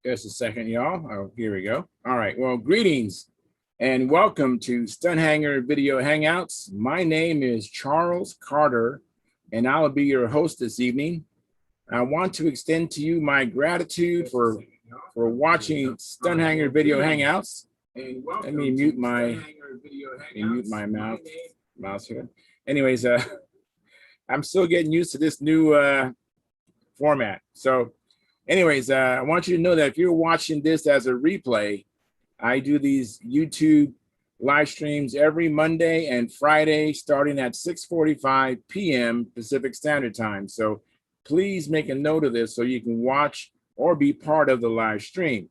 Just a second, y'all. Oh, here we go. All right. Well, greetings and welcome to Stunthangar Video Hangouts. My name is Charles Carter, and I'll be your host this evening. I want to extend to you my gratitude for watching Stunthangar Video Hangouts. Let me mute my mouse here. Anyways, I'm still getting used to this new format. So anyways, I want you to know that if you're watching this as a replay, I do these YouTube live streams every Monday and Friday starting at 6:45 p.m. Pacific Standard Time. So please make a note of this so you can watch or be part of the live stream.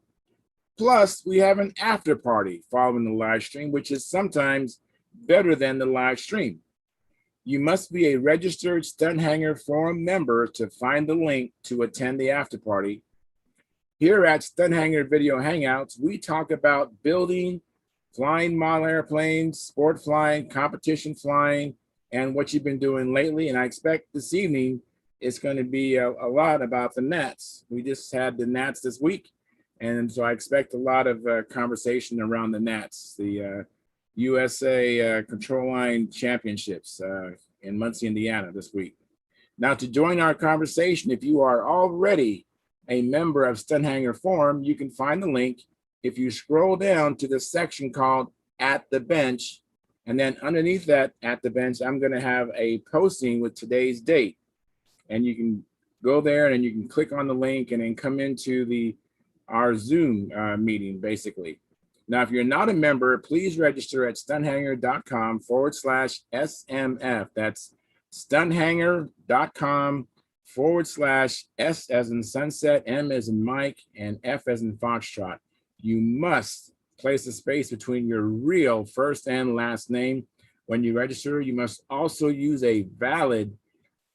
Plus, we have an after party following the live stream, which is sometimes better than the live stream. You must be a registered Stunthangar Forum member to find the link to attend the after party. Here at Stunthangar Video Hangouts, we talk about building, flying model airplanes, sport flying, competition flying, and what you've been doing lately. And I expect this evening it's going to be a lot about the Nats. We just had the Nats this week, and so I expect a lot of conversation around the Nats, the USA Control Line Championships in Muncie, Indiana this week. Now, to join our conversation, if you are already a member of Stunthangar Forum, you can find the link if you scroll down to the section called At the Bench, and then underneath that At the Bench, I'm going to have a posting with today's date, and you can go there and you can click on the link and then come into our Zoom meeting, basically. Now, if you're not a member, please register at stunthangar.com/SMF. That's stunthangar.com/S as in sunset, M as in Mike, and F as in Foxtrot. You must place a space between your real first and last name when you register. You must also use a valid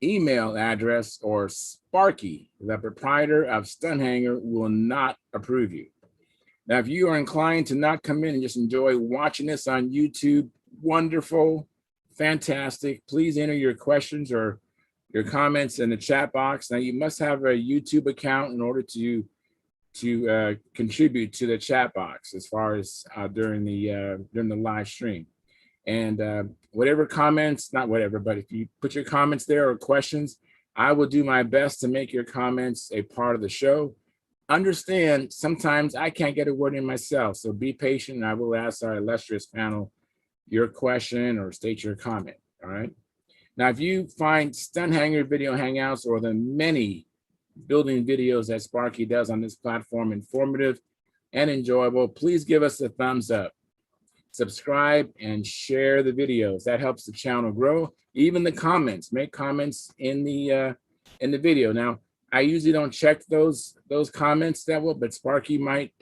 email address, or Sparky. The proprietor of Stunthangar will not approve you. Now, if you are inclined to not come in and just enjoy watching this on YouTube, wonderful, fantastic. Please enter your questions or your comments in the chat box. Now, you must have a YouTube account in order to contribute to the chat box as far as during the live stream. And whatever comments, not whatever, but if you put your comments there or questions, I will do my best to make your comments a part of the show. Understand, sometimes I can't get a word in myself, so be patient, and I will ask our illustrious panel your question or state your comment, all right? Now, if you find Stunthangar Video Hangouts or the many building videos that Sparky does on this platform informative and enjoyable, please give us a thumbs up. Subscribe and share the videos. That helps the channel grow. Even the comments, make comments in the video. Now, I usually don't check those comments that well, but Sparky might.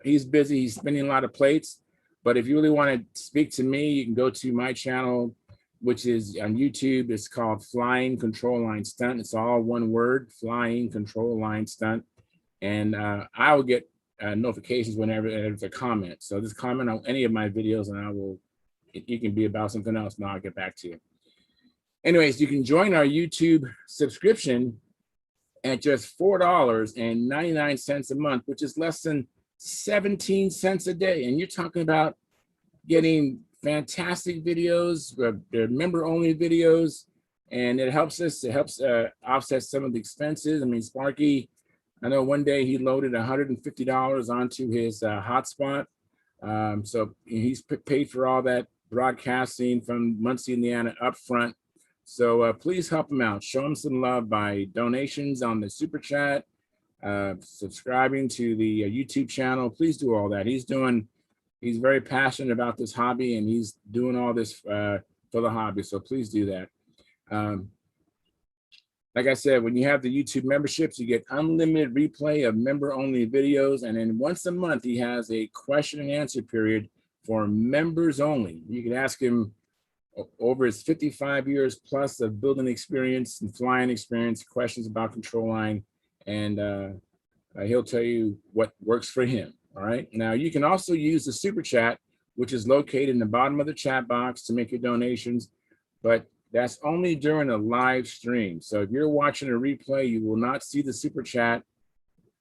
He's busy. He's spinning a lot of plates. But if you really want to speak to me, you can go to my channel, which is on YouTube. It's called Flying Control Line Stunt. It's all one word, Flying Control Line Stunt. And I will get notifications whenever there's a comment. So just comment on any of my videos, and you can be about something else, and I'll get back to you. Anyways, you can join our YouTube subscription at just $4.99 a month, which is less than 17 cents a day. And you're talking about getting fantastic videos, they're member-only videos, and it helps offset some of the expenses. I mean, Sparky, I know one day he loaded $150 onto his hotspot. So he's paid for all that broadcasting from Muncie, Indiana up front. So please help him out. Show him some love by donations on the Super Chat, subscribing to the YouTube channel. Please do all that. He's very passionate about this hobby, and he's doing all this for the hobby. So please do that. Like I said, when you have the YouTube memberships, you get unlimited replay of member-only videos. And then once a month, he has a question and answer period for members only. You can ask him over his 55 years plus of building experience and flying experience, questions about control line, and he'll tell you what works for him. All right. Now, you can also use the Super Chat, which is located in the bottom of the chat box, to make your donations, but that's only during a live stream. So if you're watching a replay, you will not see the Super Chat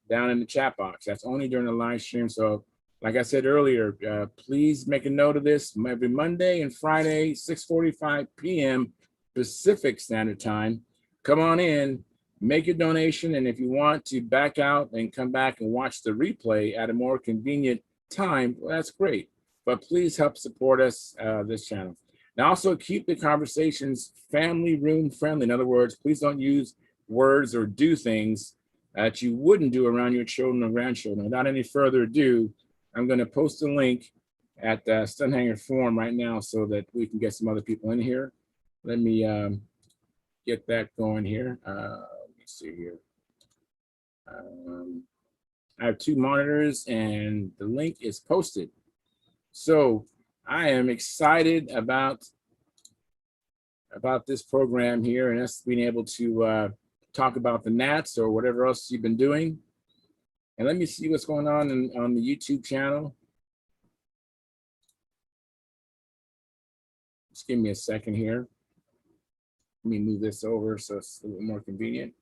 down in the chat box. That's only during the live stream. So like I said earlier, please make a note of this. Every Monday and Friday, 6:45 p.m. Pacific Standard Time. Come on in, make your donation, and if you want to back out and come back and watch the replay at a more convenient time, well, that's great. But please help support us, this channel. Now also keep the conversations family room friendly. In other words, please don't use words or do things that you wouldn't do around your children or grandchildren. Without any further ado, I'm going to post a link at the Stunthangar forum right now so that we can get some other people in here. Let me get that going here. Let me see here. I have two monitors and the link is posted. So I am excited about this program here and us being able to talk about the Nats or whatever else you've been doing. And let me see what's going on on the YouTube channel. Just give me a second here. Let me move this over so it's a little more convenient.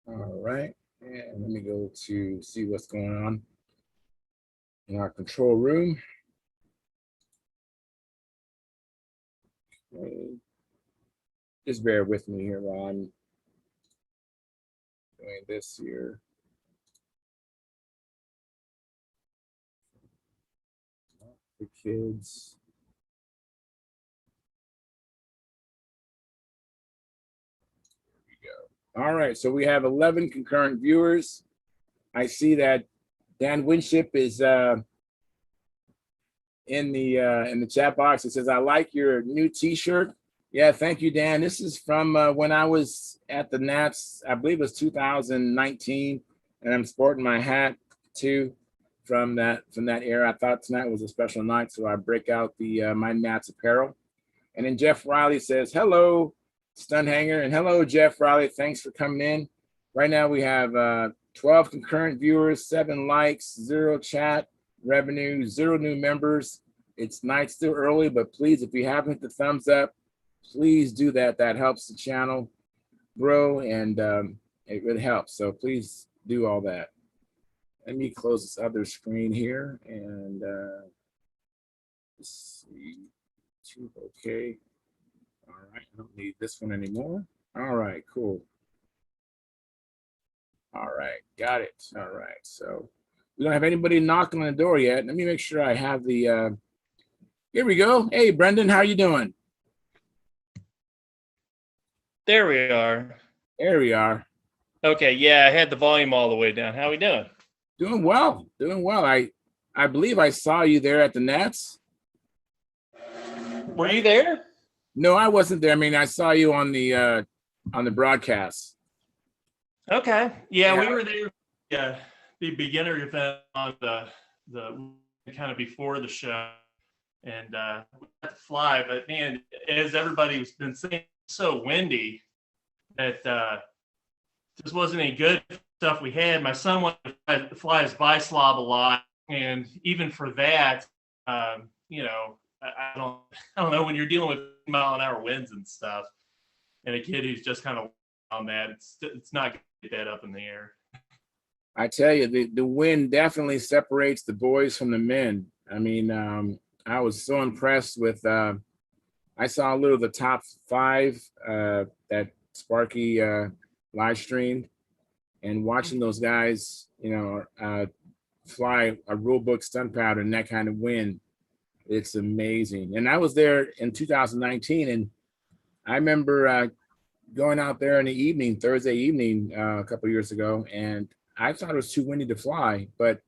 All right, and let me go to see what's going on in our control room. Okay. Just bear with me here while I'm doing this here. The kids. Here we go. All right, so we have 11 concurrent viewers. I see that Dan Winship is in the chat box. It says, "I like your new T-shirt." Yeah, thank you, Dan. This is from when I was at the Nats. I believe it was 2019, and I'm sporting my hat too from that era. I thought tonight was a special night, so I break out the my Nats apparel. And then Jeff Riley says, "Hello, Stunthangar," and hello, Jeff Riley. Thanks for coming in. Right now we have 12 concurrent viewers, 7 likes, 0 chat revenue, 0 new members. It's night still early, but please, if you haven't hit the thumbs up, please do that. That helps the channel grow, and it really helps. So please do all that. Let me close this other screen here and let's see. Okay. All right. I don't need this one anymore. All right. Cool. All right. Got it. All right. So we don't have anybody knocking on the door yet. Let me make sure I have the. Here we go. Hey, Brendan, how you doing? There we are. There we are. Okay, yeah, I had the volume all the way down. How we doing? Doing well. Doing well. I believe I saw you there at the Nats. Were you there? No, I wasn't there. I mean, I saw you on the broadcast. Okay. Yeah, we were there. Yeah, the beginner event on the kind of before the show, and we had to fly. But man, as everybody's been saying, it's so windy that this wasn't any good stuff we had. My son wanted to fly his bi-slob a lot, and even for that, you know, I don't know, when you're dealing with mile-an-hour winds and stuff, and a kid who's just kind of on that, it's not going to get that up in the air. I tell you, the wind definitely separates the boys from the men. I mean, I was so impressed with. I saw a little of the top 5 that Sparky live streamed, and watching those guys, you know, fly a rule book stunt pattern in that kind of wind, it's amazing. And I was there in 2019, and I remember going out there in the evening, Thursday evening, a couple of years ago, and I thought it was too windy to fly, but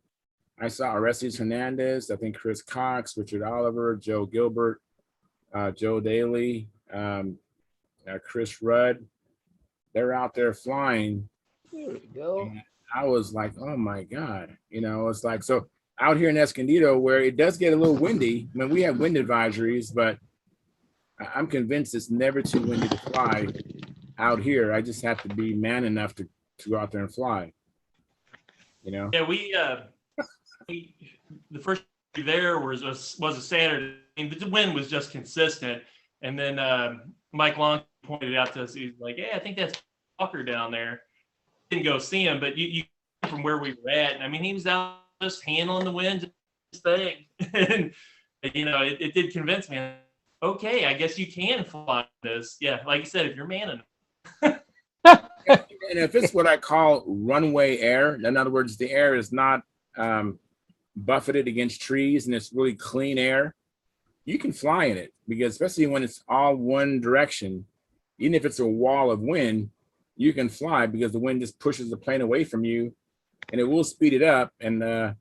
I saw Orestes Hernandez, I think Chris Cox, Richard Oliver, Joe Gilbert, Joe Daly, Chris Rudd. They're out there flying. There we go. I was like, oh my God. You know, it's like, so out here in Escondido, where it does get a little windy, I mean, we have wind advisories, but I'm convinced it's never too windy to fly out here. I just have to be man enough to go out there and fly. You know? Yeah, we the first day there was a Saturday. I mean, the wind was just consistent, and then Mike Long pointed out to us. He's like, "Hey, I think that's Walker down there." Didn't go see him, but you from where we were at. And I mean, he was out just handling the wind thing. And, you know, it did convince me, okay, I guess you can fly this. Yeah, like you said, if you're man enough. And if it's what I call runway air, in other words, the air is not buffeted against trees and it's really clean air, you can fly in it, because especially when it's all one direction, even if it's a wall of wind, you can fly because the wind just pushes the plane away from you, and it will speed it up. And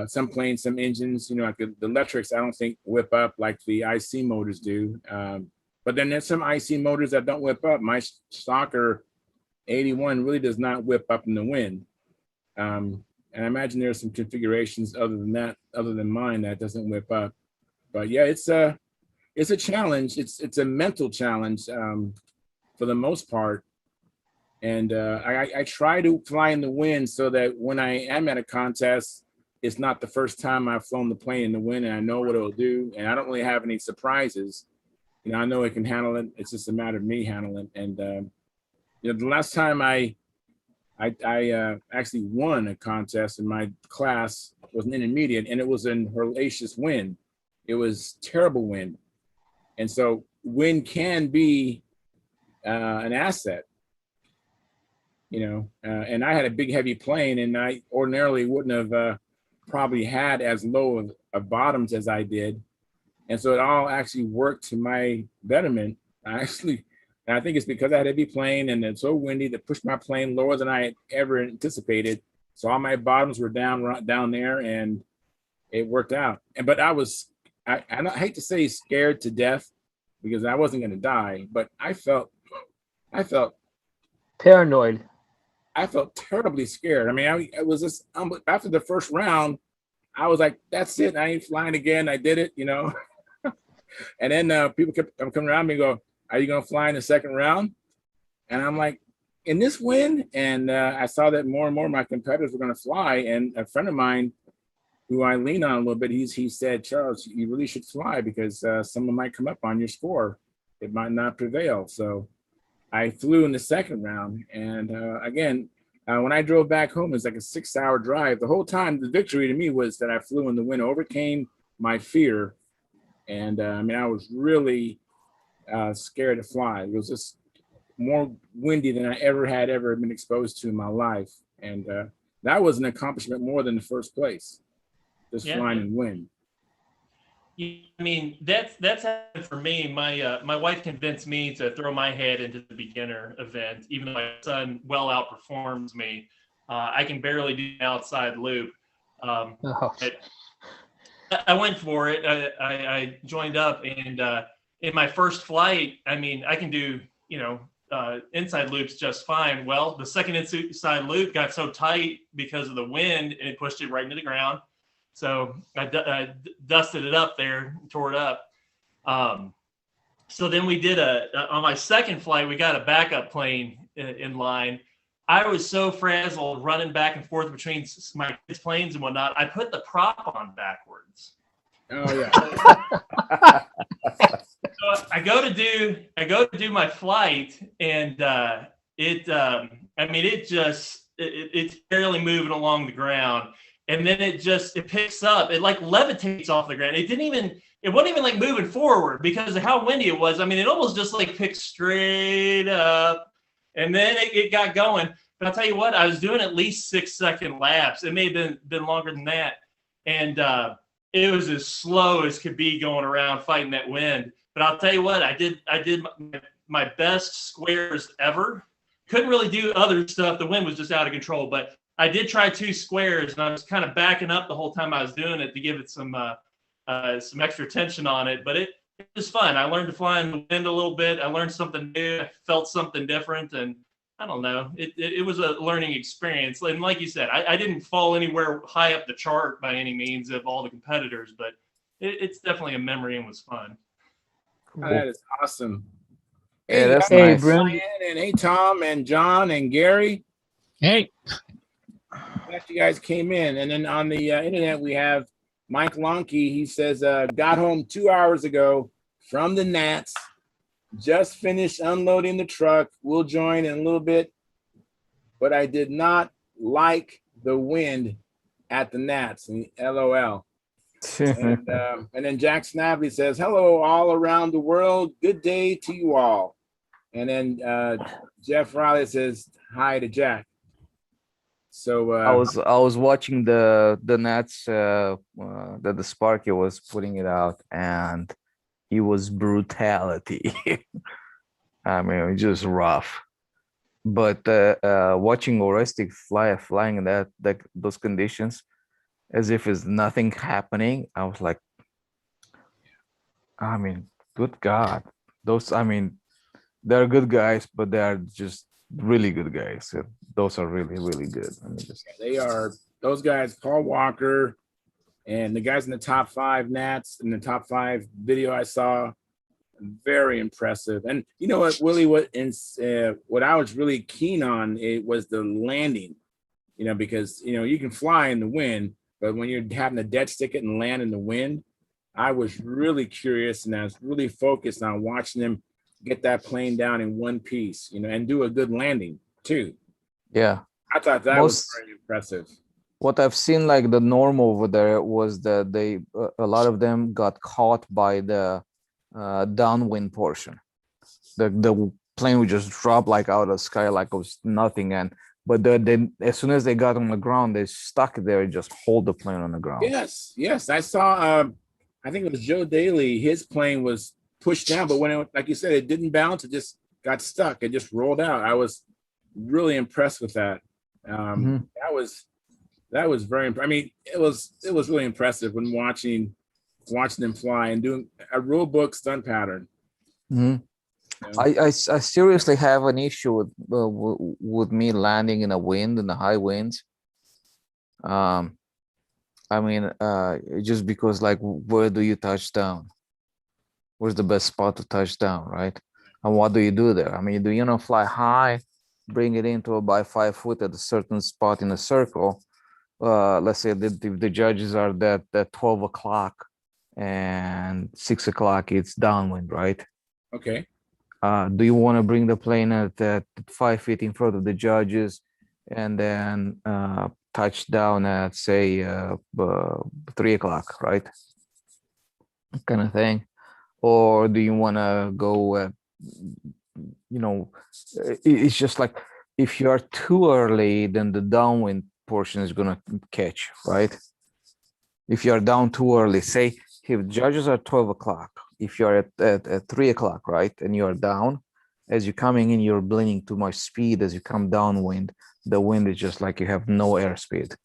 some planes, some engines, you know, like the electrics, I don't think whip up like the IC motors do. But then there's some IC motors that don't whip up. My Stalker 81 really does not whip up in the wind. And I imagine there's some configurations other than that, other than mine, that doesn't whip up. But yeah, it's a challenge. It's a mental challenge for the most part. And I try to fly in the wind so that when I am at a contest, it's not the first time I've flown the plane in the wind, and I know what it'll do, and I don't really have any surprises. You know, I know it can handle it. It's just a matter of me handling it. And you know, the last time I actually won a contest in my class was an intermediate, and it was in hellacious wind. It was terrible wind, and so wind can be an asset. You know, and I had a big heavy plane, and I ordinarily wouldn't have probably had as low of bottoms as I did. And so it all actually worked to my betterment. I think it's because I had a heavy plane and it's so windy that pushed my plane lower than I had ever anticipated. So all my bottoms were down there, and it worked out. But I hate to say scared to death, because I wasn't going to die, but I felt paranoid. I felt terribly scared. I mean, I was just, after the first round, I was like, that's it. I ain't flying again. I did it, you know. And then people kept coming around me and go, are you going to fly in the second round? And I'm like, in this wind? And I saw that more and more of my competitors were going to fly. And a friend of mine, who I lean on a little bit, he said, Charles, you really should fly, because someone might come up on your score. It might not prevail. So I flew in the second round. And again, when I drove back home, it was like a 6-hour drive. The whole time, the victory to me was that I flew in the wind, overcame my fear. And I mean, I was really scared to fly. It was just more windy than I ever been exposed to in my life. And that was an accomplishment more than the first place, just flying in wind. I mean, that's happened for me. My wife convinced me to throw my head into the beginner event, even though my son well outperforms me. I can barely do an outside loop. I went for it. I joined up, and in my first flight, I mean, I can do, you know, inside loops just fine. Well, the second inside loop got so tight because of the wind, and it pushed it right into the ground. So I dusted it up there, tore it up. So then we did on my second flight, we got a backup plane in line. I was so frazzled running back and forth between my kids' planes and whatnot. I put the prop on backwards. Oh yeah. So I go to do my flight, and I mean, it's barely moving along the ground. And then it picks up, it like levitates off the ground. It wasn't even like moving forward because of how windy it was. I mean, it almost just like picked straight up, and then it got going. But I'll tell you what, I was doing at least 6-second laps. It may have been longer than that. And it was as slow as could be going around fighting that wind. But I'll tell you what, I did my best squares ever. Couldn't really do other stuff. The wind was just out of control, but I did try 2 squares, and I was kind of backing up the whole time I was doing it to give it some extra tension on it. But it was fun. I learned to fly in the wind a little bit. I learned something new. I felt something different, and I don't know. It was a learning experience. And like you said, I didn't fall anywhere high up the chart by any means of all the competitors, but it's definitely a memory and was fun. Cool. That is awesome. Hey, that's nice. Brian, and hey, Tom and John and Gary. Hey. Glad you guys came in. And then on the internet, we have Mike Lonke. He says, got home 2 hours ago from the Nats. Just finished unloading the truck. We'll join in a little bit. But I did not like the wind at the Nats, and LOL. And then Jack Snavely says, hello all around the world. Good day to you all. And then Jeff Riley says hi to Jack. So I was watching the Nats that the Sparky was putting it out, and he was brutality. I mean, just rough. But watching Orestic flying in that those conditions, as if it's nothing happening, I was like, I mean, good God, those. I mean, they're good guys, but they are just really good guys. Those are really, really good. I mean, they are those guys, Paul Walker, and the guys in the top 5 Nats in the top 5 video I saw. Very impressive. And you know what, Willie, what I was really keen on, it was the landing, you know, because, you know, you can fly in the wind, but when you're having to dead stick it and land in the wind, I was really curious, and I was really focused on watching them get that plane down in one piece, you know, and do a good landing too. yeah. I thought that was very impressive. What I've seen, like the norm over there, was that they a lot of them got caught by the downwind portion. The plane would just drop like out of the sky like it was nothing, but then as soon as they got on the ground, they stuck there and just hold the plane on the ground. Yes, I saw. I think it was Joe Daly. His plane was pushed down, but when it, like you said, it didn't bounce. It just got stuck. It just rolled out. I was really impressed with that. That was very. I mean, it was really impressive when watching them fly and doing a rule book stunt pattern. Mm-hmm. I seriously have an issue with me landing in the high winds. I mean, just because, like, where do you touch down? Where's the best spot to touch down, right? And what do you do there? I mean, do you fly high, bring it into a by 5 foot at a certain spot in a circle? Let's say that if the judges are that 12 o'clock and 6 o'clock, it's downwind, right? Okay. Do you want to bring the plane at 5 feet in front of the judges and then touch down at, say, 3 o'clock, right? Kind of thing. Or do you want to go, it's just like, if you are too early, then the downwind portion is going to catch, right? If you are down too early, say, if judges are 12 o'clock, if you're at 3 o'clock, right, and you're down, as you're coming in, you're blending too much speed. As you come downwind, the wind is just like you have no airspeed,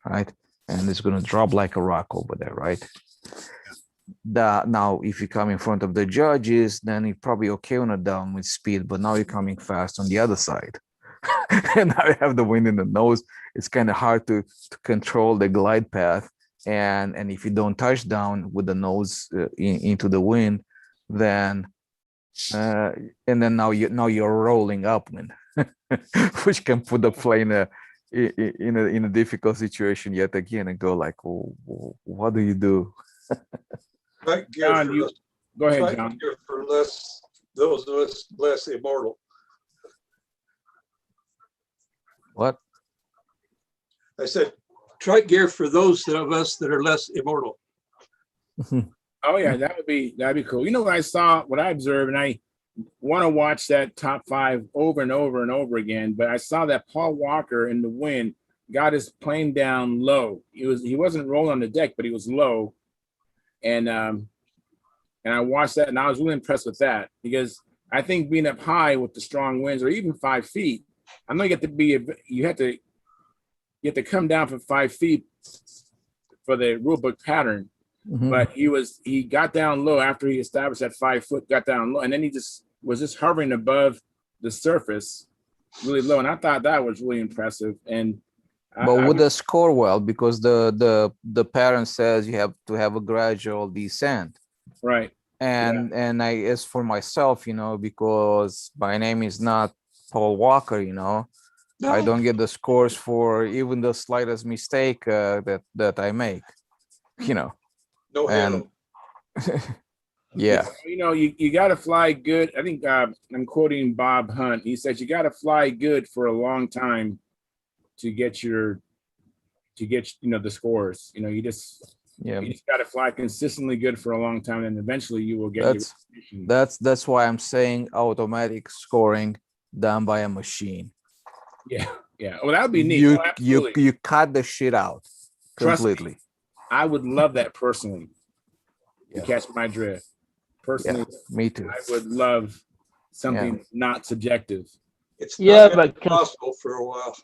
right? And it's going to drop like a rock over there, right? Now, if you come in front of the judges, then you're probably okay on a downwind speed, but now you're coming fast on the other side. And now you have the wind in the nose. It's kind of hard to control the glide path. And if you don't touch down with the nose into the wind, then and then now you're rolling upwind, which can put the plane in a difficult situation yet again, and go like, oh, what do you do? John, go ahead, John. For those of us less immortal. What? I said, trike gear for those of us that are less immortal. Oh yeah, that'd be cool. You know what I saw, what I observed, and I want to watch that top 5 over and over and over again. But I saw that Paul Walker in the wind got his plane down low. He wasn't rolling on the deck, but he was low. And I watched that, and I was really impressed with that, because I think being up high with the strong winds, or even 5 feet, I know you have to come down from 5 feet for the rule book pattern. Mm-hmm. But he got down low after he established that 5 foot, got down low, and then he was just hovering above the surface really low. And I thought that was really impressive. And with the score well, because the parent says you have to have a gradual descent. Right. And I, as for myself, because my name is not Paul Walker, no. I don't get the scores for even the slightest mistake that I make, No, and yeah, you got to fly good. I think I'm quoting Bob Hunt. He says you got to fly good for a long time to get the scores. You just got to fly consistently good for a long time, and eventually you will get your recognition. That's why I'm saying automatic scoring done by a machine. Yeah. Well, that would be neat. You cut the shit out completely. Me, I would love that personally. You catch my drift. Personally, me too. I would love something not subjective. It's not possible for a while.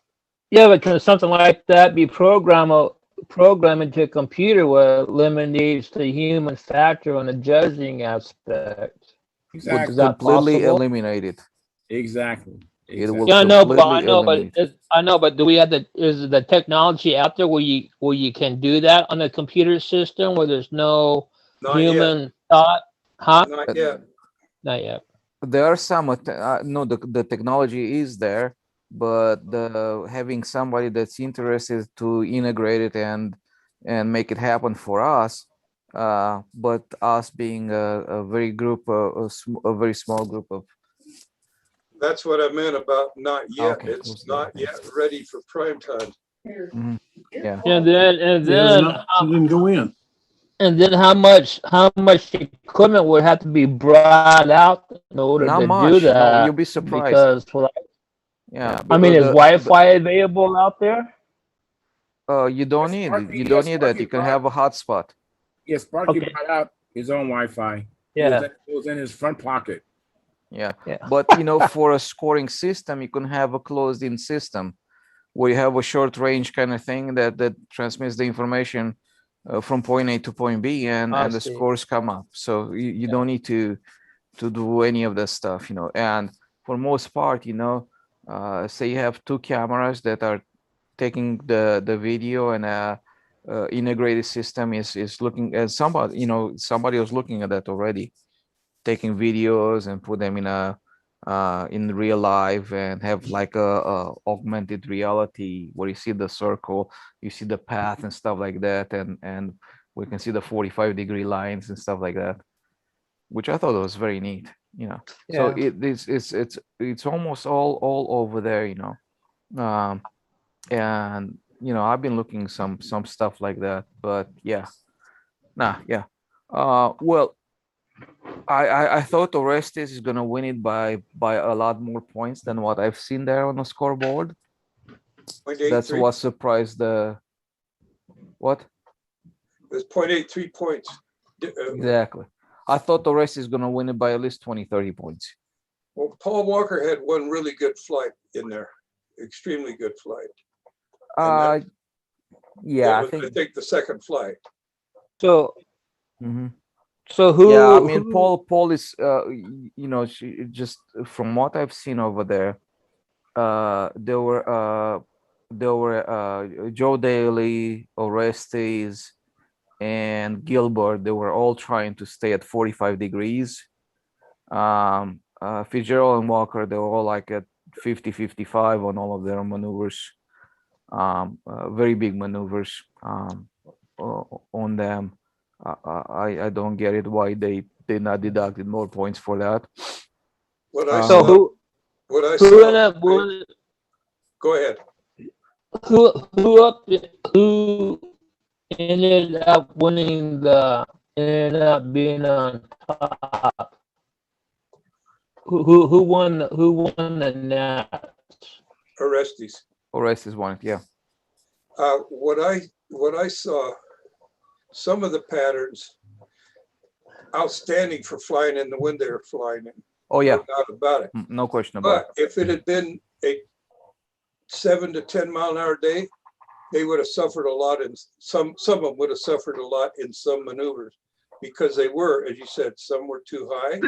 Yeah, but can something like that be programmed into a computer where it eliminates the human factor on the judging aspect? Exactly. Is that completely possible? eliminate it. Exactly. It will I know, but do we have is the technology out there where you can do that on a computer system where there's no human thought? Huh? Not yet. Not yet. There are some no, the technology is there, but having somebody that's interested to integrate it and make it happen for us, but us being a very small group of. That's what I meant about not yet. Okay, it's not yet ready for prime time. Mm-hmm. Yeah. And then didn't go in. And then how much equipment would have to be brought out in order Not to much. do that? No, you'll be surprised. Because I mean, is Wi-Fi available out there? You don't need that. You can have a hotspot. Yes, Sparky brought out his own Wi-Fi. Yeah. It was in his front pocket. Yeah. But for a scoring system, you can have a closed-in system where you have a short range kind of thing that transmits the information from point A to point B, and the scores come up. So you don't need to do any of that stuff, And for most part, say you have two cameras that are taking the video, and integrated system is looking at somebody was looking at that already, taking videos and put them in real life, and have like a augmented reality where you see the circle, you see the path and stuff like that, and we can see the 45-degree lines and stuff like that, which I thought was very neat. So it's almost all over there, and I've been looking some stuff like that, but well, I thought Orestes is gonna win it by a lot more points than what I've seen there on the scoreboard. That's what surprised what? It's 0.83 points. Exactly. I thought Orestes is gonna win it by at least 20-30 points. Well, Paul Walker had one really good flight in there, extremely good flight. I think the second flight. So. Mm-hmm. So who? Yeah, I mean, Paul is, she just from what I've seen over there, there were Joe Daly, Orestes, and Gilbert. They were all trying to stay at 45 degrees. Fitzgerald and Walker, they were all like at 50-55 on all of their maneuvers. Very big maneuvers on them. I don't get it why they did not deducted more points for that. Who go ahead. Who ended up being on top? Who won the nats? Orestes won it, yeah. What I saw, some of the patterns outstanding for flying in the wind they were flying in. Oh yeah, no doubt about it. No question about it. But if it had been a 7 to 10 mile an hour day, they would have suffered a lot, and some of them would have suffered a lot in some maneuvers, because they were, as you said, some were too high.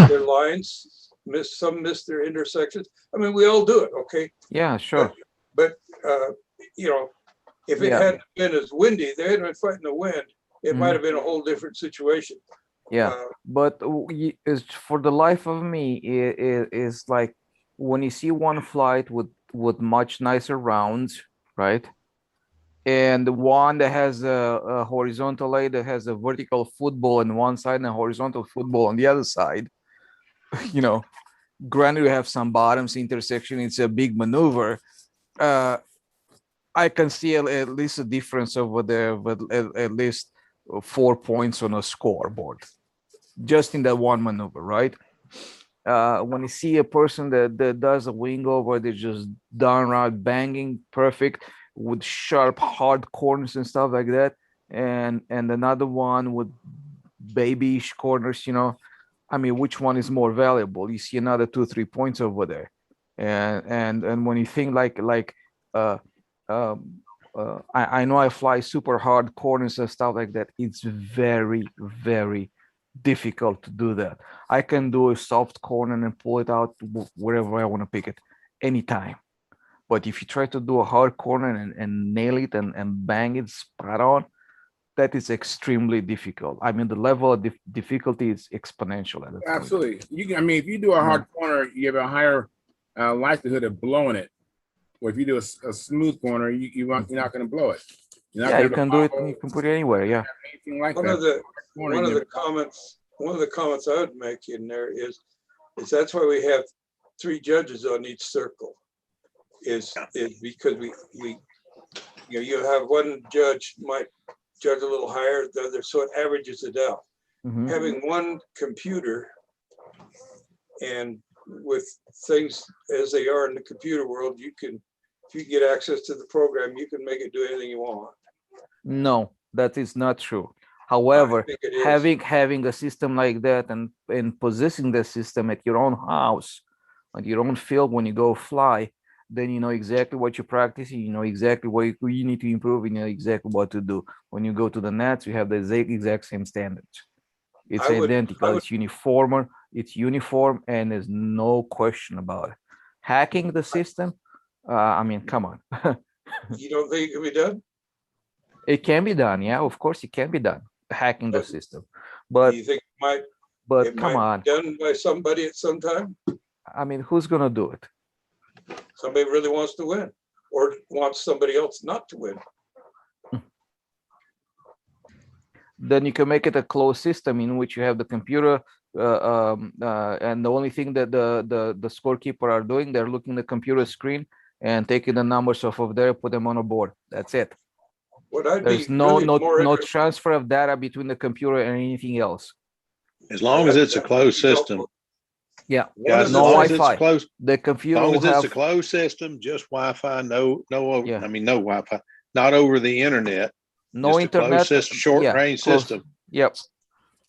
Their lines missed their intersections. I mean, we all do it, okay? Yeah, sure. But if it hadn't been as windy, they hadn't been fighting the wind, it might have been a whole different situation. Yeah, but for the life of me, it is like when you see one flight with much nicer rounds, right? And one that has a horizontal A that has a vertical football on one side and a horizontal football on the other side, granted, you have some bottoms intersection. It's a big maneuver. I can see at least a difference over there, but at least 4 points on a scoreboard, just in that one maneuver, right? When you see a person that does a wing over, they're just downright banging, perfect, with sharp, hard corners and stuff like that, and another one with babyish corners, I mean, which one is more valuable? You see another 2-3 points over there, and when you think uh, I know I fly super hard corners and stuff like that. It's very, very difficult to do that. I can do a soft corner and pull it out wherever I want to pick it anytime. But if you try to do a hard corner and nail it and bang it spot on, that is extremely difficult. I mean, the level of difficulty is exponential at that point. Absolutely. You can. I mean, if you do a hard corner, you have a higher likelihood of blowing it. Or if you do a smooth corner, you're not going to blow it. Yeah, you can do it. You can put it anywhere. Yeah. Anything like One that. of the comments I would make in there is that's why we have 3 judges on each circle. Is because we you have one judge might judge a little higher, the other, so it averages it out. Mhm. Having one computer, and with things as they are in the computer world, if you get access to the program, you can make it do anything you want. No, that is not true. I However, think it is. having a system like that and possessing the system at your own house, at your own field when you go fly, then you know exactly what you're practicing, you know exactly what you need to improve, you know exactly what to do. When you go to the nets, you have the exact same standards. It's identical. It's uniform, and there's no question about it. Hacking the system, I mean, come on. You don't think it can be done? It can be done, yeah, of course it can be done, hacking the system. But Do you think it come might on, be done by somebody at some time? I mean, who's gonna do it? Somebody really wants to win, or wants somebody else not to win. Then you can make it a closed system in which you have the computer, and the only thing that the scorekeeper are doing, they're looking at the computer screen and taking the numbers off of there, put them on a board. That's it. What I'd There's be no really more no interested- transfer of data between the computer and anything else. As long as it's a closed system. Yeah, One of Guys, the no as long things- as it's Wi-Fi. closed, The as computer long will as it's a have, closed system, just Wi-Fi, no, Yeah. I mean, no Wi-Fi, not over the internet. no just a closed internet. system, short yeah, range close. system. Yep.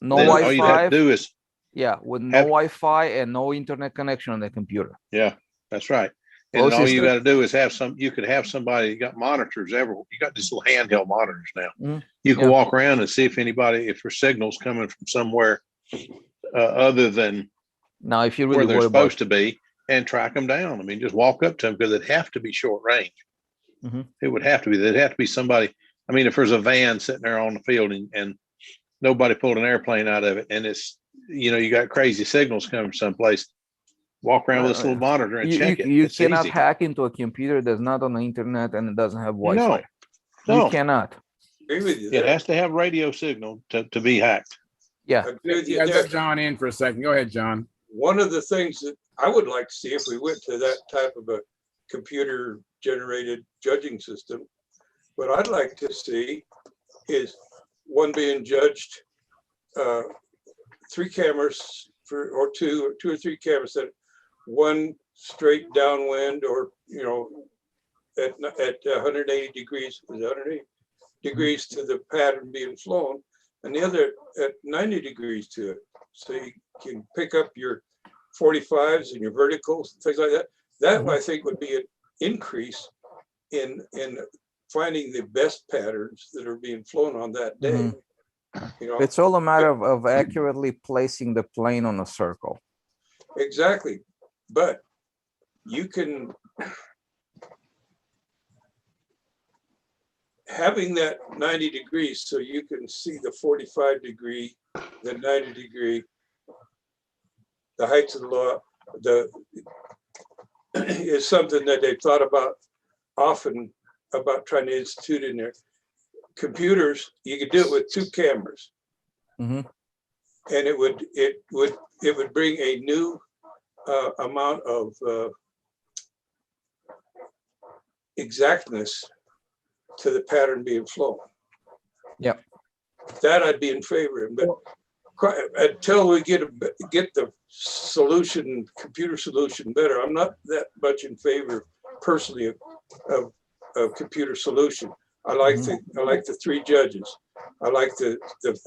No Then all you'd have Wi-Fi. to do is, Yeah, with no have- Wi-Fi and no internet connection on the computer. yeah, that's right. And Closed all you system. got to do is you could have somebody, you got monitors everywhere. You got these little handheld monitors now. Mhm. You can Yeah. walk around and see if there's signals coming from somewhere other than Now, if you where really they're worry about, supposed to be, and track them down. I mean, just walk up to them, because it'd have to be short range. Mhm. It would have to be. There'd have to be somebody. I mean, if there's a van sitting there on the field and nobody pulled an airplane out of it, and it's, you got crazy signals coming from someplace, walk around with this little monitor and check it. you It's cannot easy. hack into a computer that's not on the internet and it doesn't have Wi-Fi. No, You cannot. Agree with you it there. has to have radio signal to be hacked. Yeah. Agree with You you guys there. let John in for a second. Go ahead, John. One of the things that I would like to see if we went to that type of a computer generated judging system, what I'd like to see is one being judged, 3 cameras or two or three cameras, that one straight downwind, or at 180 degrees, was it 180 degrees to the pattern being flown, and the other at 90 degrees to it. So you can pick up your 45s and your verticals, things like that. That I think would be an increase in finding the best patterns that are being flown on that day. It's all a matter of accurately placing the plane on a circle. Exactly. But you can, having that 90 degrees, so you can see the 45 degree, the 90 degree, the heights of the law, is something that they've thought about often, about trying to institute in their computers. You could do it with 2 cameras. Mhm. And it would bring a new amount of exactness to the pattern being flown. Yep. That I'd be in favor of, but until we get the solution, computer solution better, I'm not that much in favor personally of computer solution. I like the three judges. I like the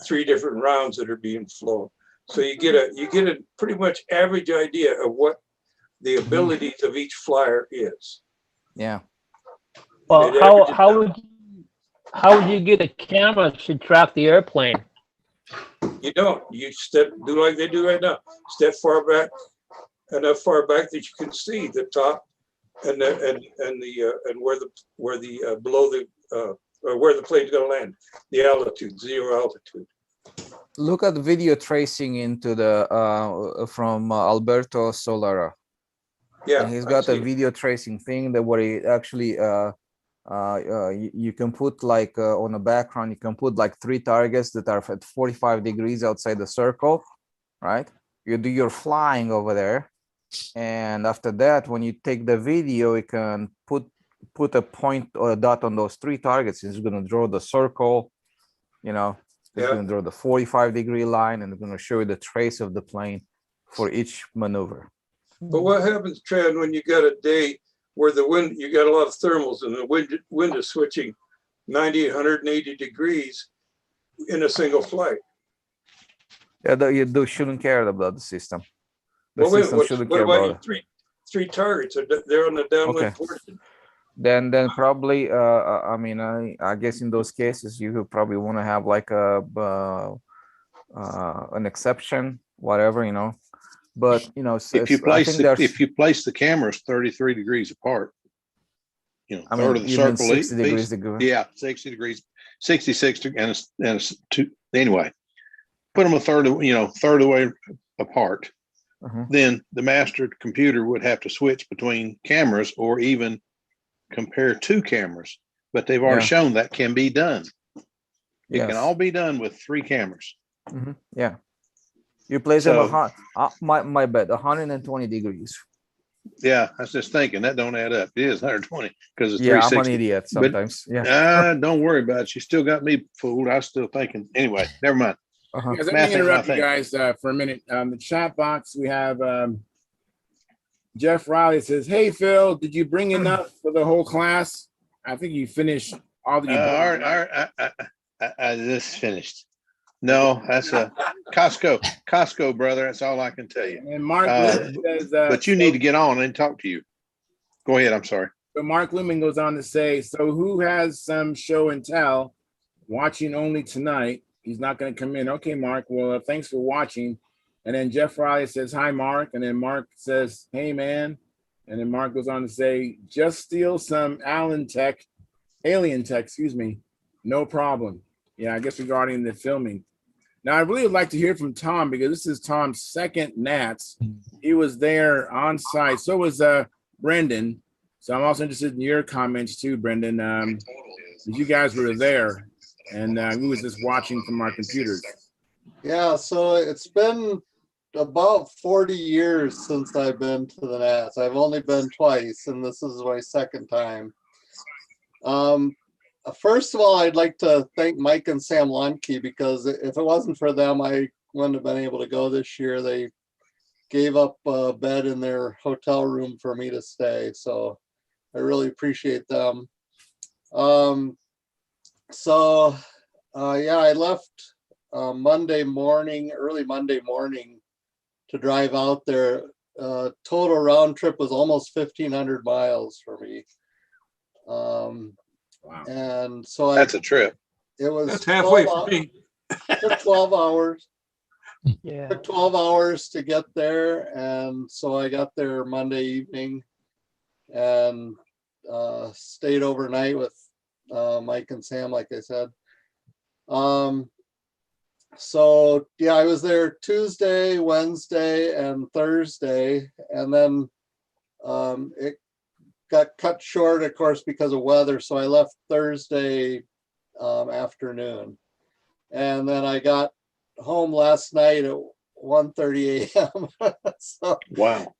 three different rounds that are being flown. So you get a pretty much average idea of what the abilities of each flyer is. Yeah. Well, how would you get a camera to track the airplane? You don't. You do like they do right now. Step far back, enough far back that you can see the top and where the below the or where the plane's going to land. The altitude, 0 altitude. Look at video tracing into the from Alberto Solara. Yeah, and he's got a video tracing thing that where he actually you can put like on a background, you can put like 3 targets that are at 45 degrees outside the circle, right? You do your flying over there, and after that, when you take the video, you can put a point or a dot on those 3 targets. It's going to draw the circle, you know, it's going to draw the 45-degree line, and it's going to show you the trace of the plane for each maneuver. But what happens, Tran, when you got a day where the wind, you got a lot of thermals and the wind is switching 90, 180 degrees in a single flight? Yeah, you shouldn't care about the system. The Well, wait, system shouldn't care what about about it. three targets? They're on the downwind Okay. portion. Then probably I mean I guess in those cases you would probably want to have like an exception, whatever, you know. But you know, if you place the cameras 33 degrees apart, you know, I third mean, of the you mean circle 60 degrees degree. Yeah, 60 degrees, 66 and it's 2 anyway. Put them a third of the way apart. Then the master computer would have to switch between cameras or even compare 2 cameras, but they've already shown that can be done. It can all be done with 3 cameras. Yeah, you place them my bet 120 degrees. Yeah, I was just thinking that don't add up. It is 120 because it's 360. I'm an idiot sometimes. But, don't worry about it. You still got me fooled. I was still thinking. Anyway, never mind. Let me interrupt you guys for a minute. The chat box, we have Jeff Riley says, "Hey Phil, did you bring enough for the whole class? I think you finished all the." I just finished. No, that's a Costco, brother. That's all I can tell you. And Mark says, but you need to get on and talk to you. Go ahead. I'm sorry. But Mark Lumen goes on to say, "So who has some show and tell? Watching only tonight. He's not going to come in." Okay, Mark. Well, thanks for watching. And then Jeff Riley says, "Hi, Mark." And then Mark says, "Hey, man." And then Mark goes on to say, "Just steal some alien tech, excuse me. No problem." Yeah, I guess regarding the filming. Now, I really would like to hear from Tom because this is Tom's second Nats. He was there on site. So was Brendan. So I'm also interested in your comments too, Brendan. You guys were there, and we was just watching from our computers. Yeah, so it's been about 40 years since I've been to the Nats. I've only been twice, and this is my second time. First of all, I'd like to thank Mike and Sam Lunke, because if it wasn't for them, I wouldn't have been able to go this year. They gave up a bed in their hotel room for me to stay, so I really appreciate them. I left Monday morning, early Monday morning, to drive out there. Total round trip was almost 1,500 miles for me. Wow. And so that's a trip. It was that's halfway for me. Took 12 hours. Yeah. Took 12 hours to get there, and so I got there Monday evening and stayed overnight with Mike and Sam, like I said. So yeah, I was there Tuesday, Wednesday, and Thursday, and then it got cut short, of course, because of weather. So I left Thursday afternoon, and then I got home last night at 1:30 a.m. So wow.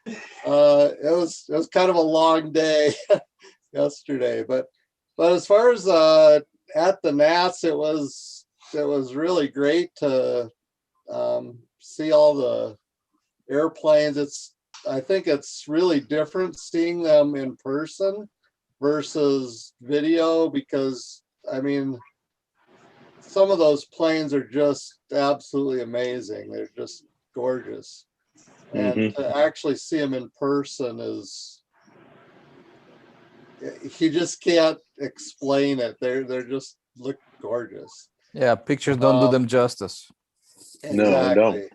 it was kind of a long day yesterday, but as far as at the Nats, it was really great to see all the airplanes. I think it's really different seeing them in person versus video, because I mean, some of those planes are just absolutely amazing. They're just gorgeous. And to actually see them in person you just can't explain it. They're just look gorgeous. Yeah, pictures don't do them justice. Exactly.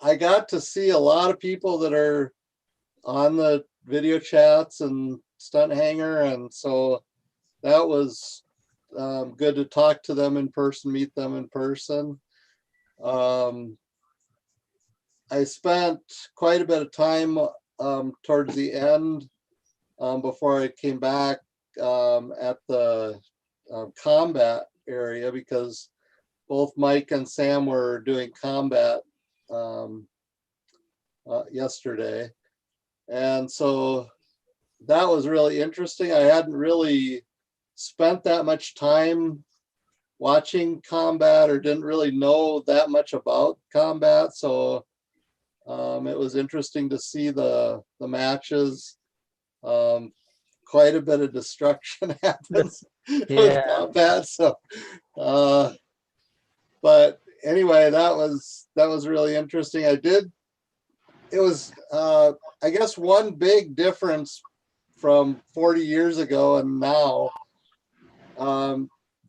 I got to see a lot of people that are on the video chats and Stunthangar, and so that was good to talk to them in person, meet them in person. I spent quite a bit of time towards the end before I came back at the combat area, because both Mike and Sam were doing combat yesterday. And so that was really interesting. I hadn't really spent that much time watching combat, or didn't really know that much about combat. So it was interesting to see the matches. Quite a bit of destruction happens with combat. So, but anyway, that was really interesting. It was, I guess, one big difference from 40 years ago and now.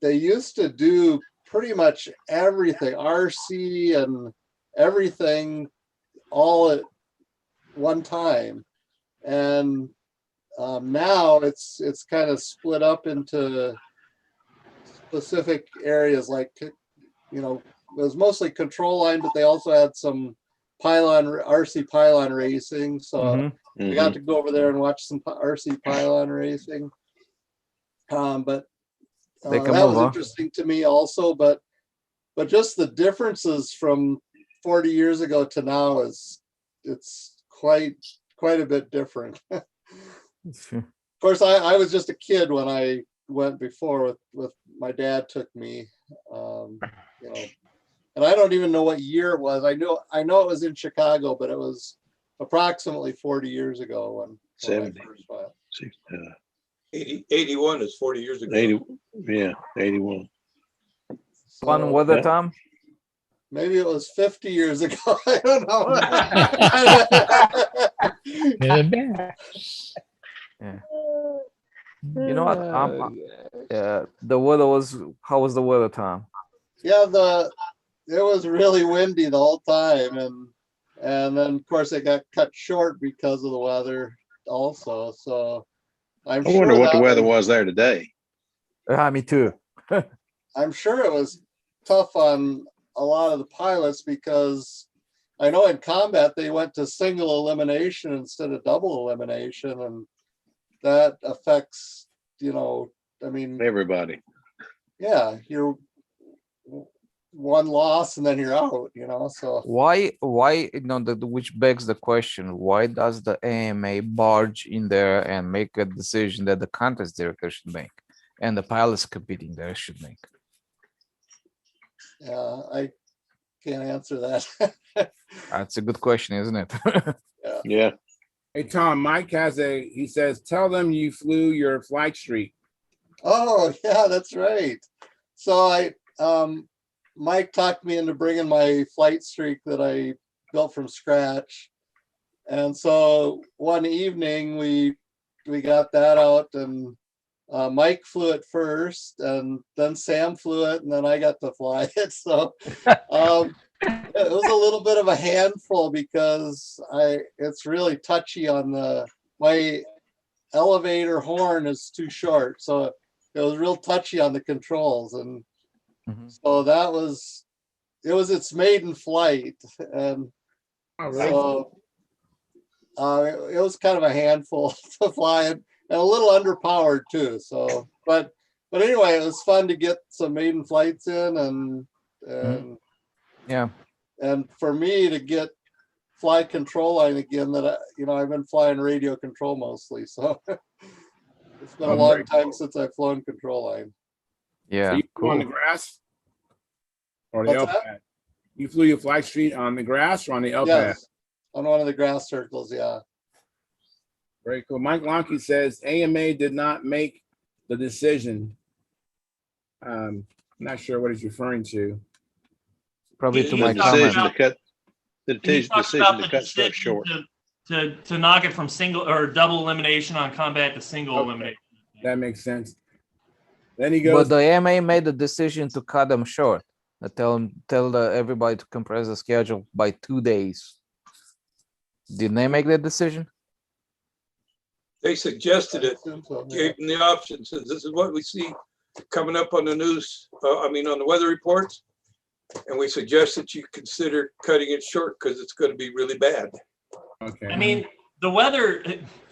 They used to do pretty much everything, RC and everything, all at one time. And now it's kind of split up into specific areas, like, you know, it was mostly control line, but they also had some RC pylon racing. So we got to go over there and watch some RC pylon racing. But that was interesting to me also. But just the differences from 40 years ago to now it's quite a bit different. Of course, I was just a kid when I went before with my dad took me, you know, and I don't even know what year it was. I know it was in Chicago, but it was approximately 40 years ago when 70. I first went. 81 is 40 years ago. 81. Fun weather, Tom? Maybe it was 50 years ago. I don't know. Yeah. You know what? The weather was, how was the weather, Tom? Yeah, it was really windy the whole time, and then of course it got cut short because of the weather also. So I wonder what the weather was there today. Me too. I'm sure it was tough on a lot of the pilots, because I know in combat they went to single elimination instead of double elimination, and that affects, you know, I mean, everybody. Yeah, you're one loss and then you're out, you know. So why you know, which begs the question, why does the AMA barge in there and make a decision that the contest director should make and the pilots competing there should make? Yeah, I can't answer that. That's a good question, isn't it? Yeah. Hey Tom, Mike he says, tell them you flew your flight streak. Oh yeah, that's right. So Mike talked me into bringing my flight streak that I built from scratch. And so one evening we got that out, and Mike flew it first, and then Sam flew it, and then I got to fly it. So it was a little bit of a handful, because it's really touchy on my elevator horn is too short. So it was real touchy on the controls, and so it was its maiden flight, and so it was kind of a handful to fly, and a little underpowered too. So, but anyway, it was fun to get some maiden flights in, and yeah, And for me to fly control line again, I've been flying radio control mostly. So it's been a long time since I've flown control line. Yeah, So you flew on the cool. grass or the What's L that? pad? You flew your flight street on the grass or on the L pad? Yes, on one of the grass circles. Yeah. Very cool. Mike Lonke says AMA did not make the decision. I'm not sure what he's referring to. Probably to He The my was talking comment. decision to cut, the He talked decision about to the cut stuff decision short. to knock it from single or double elimination on combat to single Okay. elimination. That makes sense. Then he But goes, the AMA made the decision to cut them short. Tell everybody to compress the schedule by 2 days. Didn't they make that decision? They suggested it, So, yeah. gave them the option, says this is what we see coming up on the news, on the weather reports. And we suggest that you consider cutting it short because it's going to be really bad. okay. I mean, the weather,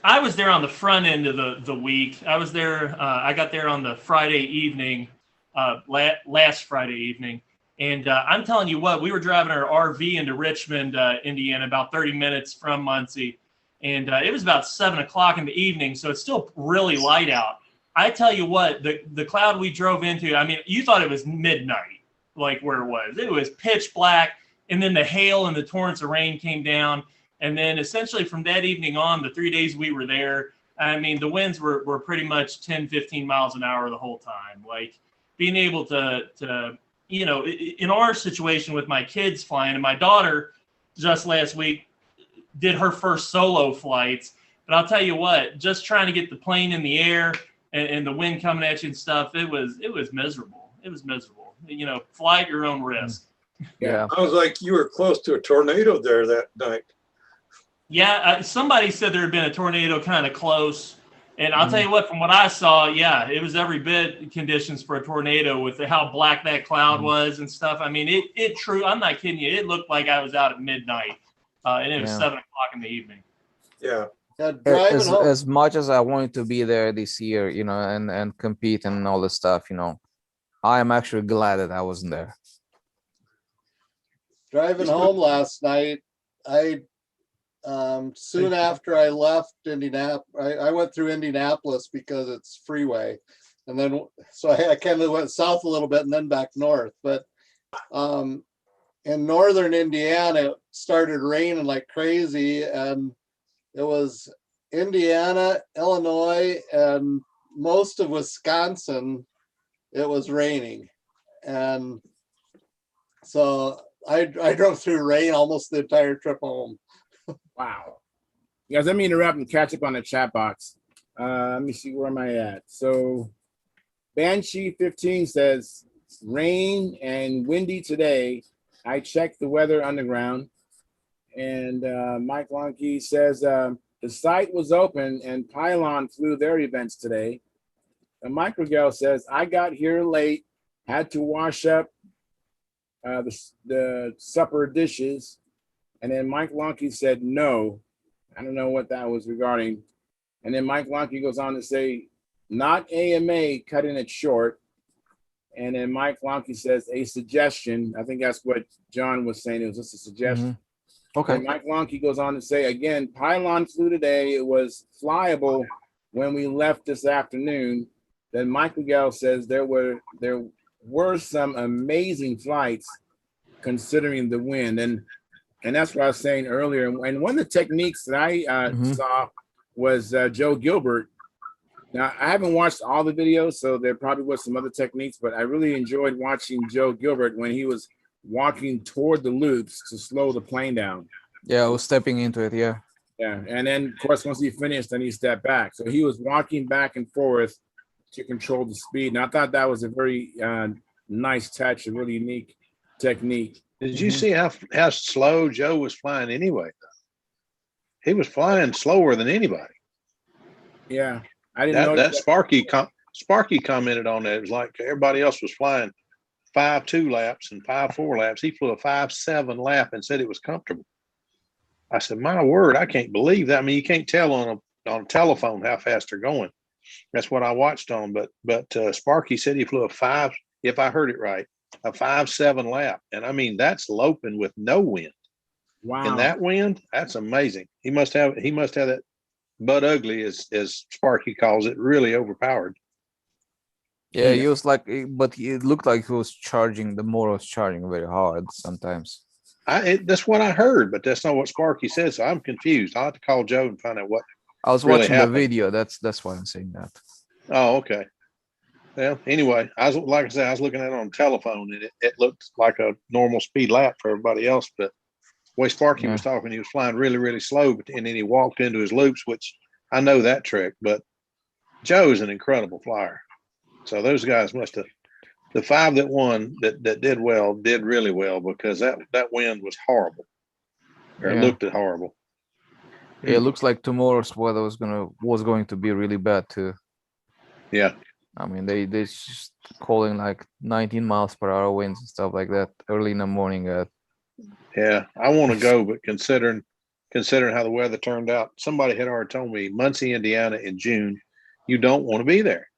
I was there on the front end of the week. I was there, I got there on the Friday evening, last Friday evening. And I'm telling you what, we were driving our RV into Richmond, Indiana, about 30 minutes from Muncie. And it was about 7 o'clock in the evening. So it's still really light out. I tell you what, the cloud we drove into, I mean, you thought it was midnight, like where it was. It was pitch black. And then the hail and the torrents of rain came down. And then essentially from that evening on, the 3 days we were there, I mean, the winds were pretty much 10, 15 miles an hour the whole time. Like being able to in our situation with my kids flying, and my daughter just last week did her first solo flights. But I'll tell you what, just trying to get the plane in the air and the wind coming at you and stuff, it was miserable. It was miserable. Fly at your own risk. Yeah. Sounds like you were close to a tornado there that night. Yeah, somebody said there had been a tornado kind of close. And I'll tell you what, from what I saw, yeah, it was every bit conditions for a tornado with how black that cloud was and stuff. I mean, it true. I'm not kidding you. It looked like I was out at midnight and it was 7 o'clock in the evening. Yeah. Yeah, driving home. As much as I wanted to be there this year, and compete and all this stuff, I am actually glad that I wasn't there. Driving home last night, I soon after I left Indianapolis, I went through Indianapolis because it's freeway, and then so I kind of went south a little bit and then back north. But in northern Indiana, it started raining like crazy, and it was Indiana, Illinois, and most of Wisconsin. It was raining, and so I drove through rain almost the entire trip home. Wow. You guys, let me interrupt and catch up on the chat box. Let me see, where am I at? So Banshee 15 says, rain and windy today. I checked the weather underground. And Mike Lonke says, the site was open and Pylon flew their events today. And Mike Rigel says, I got here late, had to wash up the supper dishes. And then Mike Lonke said, no. I don't know what that was regarding. And then Mike Lonke goes on to say, not AMA cutting it short. And then Mike Lonke says, a suggestion. I think that's what John was saying. It was just a suggestion. Okay. And Mike Lonke goes on to say, again, Pylon flew today. It was flyable when we left this afternoon. Then Mike Miguel says there were some amazing flights considering the wind. And that's what I was saying earlier. And one of the techniques that I saw was Joe Gilbert. Now, I haven't watched all the videos, so there probably was some other techniques, but I really enjoyed watching Joe Gilbert when he was walking toward the loops to slow the plane down. Yeah, I was stepping into it. Yeah. Yeah. And then, of course, once he finished, then he stepped back. So he was walking back and forth to control the speed. And I thought that was a very nice touch, a really unique technique. Did you see how slow Joe was flying anyway? He was flying slower than anybody. Yeah. I didn't know that. Sparky commented on that. It was like everybody else was flying 5.2 laps and 5.4 laps. He flew a 5.7 lap and said it was comfortable. I said, my word, I can't believe that. I mean, you can't tell on a telephone how fast they're going. That's what I watched on. But Sparky said he flew a 5, if I heard it right, a 5.7 lap. And I mean, that's loping with no wind. Wow. And that wind, that's amazing. He must have that Bud Ugly, as Sparky calls it, really overpowered. Yeah, he was like, but it looked like he was charging. The motor was charging very hard sometimes. That's what I heard, but that's not what Sparky said. So I'm confused. I'll have to call Joe and find out what. I was really watching happened. the video. That's why I'm saying that. Oh, okay. Well, anyway, I was looking at it on telephone, and it looked like a normal speed lap for everybody else. But the way Sparky was talking, he was flying really, really slow, and then he walked into his loops, which I know that trick. But Joe is an incredible flyer. So those guys must have. The 5 that won that did well did really well because that wind was horrible. Or it looked horrible. Yeah, it looks like tomorrow's weather was going to be really bad too. Yeah. I mean, they just calling like 19 miles per hour winds and stuff like that early in the morning. Yeah, I want to go, but considering how the weather turned out, somebody had already told me Muncie, Indiana in June, you don't want to be there.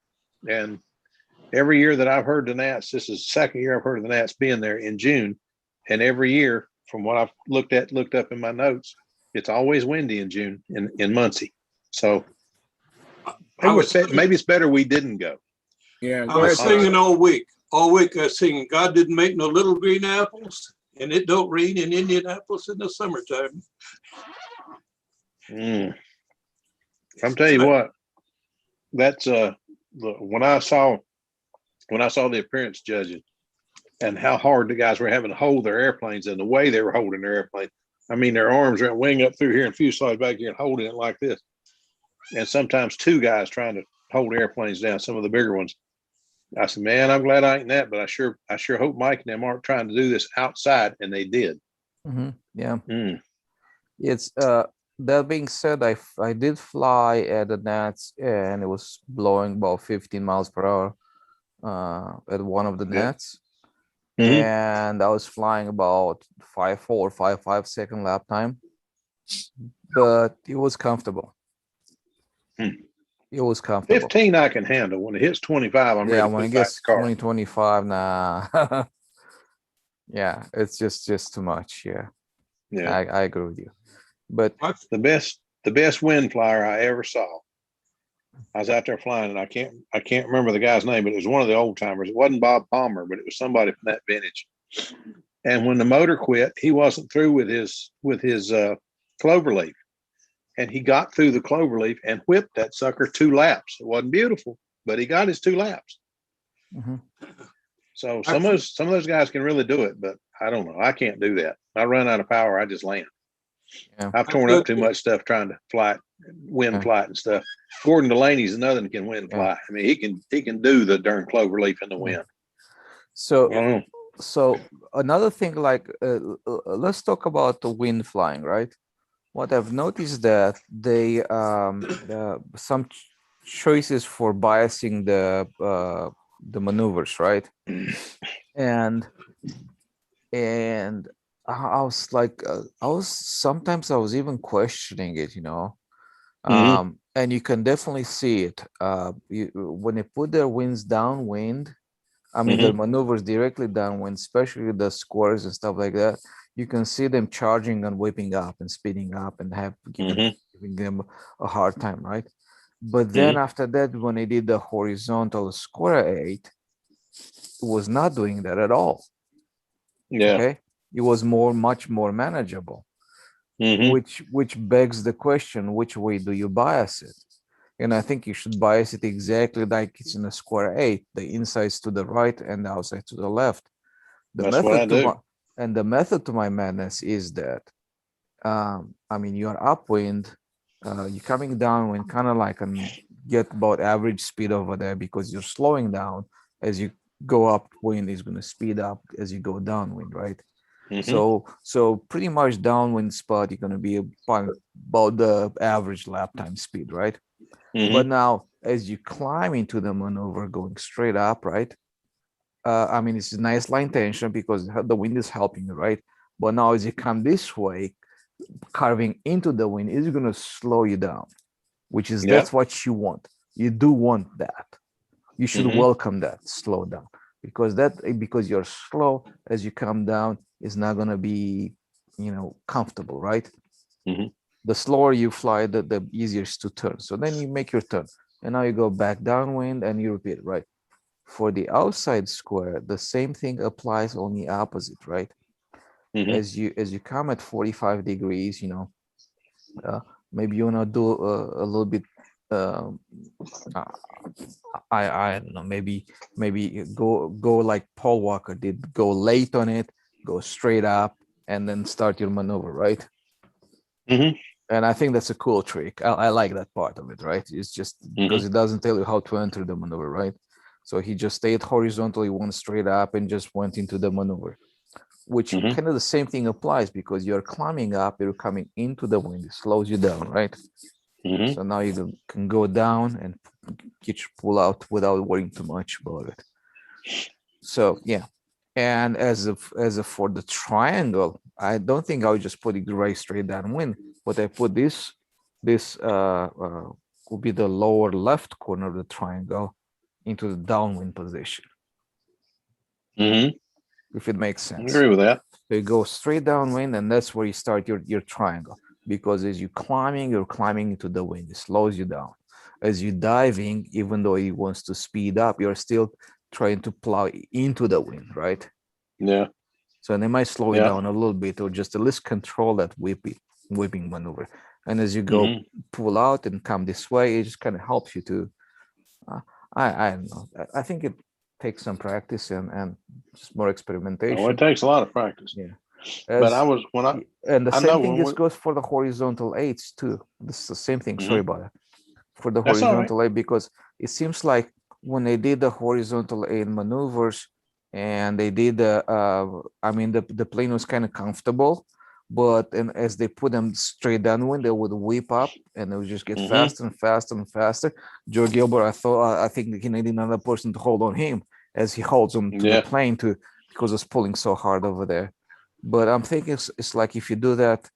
And every year that I've heard the Nats, this is the second year I've heard of the Nats being there in June. And every year, from what I've looked up in my notes, it's always windy in June in Muncie. So maybe it's better we didn't go. Yeah, I was singing all week. All week I was singing, God didn't make no little green apples, and it don't rain in Indianapolis in the summertime. I'm telling you what, that's when I saw the appearance judges and how hard the guys were having to hold their airplanes and the way they were holding their airplane. I mean, their arms went wing up through here and fuselage back here and holding it like this. And sometimes 2 guys trying to hold airplanes down, some of the bigger ones. I said, man, I'm glad I ain't that, but I sure hope Mike and them aren't trying to do this outside, and they did. Yeah. It's that being said, I did fly at the Nats, and it was blowing about 15 miles per hour at one of the Nats. And I was flying about 5.4, 5.5 second lap time, but it was comfortable. It was comfortable. 15 I can handle. When it hits 25, I'm ready to when put it back gets the car. 20, 25, nah. Yeah, it's just too much. Yeah. I agree with you. But the best wind flyer I ever saw. I was out there flying, and I can't remember the guy's name, but it was one of the old timers. It wasn't Bob Palmer, but it was somebody from that vintage. And when the motor quit, he wasn't through with his cloverleaf, and he got through the cloverleaf and whipped that sucker 2 laps. It wasn't beautiful, but he got his 2 laps. So some of those guys can really do it, but I don't know. I can't do that. I run out of power. I just land. I've torn up too much stuff trying to fly, wind flight and stuff. Gordon Delaney's another that can wind fly. I mean, he can do the darn cloverleaf in the wind. So another thing, like let's talk about the wind flying, right? What I've noticed that they some choices for biasing the maneuvers, right? And I was like, I was even questioning it, you know. And you can definitely see it when they put their winds downwind. I mean, their maneuvers directly downwind, especially the squares and stuff like that. You can see them charging and whipping up and speeding up and giving them a hard time, right? But then after that, when they did the horizontal square 8, it was not doing that at all. Yeah. Okay. It was much more manageable. Which begs the question, which way do you bias it? And I think you should bias it exactly like it's in a square 8, the insides to the right and the outside to the left. That's what I do. The method to my madness is that, I mean, you're upwind, you're coming downwind, kind of like get about average speed over there because you're slowing down as you go upwind. Is going to speed up as you go downwind, right? So pretty much downwind spot, you're going to be about the average lap time speed, right? But now as you climb into the maneuver going straight up, right? I mean, it's a nice line tension because the wind is helping you, right? But now as you come this way, carving into the wind is going to slow you down, which is that's what you want. You do want that. You should welcome that slow down. because you're slow, as you come down, is not going to be, comfortable, right? Mhm. The slower you fly, the easier it's to turn. So then you make your turn, and now you go back downwind and you repeat it, right? For the outside square, the same thing applies, only opposite, right? Mhm. As you come at 45 degrees, maybe you want to do a little bit, um, uh, I don't know, maybe go like Paul Walker did, go late on it, go straight up, and then start your maneuver, right? Mhm. And I think that's a cool trick. I like that part of it, right? It's just because it doesn't tell you how to enter the maneuver, right? So he just stayed horizontally, went straight up, and just went into the maneuver, which Mhm. kind of the same thing applies, because you're climbing up, you're coming into the wind, it slows you down, right? Mhm. So now you can go down and get your pull out without worrying too much about it. So yeah. And as of for the triangle, I don't think I would just put it right straight downwind, but I put this would be the lower left corner of the triangle into the downwind position, Mhm. if it makes I sense. agree with that. So you go straight downwind, and that's where you start your triangle. Because as you're climbing into the wind, it slows you down. As you're diving, even though it wants to speed up, you're still trying to plow into the wind, right? Yeah. So they might slow you Yeah. down a little bit, or just at least control that whipping maneuver. And as you go Mhm. pull out and come this way, it just kind of helps you to. I don't know. I think it takes some practice and just more Oh, experimentation. it takes a lot of practice. Yeah. But I As was and the I same know thing when is goes for the horizontal eights too. This is the same thing. Sorry Mhm. about that. For the That's all right. horizontal eight, because it seems like when they did the horizontal eight maneuvers, and they did the plane was kind of comfortable, but and as they put them straight downwind, they would whip up and they would just get Mhm. faster and faster and faster. Joe Gilbert, I think he needed another person to hold on him as he holds him to the Yeah. plane too, because it's pulling so hard over there. But I'm thinking it's like if you do that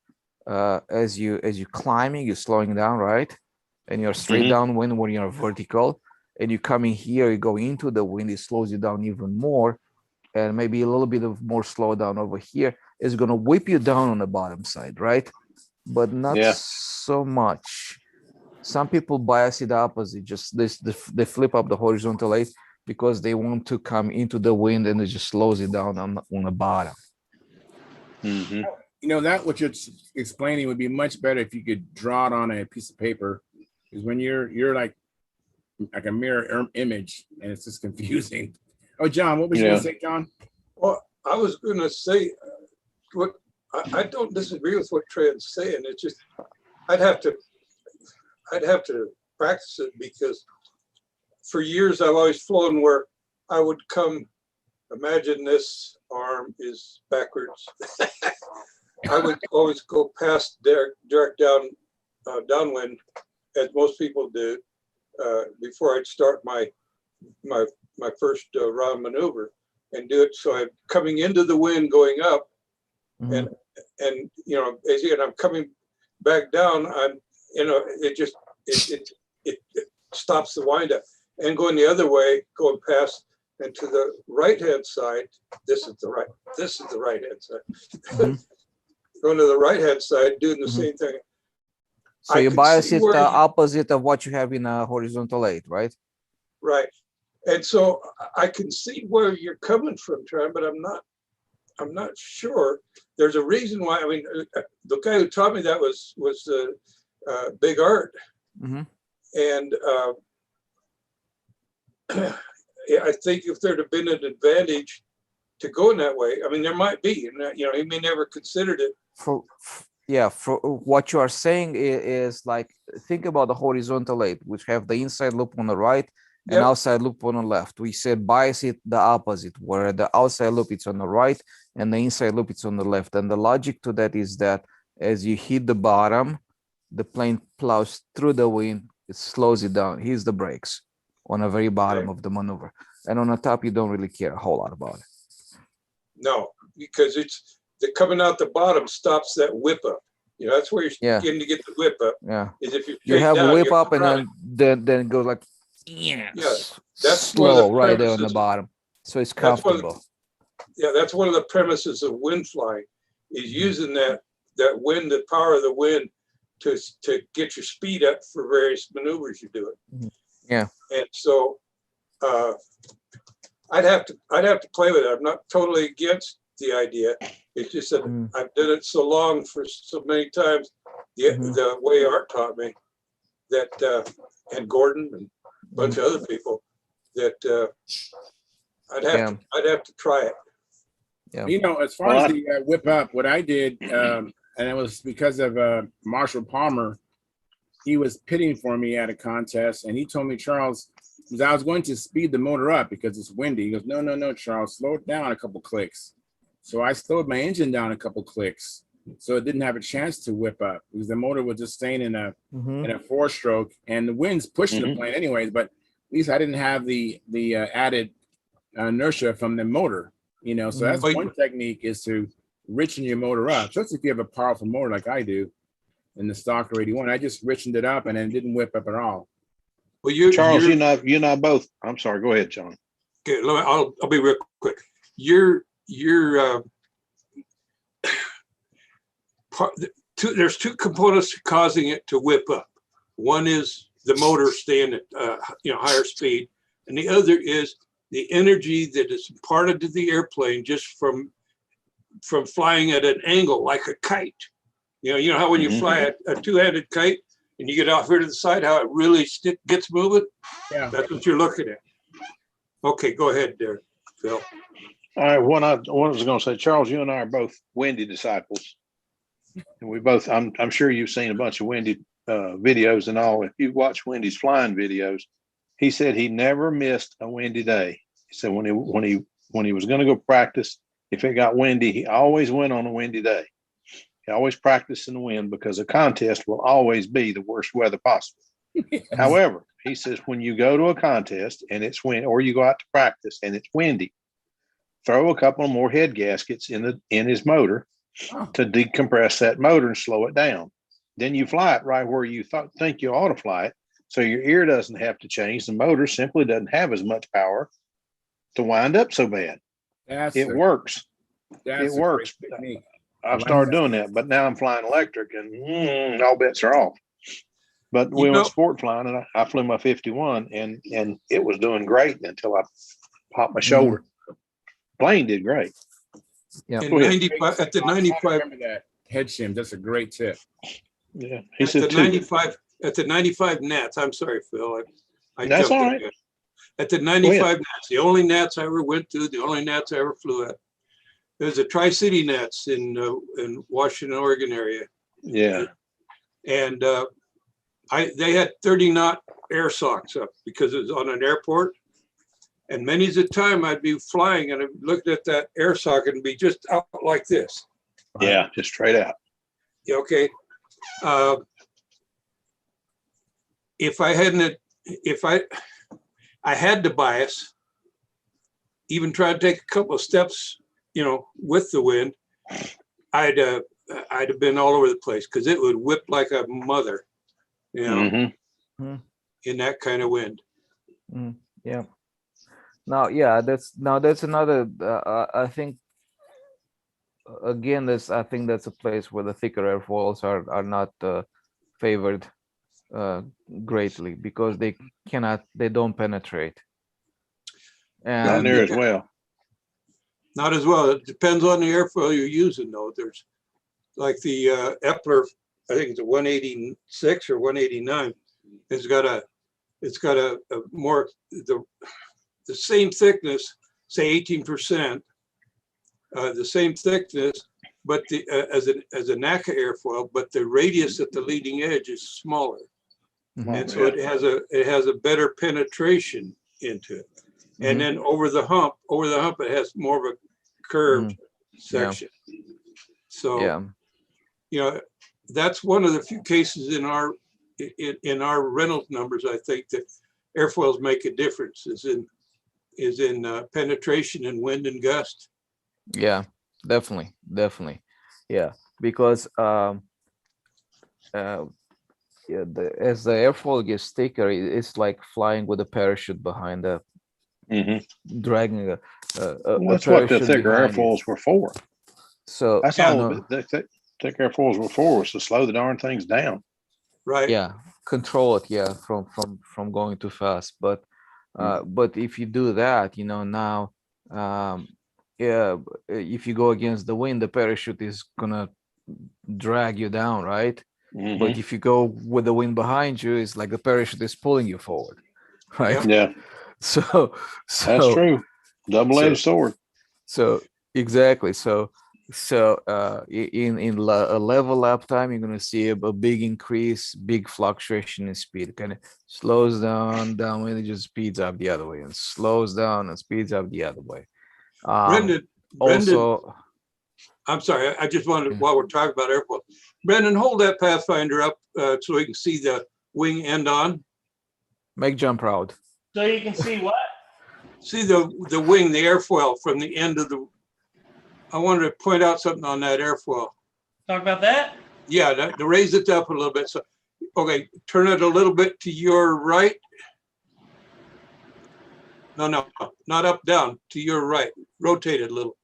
as you climbing, you're slowing down, right? And you're straight Mhm. downwind when you're vertical, and you come in here, you go into the wind, it slows you down even more, and maybe a little bit of more slowdown over here is going to whip you down on the bottom side, right? But not Yeah. so much. Some people bias it opposite, just they flip up the horizontal eight because they want to come into the wind, and it just slows it down on the bottom. Mhm. That what you're explaining would be much better if you could draw it on a piece of paper, because when you're like a mirror image, and it's just confusing. Oh, John, what was you Yeah. gonna say, John? Well, I was going to say, what I don't disagree with what Trent's saying. It's just I'd have to practice it, because for years I've always flown where I would come. Imagine this arm is backwards. I would always go past direct downwind, as most people do, before I'd start my first round maneuver, and do it. So I'm coming into the wind going up, Mhm. and I'm coming back down. It stops the wind up, and going the other way, going past and to the right hand side. This is the right hand side. Mhm. Going to the right hand side, doing the Mhm. same thing. So I you could bias see it where opposite of what you have in a horizontal eight, right? right, and so I can see where you're coming from, Tran, but I'm not sure. There's a reason why. I mean, the guy who taught me that was Big Art, Mhm. and I think if there'd have been an advantage to going that way, I mean, there might be, and he may never considered it. For what you are saying is like, think about the horizontal eight, which have the inside loop on the right and Yep. outside loop on the left. We said bias it the opposite, where the outside loop it's on the right and the inside loop it's on the left. And the logic to that is that as you hit the bottom, the plane plows through the wind, it slows it down. Here's the brakes on the very bottom of the maneuver. And on the top, you don't really care a whole lot about it. No, because it's the coming out the bottom stops that whip up. That's where you're getting to get the whip up. Yeah. Is if you're You straight have down, a whip you're up and running. then it goes like Yeah, that's where slow the right there on premise the is. bottom. So it's That's one of the- comfortable. Yeah, that's one of the premises of wind flying, is using that wind, the power of the wind to get your speed up for various maneuvers you're doing. Yeah. And so I'd have to play with it. I'm not totally against the idea. It's just that I've done it so long for so many times, the way Art taught me that, and Gordon and a bunch of other people, that I'd have to try it. Yeah. You know, as far as the whip up, what I did, and it was because of Marshall Palmer. He was pitting for me at a contest, and he told me, Charles, because I was going to speed the motor up because it's windy. He goes, no, Charles, slow it down a couple clicks. So I slowed my engine down a couple clicks, so it didn't have a chance to whip up because the motor was just staying in a 4-stroke, and the wind's pushing the plane anyways. But at least I didn't have the added inertia from the motor. You know, so that's one technique, is to richen your motor up. Especially if you have a powerful motor like I do in the Stalker 81. I just richened it up and then didn't whip up at all. Well, Charles, you and I both. I'm sorry. Go ahead, John. Okay, I'll be real quick. There's two components causing it to whip up. One is the motor staying at higher speed, and the other is the energy that is imparted to the airplane just from flying at an angle like a kite. You know how when you fly a two-handed kite and you get off here to the side, how it really gets moving? Yeah. That's what you're looking at. Okay, go ahead there, Phil. All right. What I was going to say, Charles, you and I are both windy disciples. And we both, I'm sure you've seen a bunch of windy videos and all. If you watch Wendy's flying videos, he said he never missed a windy day. He said when he was going to go practice, if it got windy, he always went on a windy day. He always practiced in the wind because a contest will always be the worst weather possible. However, he says when you go to a contest and it's wind, or you go out to practice and it's windy, throw a couple more head gaskets in his motor to decompress that motor and slow it down. Then you fly it right where you think you ought to fly it. So your ear doesn't have to change. The motor simply doesn't have as much power to wind up so bad. It works. It works. I've started doing that, but now I'm flying electric and all bets are off. But we went sport flying and I flew my 51 and it was doing great until I popped my shoulder. Plane did great. Yeah. At the 95, Remember that head shim. That's a great tip. Yeah. He at said the 95 Nats. I'm sorry, Phil. I That's jumped all in right. there. At the 95 Nats, the only Nats I ever went to, the only Nats I ever flew at. There's a Tri-City Nats in Washington, Oregon area. Yeah. And they had 30-knot air socks up because it was on an airport. And many's the time I'd be flying and I looked at that air socket and be just out like this. Yeah, just straight out. Yeah, okay. If I had to bias, even try to take a couple of steps, with the wind, I'd have been all over the place because it would whip like a mother, in that kind of wind. Yeah. Now, that's another. I think again, I think that's a place where the thicker airfoils are not favored greatly because they don't penetrate. And not near as well. Not as well. It depends on the airfoil you're using, though. There's like the Epler, I think it's a 186 or 189. It's got a more the same thickness, say 18%, the same thickness, but as a NACA airfoil, but the radius at the leading edge is smaller, and so it has a better penetration into it. And then over the hump, it has more of a curved section. So, that's one of the few cases in our Reynolds numbers, I think, that airfoils make a difference is in penetration and wind and gust. Yeah, definitely. Yeah, because as the airfoil gets thicker, it's like flying with a parachute behind dragging a Well, that's what the parachute thicker behind you. airfoils were for. So That's you all know, the thick airfoils were for, was to slow the darn things down. Right. yeah, control it, yeah, from going too fast. But if you do that, you know, now yeah, if you go against the wind, the parachute is gonna drag you down, right? But if you go with the wind behind you, it's like the parachute is pulling you forward, right? Yeah, So that's true. Double-edged so sword. so exactly. A level lap time, you're gonna see a big increase, big fluctuation in speed. Kind of slows down when it just speeds up the other way, and slows down and speeds up the other way. Brendan, Also, I'm sorry, I just wanted, Yeah. while we're talking about airfoil, Brendan, hold that Pathfinder up so we can see the wing end on. make jump proud. So you can see what? See the wing, the airfoil from the end of the, I wanted to point out something on that airfoil. Talk about that? Yeah, to raise it up a little bit. So, okay, turn it a little bit to your right. No, not up, down, to your right. Rotate it a little.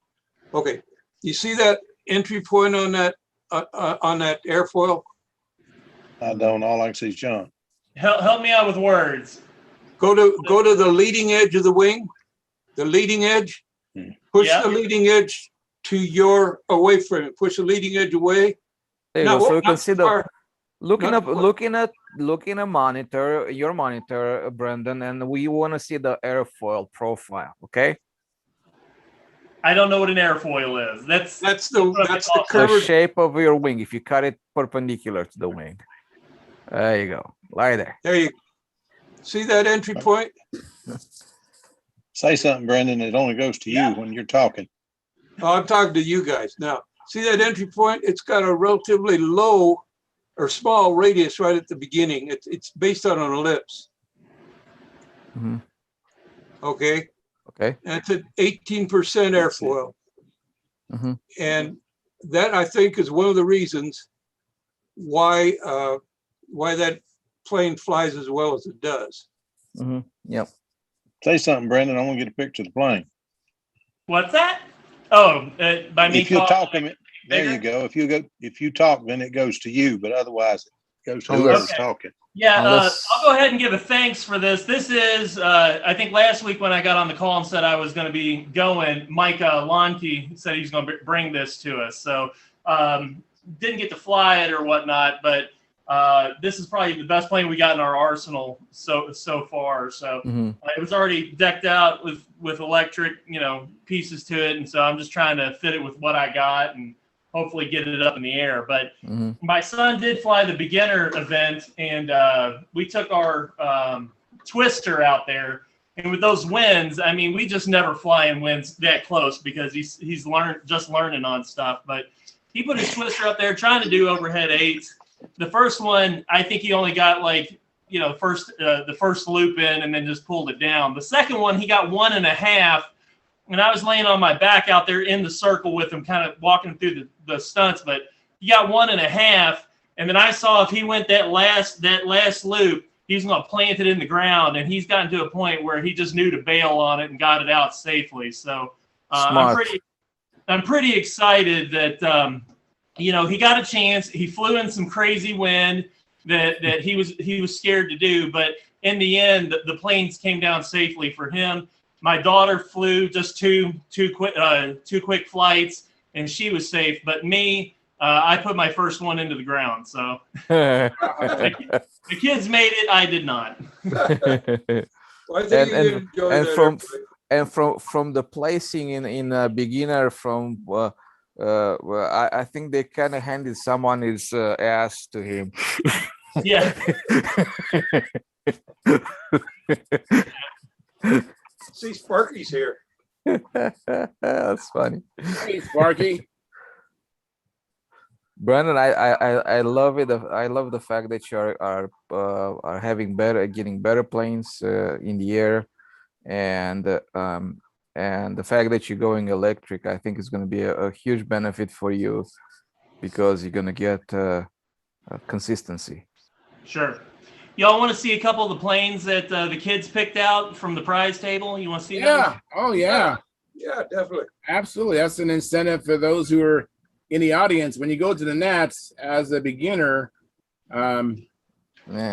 Okay, you see that entry point on that airfoil? I don't. All I can see is John. Help me out with words. Go to the leading edge of the wing, the leading edge. Push Yeah. the leading edge to your, away from it. Push the leading edge away. There you Not- go. So you not can see the far. looking not up, far. looking at monitor, your monitor, Brendan, and we want to see the airfoil profile. Okay, I don't know what an airfoil is. That's That's the what I'm the talking the curved. shape of your wing. If you cut it perpendicular to the wing, there you go, right there. There you see that entry point. Say something, Brendan. It only goes to you when you're talking. Oh, I'm talking to you guys now. See that entry point? It's got a relatively low or small radius right at the beginning. It's based on an ellipse. Mhm. Okay, Okay. and it's at 18% airfoil, Mhm. and that I think is one of the reasons why that plane flies as well as it does. Mhm. Yep. Say something, Brendan. I want to get a picture of the plane. What's that? Oh, by me If you're talking. talking, there you go. If you talk, then it goes to you, but otherwise it goes to Unless- whoever's talking. Yeah, Unless- I'll go ahead and give a thanks for this. This is, I think last week when I got on the call and said I was going to be going, Mike Lonke said he was going to bring this to us. So didn't get to fly it or whatnot, but this is probably the best plane we got in our arsenal so far. So Mhm. it was already decked out with electric, pieces to it, and so I'm just trying to fit it with what I got and hopefully get it up in the air. But Mhm. my son did fly the beginner event, and we took our twister out there. And with those winds, I mean, we just never fly in winds that close because he's just learning on stuff. But he put his twister up there trying to do overhead eights. The first one, I think he only got the first loop in and then just pulled it down. The second one, he got 1.5. And I was laying on my back out there in the circle with him, kind of walking through the stunts, but he got 1.5. And then I saw if he went that last loop, he's going to plant it in the ground. And he's gotten to a point where he just knew to bail on it and got it out safely. So I'm pretty excited that, he got a chance. He flew in some crazy wind that he was scared to do. But in the end, the planes came down safely for him. My daughter flew just two quick flights, and she was safe. But me, I put my first one into the ground. So the kids made it. I did not. Well, I think you enjoy and that. from the placing in a beginner I think they kind of handed someone his ass to him. Yeah. See, Sparky's here. That's funny. Hey, Sparky. Brandon, I love it. I love the fact that you are getting better planes in the air, and the fact that you're going electric, I think is going to be a huge benefit for you because you're going to get consistency. Sure. Y'all want to see a couple of the planes that the kids picked out from the prize table? You want to see Yeah. those? Oh, yeah. Yeah, definitely. Absolutely. That's an incentive for those who are in the audience. When you go to the Nats as a beginner, Man,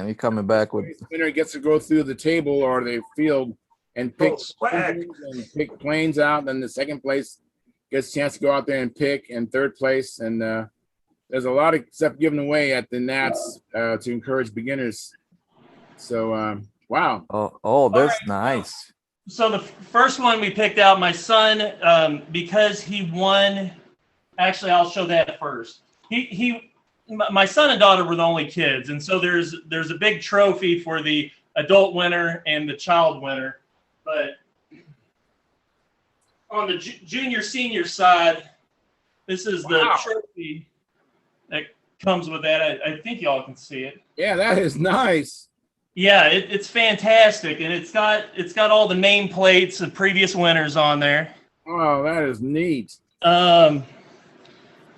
you're coming back with winner gets to go through the table or the field and pick swag. and pick planes out. Then the second place gets a chance to go out there and pick, and third place. And there's a lot of stuff given away at the Nats to encourage beginners. So, wow. oh, that's nice. So the first one we picked out, my son, because he won. Actually, I'll show that first. My son and daughter were the only kids, and so there's a big trophy for the adult winner and the child winner. But on the junior senior side, this is the trophy that comes with that. I think y'all can see it. Yeah, that is nice. Yeah, it's fantastic, and it's got all the nameplates of previous winners on there. Oh, that is neat.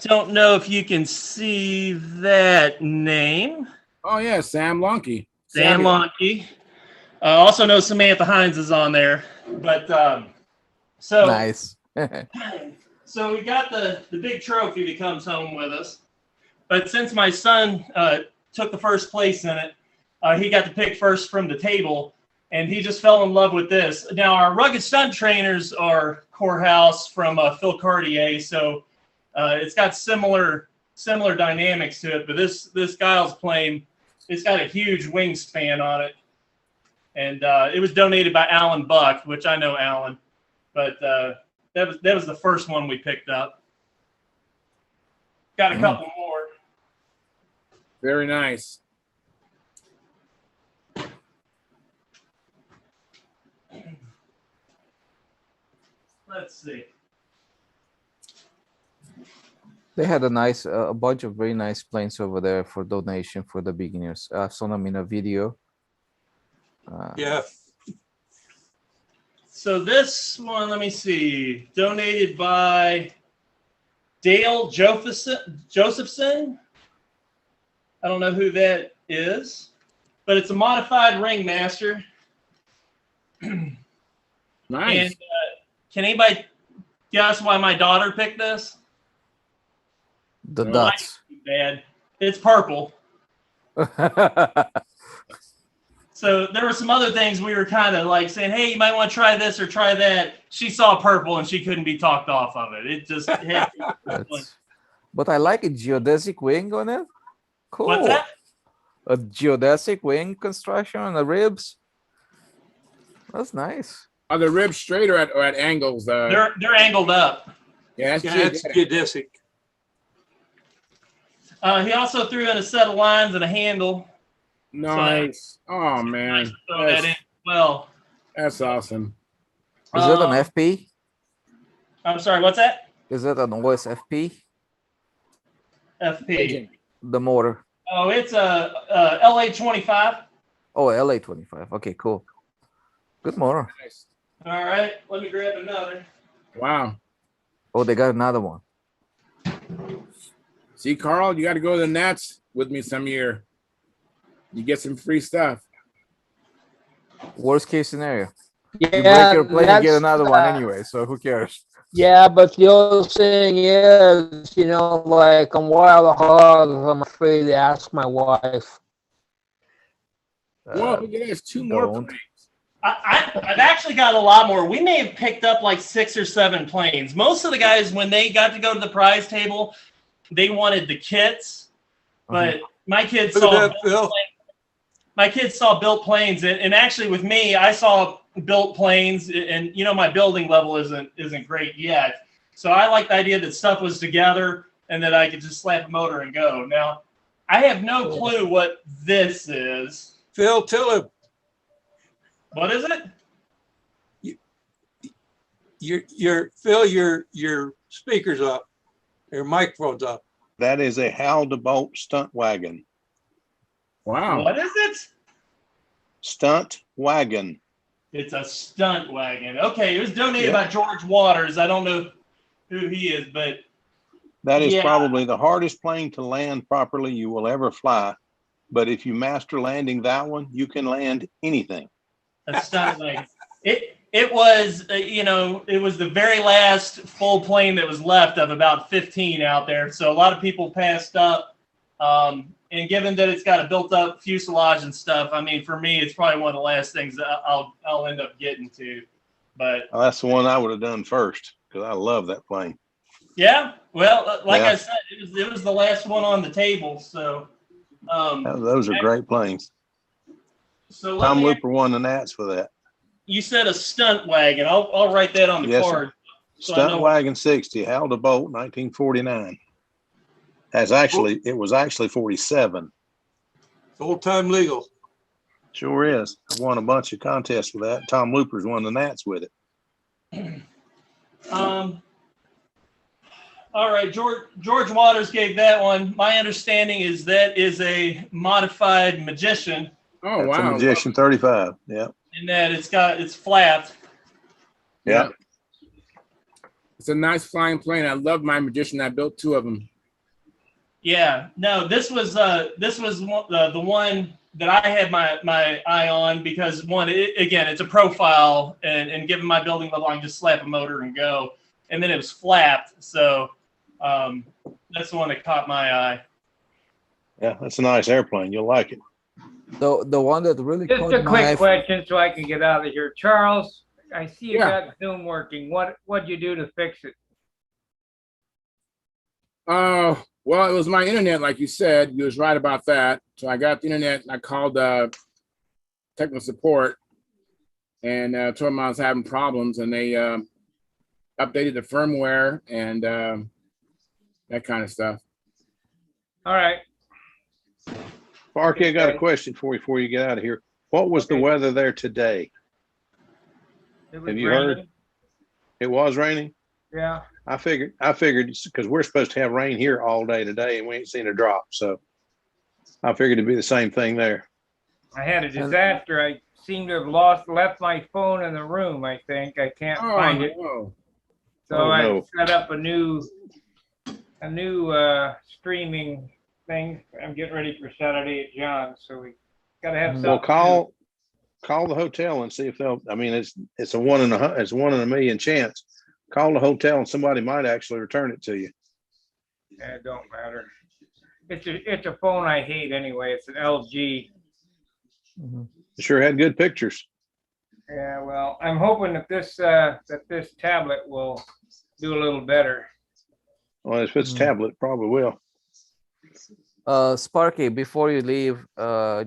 Don't know if you can see that name. Oh yeah, Sam Lonke. Sam Lonke. Also know Samantha Hines is on there, but so Nice. So we got the big trophy that comes home with us. But since my son took the first place in it, he got to pick first from the table, and he just fell in love with this. Now, our rugged stunt trainers are Corehouse from Phil Cartier, so it's got similar dynamics to it. But this Giles plane, it's got a huge wingspan on it, and it was donated by Alan Buck, which I know Alan, but that was the first one we picked up. Got a couple more. Very nice. Let's see. They had a bunch of very nice planes over there for donation for the beginners. I saw them in a video. Yeah. So this one, let me see, donated by Dale Josephson. I don't know who that is, but it's a modified Ringmaster. Nice. And can anybody guess why my daughter picked this? The dots. Bad. It's purple. So there were some other things we were kind of like saying, hey, you might want to try this or try that. She saw purple and she couldn't be talked off of it. It just hit. But I like a geodesic wing on it. Cool. What's that? A geodesic wing construction on the ribs. That's nice. Are the ribs straight or at angles? They're angled up. Yeah, That's geodesic. He also threw in a set of lines and a handle. Nice. Oh man, Nice to throw that in. Well, that's awesome. Is it an FP? I'm sorry, what's that? Is it an OSFP? FP. The motor. Oh, it's a LA25. Oh, LA25. Okay, cool. Good motor. Nice. All right, let me grab another. Wow. Oh, they got another one. See, Carl, you got to go to the Nats with me some year. You get some free stuff. Worst case scenario. Yeah, You break your plane, you get that's, another one anyway. So who cares? Yeah, but the other thing is, like on Wild Hogs, I'm afraid to ask my wife. Whoa, look at this. Two more don't. planes. I've actually got a lot more. We may have picked up like 6 or 7 planes. Most of the guys, when they got to go to the prize table, they wanted the kits, but my kids saw built planes, and actually with me, I saw built planes, and my building level isn't great yet. So I like the idea that stuff was together and that I could just slap a motor and go. Now, I have no clue what this is. Phil, tell him. What is it? Phil, your speaker's up. Your microphone's up. That is a Hal DeBolt stunt wagon. Wow. What is it? Stunt wagon. It's a stunt wagon. Okay, it was donated by George Waters. I don't know who he is, but That is probably the hardest plane to land properly you will ever fly. but if you master landing that one, you can land anything. A stunt wagon. It was it was the very last full plane that was left of about 15 out there. So a lot of people passed up. And given that it's got a built-up fuselage and stuff, I mean, for me, it's probably one of the last things that I'll end up getting to. But Well, that's the one I would have done first because I love that plane. yeah, well, like Yeah. I said, it was the last one on the table. So Those are great planes. so Tom Looper won the Nats for that. you said a stunt wagon. I'll write that on the Yes, card. So I Stunt know- Wagon 60, Hal DeBolt, 1949. It was actually 47. Old time legal. Sure is. I won a bunch of contests with that. Tom Looper's won the Nats with it. All right, George Waters gave that one. My understanding is that is a modified Magician, Oh, That's a wow. Magician 35. Yeah. in that it's flat. Yeah. It's a nice flying plane. I love my Magician. I built 2 of them. Yeah, no, this was the one that I had my eye on because again, it's a profile, and given my building level, I can just slap a motor and go. And then it was flapped, so that's the one that caught my eye. Yeah. That's a nice airplane. You'll like it. The one that really Just caught a my eye. quick question so I can get out of here. Charles, I see you Yeah. got Zoom working. What'd you do to fix it? Well, it was my internet, like you said. You was right about that. So I got the internet and I called technical support and told them I was having problems, and they updated the firmware and that kind of stuff. All right. Sparky, I got a question for you before you get out of here. What was the Okay. weather there today? It was Have you heard? raining. It was raining? Yeah. I figured because we're supposed to have rain here all day today and we ain't seen a drop. So I figured it'd be the same thing there. I had a disaster. I seem to have left my phone in the room, I think. I can't find it. no. So Oh, I no. set up a new streaming thing. I'm getting ready for Saturday at John's, so we gotta have something. Well, call the hotel and see if they'll. I mean, it's a 1 in a million chance. Call the hotel and somebody might actually return it to you. Yeah, it don't matter. It's a phone I hate anyway. It's an LG. It sure had good pictures. Yeah, well, I'm hoping that this tablet will do a little better. Well, if it's tablet, probably will. Sparky, before you leave,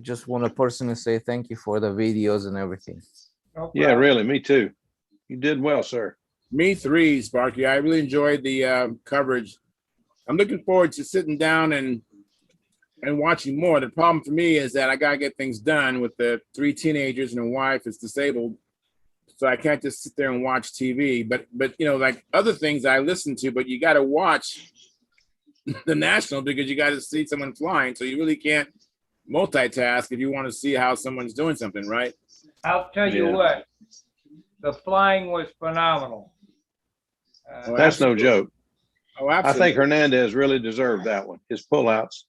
just want to personally say thank you for the videos and everything. No Yeah, problem. really. Me too. You did well, sir. Me 3, Sparky. I really enjoyed the coverage. I'm looking forward to sitting down and watching more. The problem for me is that I gotta get things done with the 3 teenagers and a wife is disabled, so I can't just sit there and watch TV. But like other things I listen to, but you got to watch the national because you got to see someone flying. So you really can't multitask if you want to see how someone's doing something, right? I'll tell you Yeah. what, the flying was phenomenal. Oh, That's no absolutely. joke. Oh, I absolutely. think Hernandez really deserved that one. His pullouts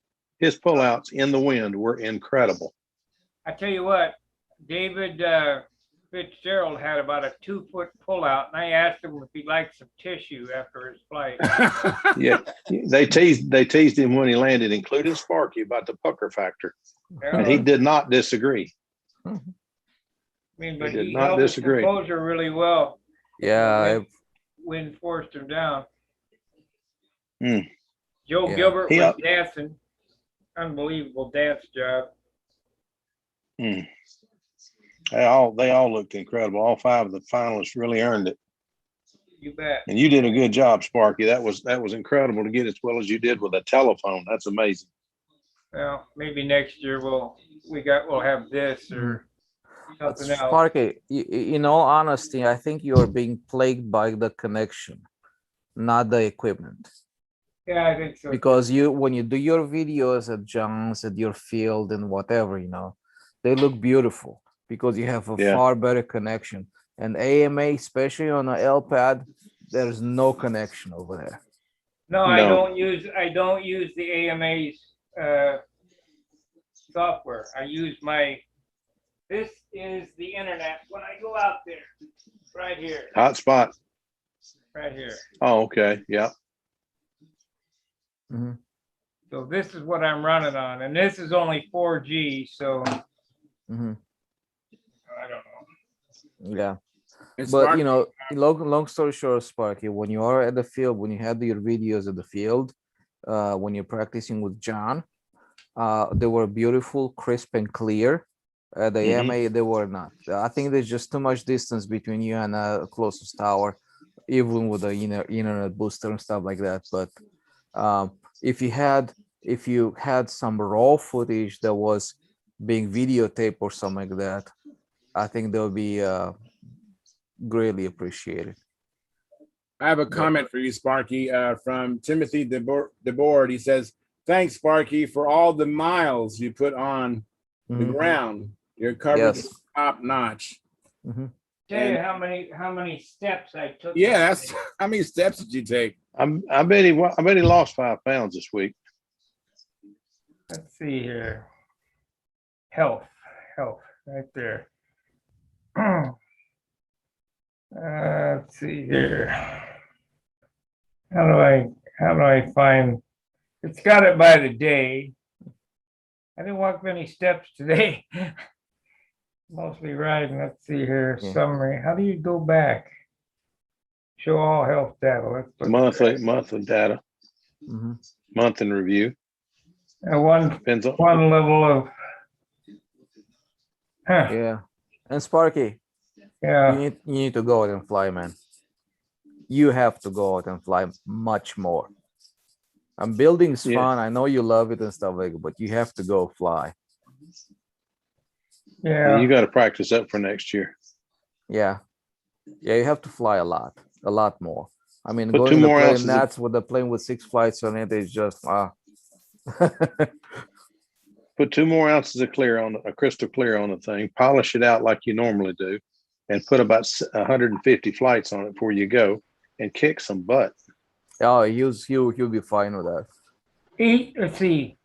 in the wind were incredible. I tell you what, David Fitzgerald had about a 2-foot pullout, and I asked him if he'd like some tissue after his flight. Yeah, they teased him when he landed, including Sparky, about the pucker factor, and he did not disagree. I mean, but He did he not held his disagree. composure really well. Yeah, Wind forced him down. Hmm. Joe Yeah. Gilbert He- was dancing. Unbelievable dance job. Hmm. They all looked incredible. All 5 of the finalists really earned it, You bet. and you did a good job, Sparky. That was incredible to get as well as you did with a telephone. That's amazing. Well, maybe next year we'll have this or something else. Sparky, in all honesty, I think you're being plagued by the connection, not the equipment. Yeah, I think so. Because when you do your videos at John's, at your field and whatever, they look beautiful because you have a Yeah. far better connection. And AMA, especially on an L pad, there's no connection over there. No, I No. don't use the AMA's software. I use this is the internet when I go out there, right here, Hotspot. right here. Oh, okay. Yeah. Mhm. So this is what I'm running on, and this is only 4G, so Mhm. I don't know. Yeah. And But Sparky, you know, long story short, Sparky, when you are at the field, when you have your videos at the field, when you're practicing with John, they were beautiful, crisp, and clear. At the Mhm. AMA, they were not. I think there's just too much distance between you and closest tower, even with the internet booster and stuff like that. But if you had some raw footage that was being videotaped or something like that, I think that would be greatly appreciated. I have a comment for you, Sparky, from Timothy DeBoard. He says, "Thanks, Sparky, for all the miles you put on the Mhm. ground. Your coverage Yes. is top notch." Mhm. Tell you And- how many steps I took. Yeah, that's how many steps did you take? I bet he lost 5 pounds this week. Let's see here. Health, right there. Let's see here. How do I find? It's got it by the day. I didn't walk many steps today. Mostly riding. Let's see here. Yeah. Summary. How do you go back? Show all health data. Let's put Monthly data, Mhm. month in review. one Depends on. level of. Huh. Yeah. And Sparky, Yeah. you need to go out and fly, man. You have to go out and fly much more. And building's Yeah. fun. I know you love it and stuff like that, but you have to go fly. Yeah. You got to practice up for next year. Yeah. Yeah, you have to fly a lot more. I mean, Put going 2 to more plane, ounces of- that's with the plane with 6 flights on it is just Put 2 more ounces of crystal clear on the thing, polish it out like you normally do, and put about 150 flights on it before you go, and kick some butt. Oh, he'll be fine with that. Let's see.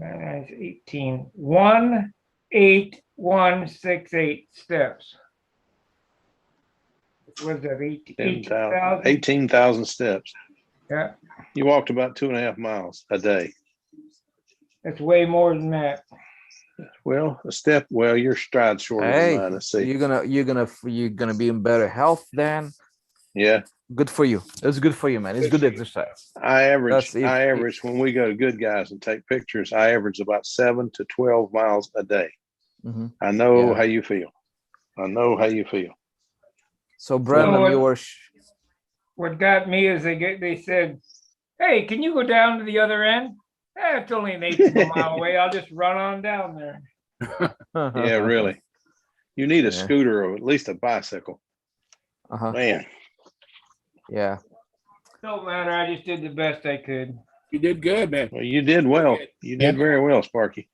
18. 18168 steps. Was that 18,000? 18,000 steps. Yeah, You walked about 2.5 miles a day. that's way more than that. Well, your stride's shorter Hey, than mine. Let's see. you're gonna be in better health then. Yeah, Good for you. It's good for you, man. It's good exercise. I average That's when we go to Good Guys and take pictures. I average about 7 to 12 miles a day. Mhm. I know Yeah. how you feel. So Brandon, what- you were What got me is they said, "Hey, can you go down to the other end?" It's only an eighth of a mile away. I'll just run on down there. Yeah, really. You need a Yeah. scooter or at least a bicycle. Uh-huh. Man, Yeah. Don't matter. I just did the best I could. You did good, man. well, you did well. You did very well, Sparky.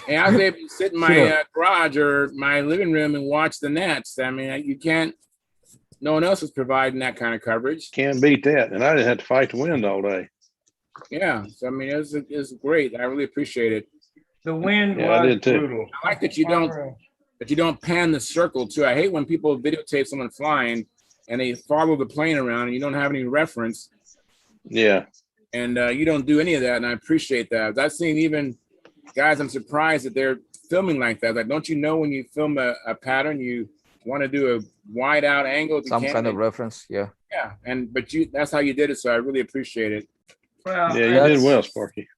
And I was able to sit in my Sure. garage or my living room and watch the Nets. I mean, you can't. No one else is providing that kind of coverage. Can't beat that. And I didn't have to fight the wind all day. Yeah, so I mean, it's great. I really appreciate it. The wind Yeah, I was did too. brutal. I like that you don't pan the circle too. I hate when people videotape someone flying and they follow the plane around and you don't have any reference Yeah. and you don't do any of that. And I appreciate that. I've seen even guys, I'm surprised that they're filming like that. Like, don't you know when you film a pattern, you want to do a wide out angle? if you Some can, kind of and- reference. Yeah. Yeah, but that's how you did it. So I really appreciate it. Well, Yeah, you That's- did well, Sparky.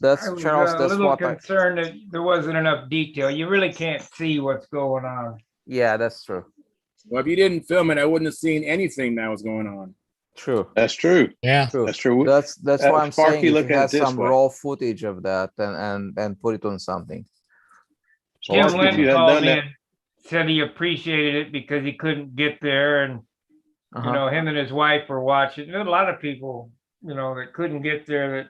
That's I was Charles. a That's little what I. concerned that there wasn't enough detail. You really can't see what's going on. Yeah, that's true. Well, if you didn't film it, I wouldn't have seen anything that was going on. True. That's true. True. That's true. That's why I'm Sparky, saying if look you at it had this some way. raw footage of that and put it on something. Jim Sparky, if you Lynn hadn't called done me that, and said he appreciated it because he couldn't get there, and Uh-huh. him and his wife were watching. There's a lot of people, that couldn't get there. That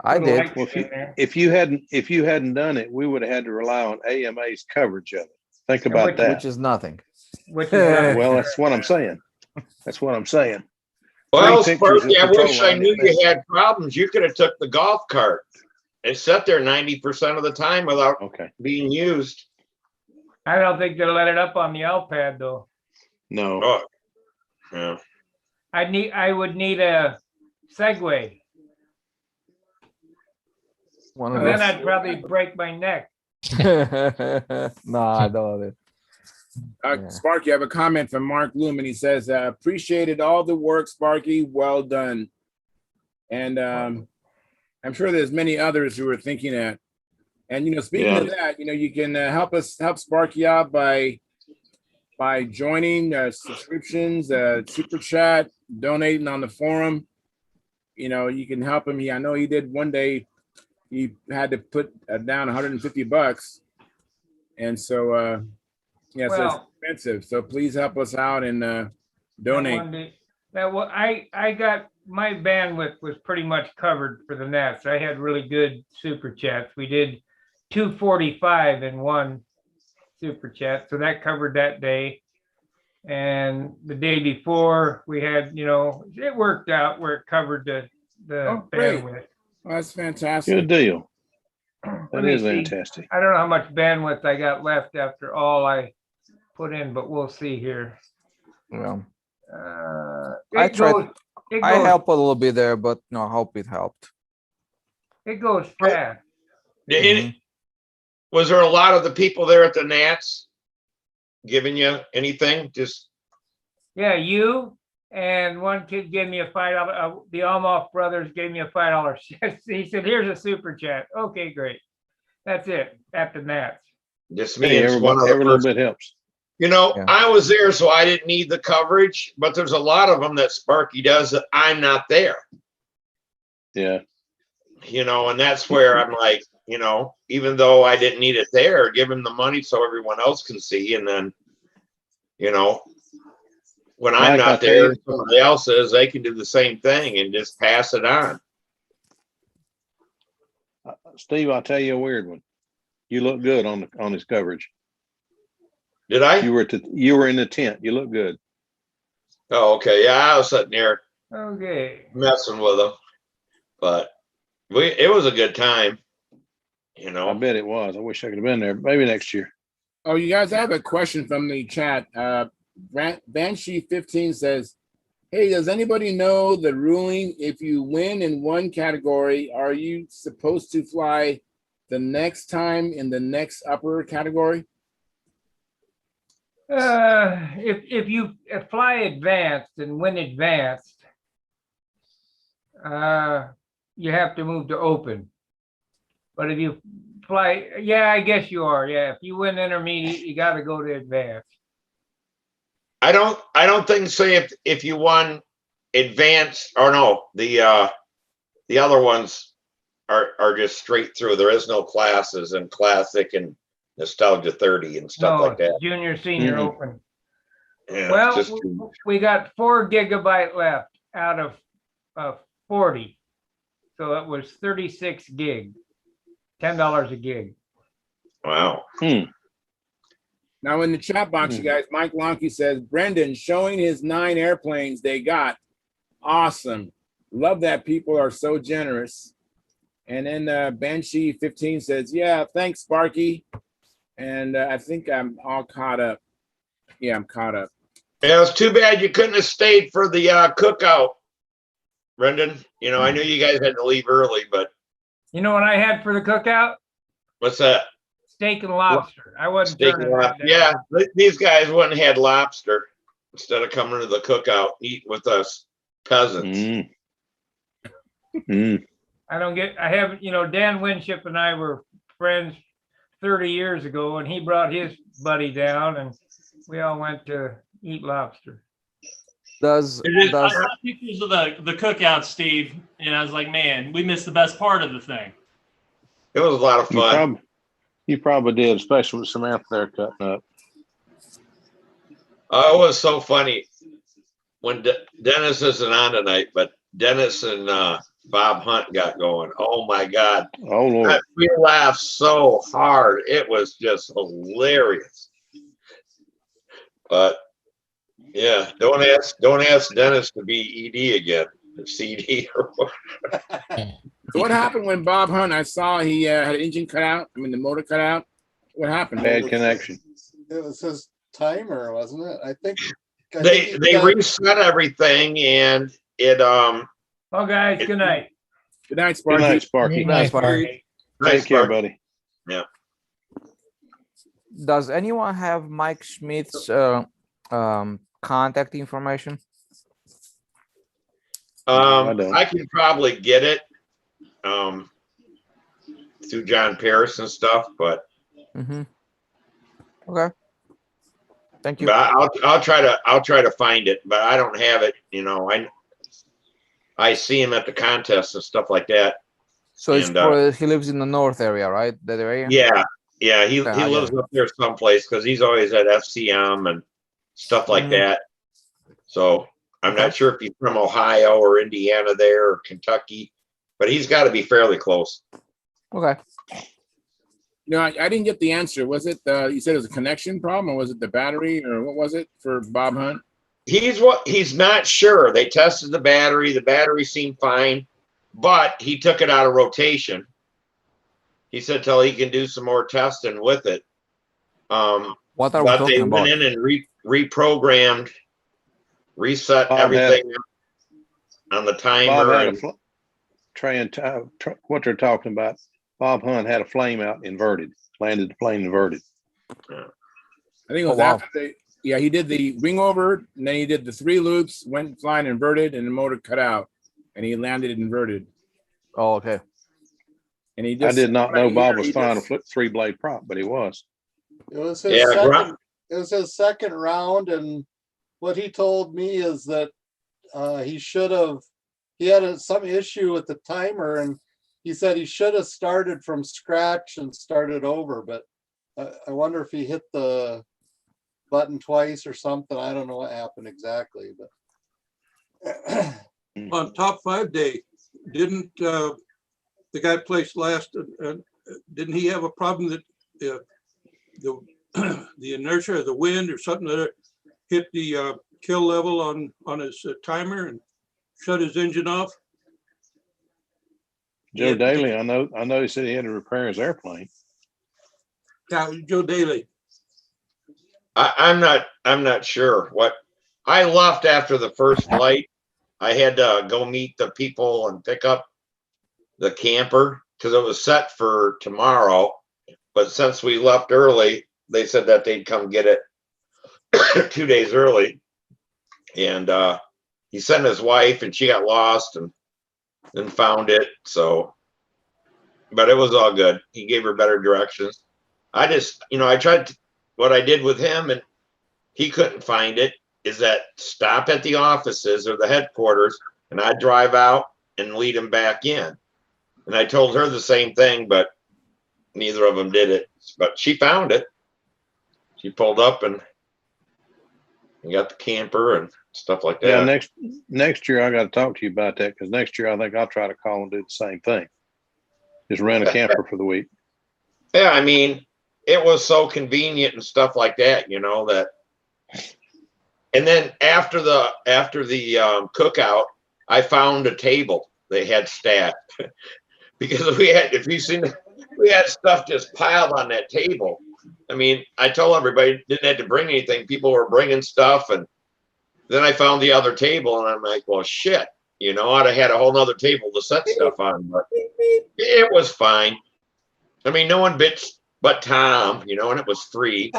I would did. like well, to get there. if you hadn't done it, we would have had to rely on AMA's coverage of it. Think Yeah, about which- that. Which is nothing. Which is Well, that's what I'm saying. That's what I'm saying. Well, Three pictures Sparky, of I patrol wish I line knew at best. you had problems. You could have took the golf cart. It's sat there 90% of the time without Okay. being used. I don't think they'll let it up on the L pad though. No. Oh, yeah. I would need a Segway. One And of then I'd probably break my neck. those. No, I don't. Yeah. Sparky, I have a comment from Mark Lumen. He says, appreciated all the work, Sparky. Well done. And I'm sure there's many others who are thinking that. And, speaking of that, you can help Sparky out by joining subscriptions, super chat, donating on the forum. You can help him. I know he did one day. He had to put down $150, and so so it's expensive. So please help us out and donate. I got my bandwidth was pretty much covered for the Nats. I had really good super chats. We did 245 in one super chat, so that covered that day. And the day before we had, it worked out where it covered the bandwidth. Well, that's fantastic. Good deal. Let That me is see. fantastic. I don't know how much bandwidth I got left after all I put in, but we'll see here. Well, I help a little bit there, but no, I hope it helped. It goes fast. Was there a lot of the people there at the Nats giving you anything? Just yeah, you and one kid gave me a $5. The Almoff brothers gave me a $5. He said, "Here's a super chat." Okay, great. That's it at the Nats. just me. Hey, It's one of the every little first. bit helps. Yeah. I was there, so I didn't need the coverage, but there's a lot of them that Sparky does that I'm not there. Yeah. And that's where I'm like, even though I didn't need it there, give him the money so everyone else can see. And then, when I'm Mike, I'll not tell there, you- somebody else is, they can do the same thing and just pass it on. Steve, I'll tell you a weird one. You look good on his coverage. Did I? You were in the tent. You look good. Oh, okay. Yeah, I was sitting there Okay. messing with them, but it was a good time. I bet it was. I wish I could have been there. Maybe next year. Oh, you guys, I have a question from the chat. Banshee 15 says, hey, does anybody know the ruling? If you win in one category, are you supposed to fly the next time in the next upper category? If you fly advanced and win advanced, you have to move to open. But if you fly, yeah, I guess you are. Yeah, if you win intermediate, you got to go to advanced. I don't think so. If you won advanced, or no, the other ones are just straight through. There is no classes and classic and nostalgia 30 and stuff like that. Junior, senior, open. Yeah, well, we got 4 GB left out of 40, so it was 36 gig, $10 a gig. Wow. Now in the chat box, you guys, Mike Lonke says, Brendan showing his 9 airplanes they got. Awesome. Love that people are so generous. And then Banshee 15 says, yeah, thanks, Sparky. And I think I'm all caught up. Yeah, I'm caught up. Yeah, it's too bad you couldn't have stayed for the cookout, Brendan. I knew you guys had to leave early, but. You know what I had for the cookout? What's that? Steak and lobster. I wasn't Steak turning and that lobster. down. Yeah, these guys went and had lobster instead of coming to the cookout, eating with us peasants. I haven't, Dan Winship and I were friends 30 years ago, and he brought his buddy down, and we all went to eat lobster. I saw pictures of the cookout, Steve, and I was like, man, we missed the best part of the thing. It was a lot of fun. You probably did, especially with Samantha there cutting up. It was so funny when Dennis isn't on tonight, but Dennis and Bob Hunt got going. Oh my God. Oh Lord. We laughed so hard. It was just hilarious. But yeah, don't ask Dennis to be ED again, or CD or whatever. So what happened when Bob Hunt? I saw he had an engine cut out. I mean, the motor cut out. What happened? Bad connection. It was his timer, wasn't it? I think They he got- reset everything and it Well, guys, good night. Good night, Good Sparky. night, Sparky. Good night, Sparky. Take care, buddy. Does anyone have Mike Schmidt's contact information? I don't. I can probably get it through John Pierce and stuff, but Okay. Thank you. but I'll try to find it, but I don't have it. You know, I see him at the contests and stuff like that. So it's and, for, he lives in the north area, right? That area? Yeah, he Okay, I lives get up there someplace because he's always at FCM and stuff like that. So I'm not sure if he's from Ohio or Indiana there or Kentucky, but he's got to be fairly close. Okay. No, I didn't get the answer. Was it you said it was a connection problem, or was it the battery, or what was it for Bob Hunt? He's not sure. They tested the battery. The battery seemed fine, but he took it out of rotation. He said till he can do some more testing with it. What are we But talking they about? went in and reprogrammed, reset Bob had- everything on the Bob timer. had a And, what they're talking about. Bob Hunt had a flame out inverted, landed the plane inverted. I think it was wow. after he did the ring over, and then he did the 3 loops, went flying inverted, and the motor cut out, and he landed inverted. Oh, okay. And he I just did not know right Bob here, was he flying a just- 3-blade prop, but he was. It was his Yeah, second. It was his second round, and what he told me is that he had some issue with the timer, and he said he should have started from scratch and started over. But I wonder if he hit the button twice or something. I don't know what happened exactly, but On top 5 day, didn't the guy placed last, didn't he have a problem that the inertia or the wind or something that hit the kill level on his timer and shut his engine off? Joe Yeah. Daly, I know he said he had to repair his airplane. Yeah, Joe Daly. I'm not sure what. I left after the first flight. I had to go meet the people and pick up the camper because it was set for tomorrow. But since we left early, they said that they'd come get it 2 days early. And he sent his wife, and she got lost and then found it. So, but it was all good. He gave her better directions. I just, I tried what I did with him, and he couldn't find it. Is that stop at the offices or the headquarters, and I drive out and lead him back in. And I told her the same thing, but neither of them did it. But she found it. She pulled up and got the camper and stuff like that. Yeah, next year I got to talk to you about that because next year I think I'll try to call and do the same thing. Just rent a camper for the week. Yeah, I mean, it was so convenient and stuff like that, that. And then after the cookout, I found a table they had stacked because we had stuff just piled on that table. I mean, I told everybody didn't have to bring anything. People were bringing stuff, and then I found the other table, and I'm like, well, shit, I'd have had a whole nother table to set stuff on, but it was fine. I mean, no one bitched but Tom, and it was free.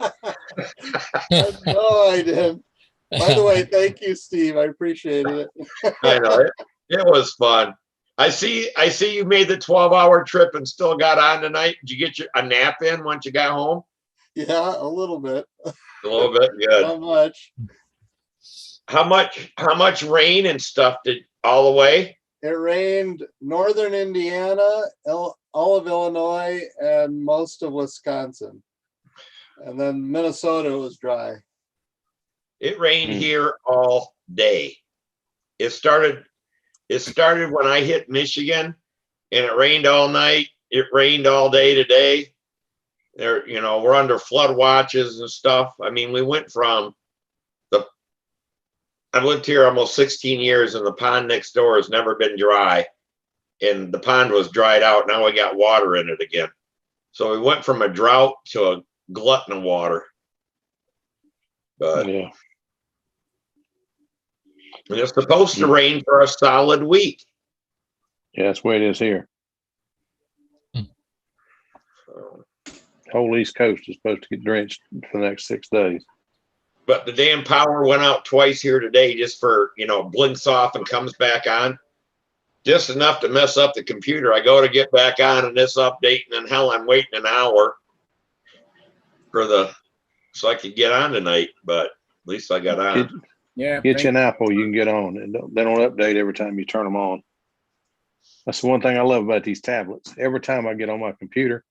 no, I didn't. By the way, thank you, Steve. I appreciated it. I know it was fun. I see you made the 12-hour trip and still got on tonight. Did you get a nap in once you got home? Yeah, a little bit. A little bit, good. Not much. How much rain and stuff did all the way? It rained northern Indiana, all of Illinois, and most of Wisconsin. And then Minnesota was dry. It rained here all day. It started when I hit Michigan, and it rained all night. It rained all day today. There, we're under flood watches and stuff. I mean, we went from I've lived here almost 16 years, and the pond next door has never been dry. and the pond was dried out. Now we got water in it again. So we went from a drought to a glutton of water. But Yeah. it's supposed to rain for a solid week. Yeah, that's the way it is here. So, Whole East Coast is supposed to get drenched for the next 6 days. but the damn power went out twice here today, just for, blinks off and comes back on. Just enough to mess up the computer. I go to get back on and it's updating, and hell, I'm waiting an hour so I could get on tonight, but at least I got on. Get you an Apple you can get on, and they don't update every time you turn them on. That's the one thing I love about these tablets. Every time I get on my computer,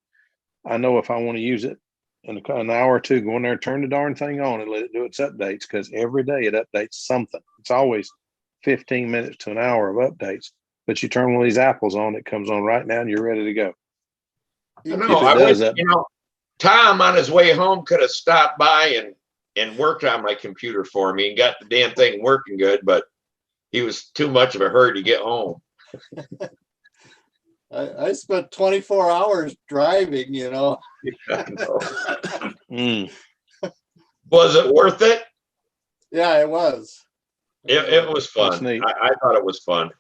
I know if I want to use it in an hour or two, go in there and turn the darn thing on and let it do its updates, because every day it updates something. It's always 15 minutes to an hour of updates. But you turn one of these Apples on, it comes on right now and you're ready to go. I know. Tom on his way home could have stopped by and worked on my computer for me and got the damn thing working good, but he was too much of a hurry to get home. I spent 24 hours driving, Was it worth it? Yeah, it was. It was fun. That's neat. I thought it was fun.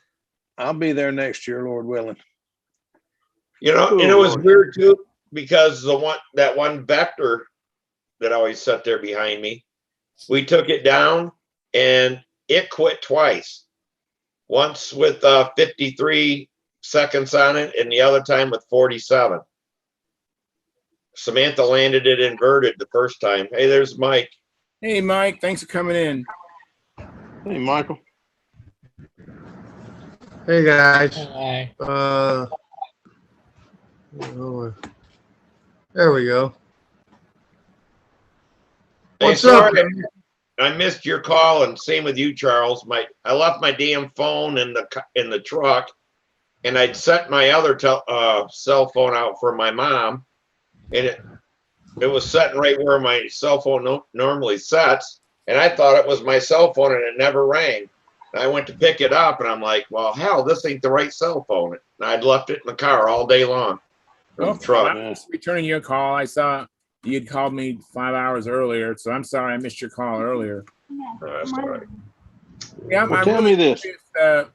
I'll be there next year, Lord willing. And it was weird too, because that one vector that always sat there behind me, we took it down and it quit twice. Once with 53 seconds on it, and the other time with 47. Samantha landed it inverted the first time. Hey, there's Mike. Hey, Mike. Thanks for coming in. Hey, Michael. Hey guys. Hi. There we go. Hey, What's up? sorry, I missed your call, and same with you, Charles. I left my damn phone in the truck, and I'd set my other cell phone out for my mom, and it was sitting right where my cell phone normally sets, and I thought it was my cell phone, and it never rang. And I went to pick it up, and I'm like, well, hell, this ain't the right cell phone. And I'd left it in the car all day long. Oh, Truck. I was returning your call. I saw you had called me 5 hours earlier, so I'm sorry I missed your call earlier. That's all right. Yeah, Well, tell me this.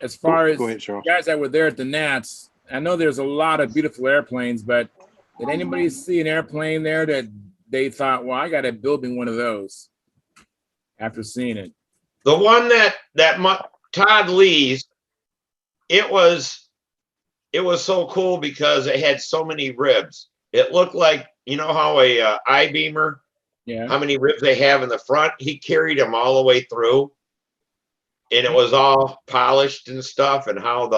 As far as Go ahead, Charles. guys that were there at the Nats, I know there's a lot of beautiful airplanes, but did anybody see an airplane there that they thought, well, I got to build me one of those after seeing it? The one that Todd Lee's, it was so cool because it had so many ribs. It looked like, how a I-beamer, how many ribs they have in the front. He carried them all the way through, and it was all polished and stuff, and how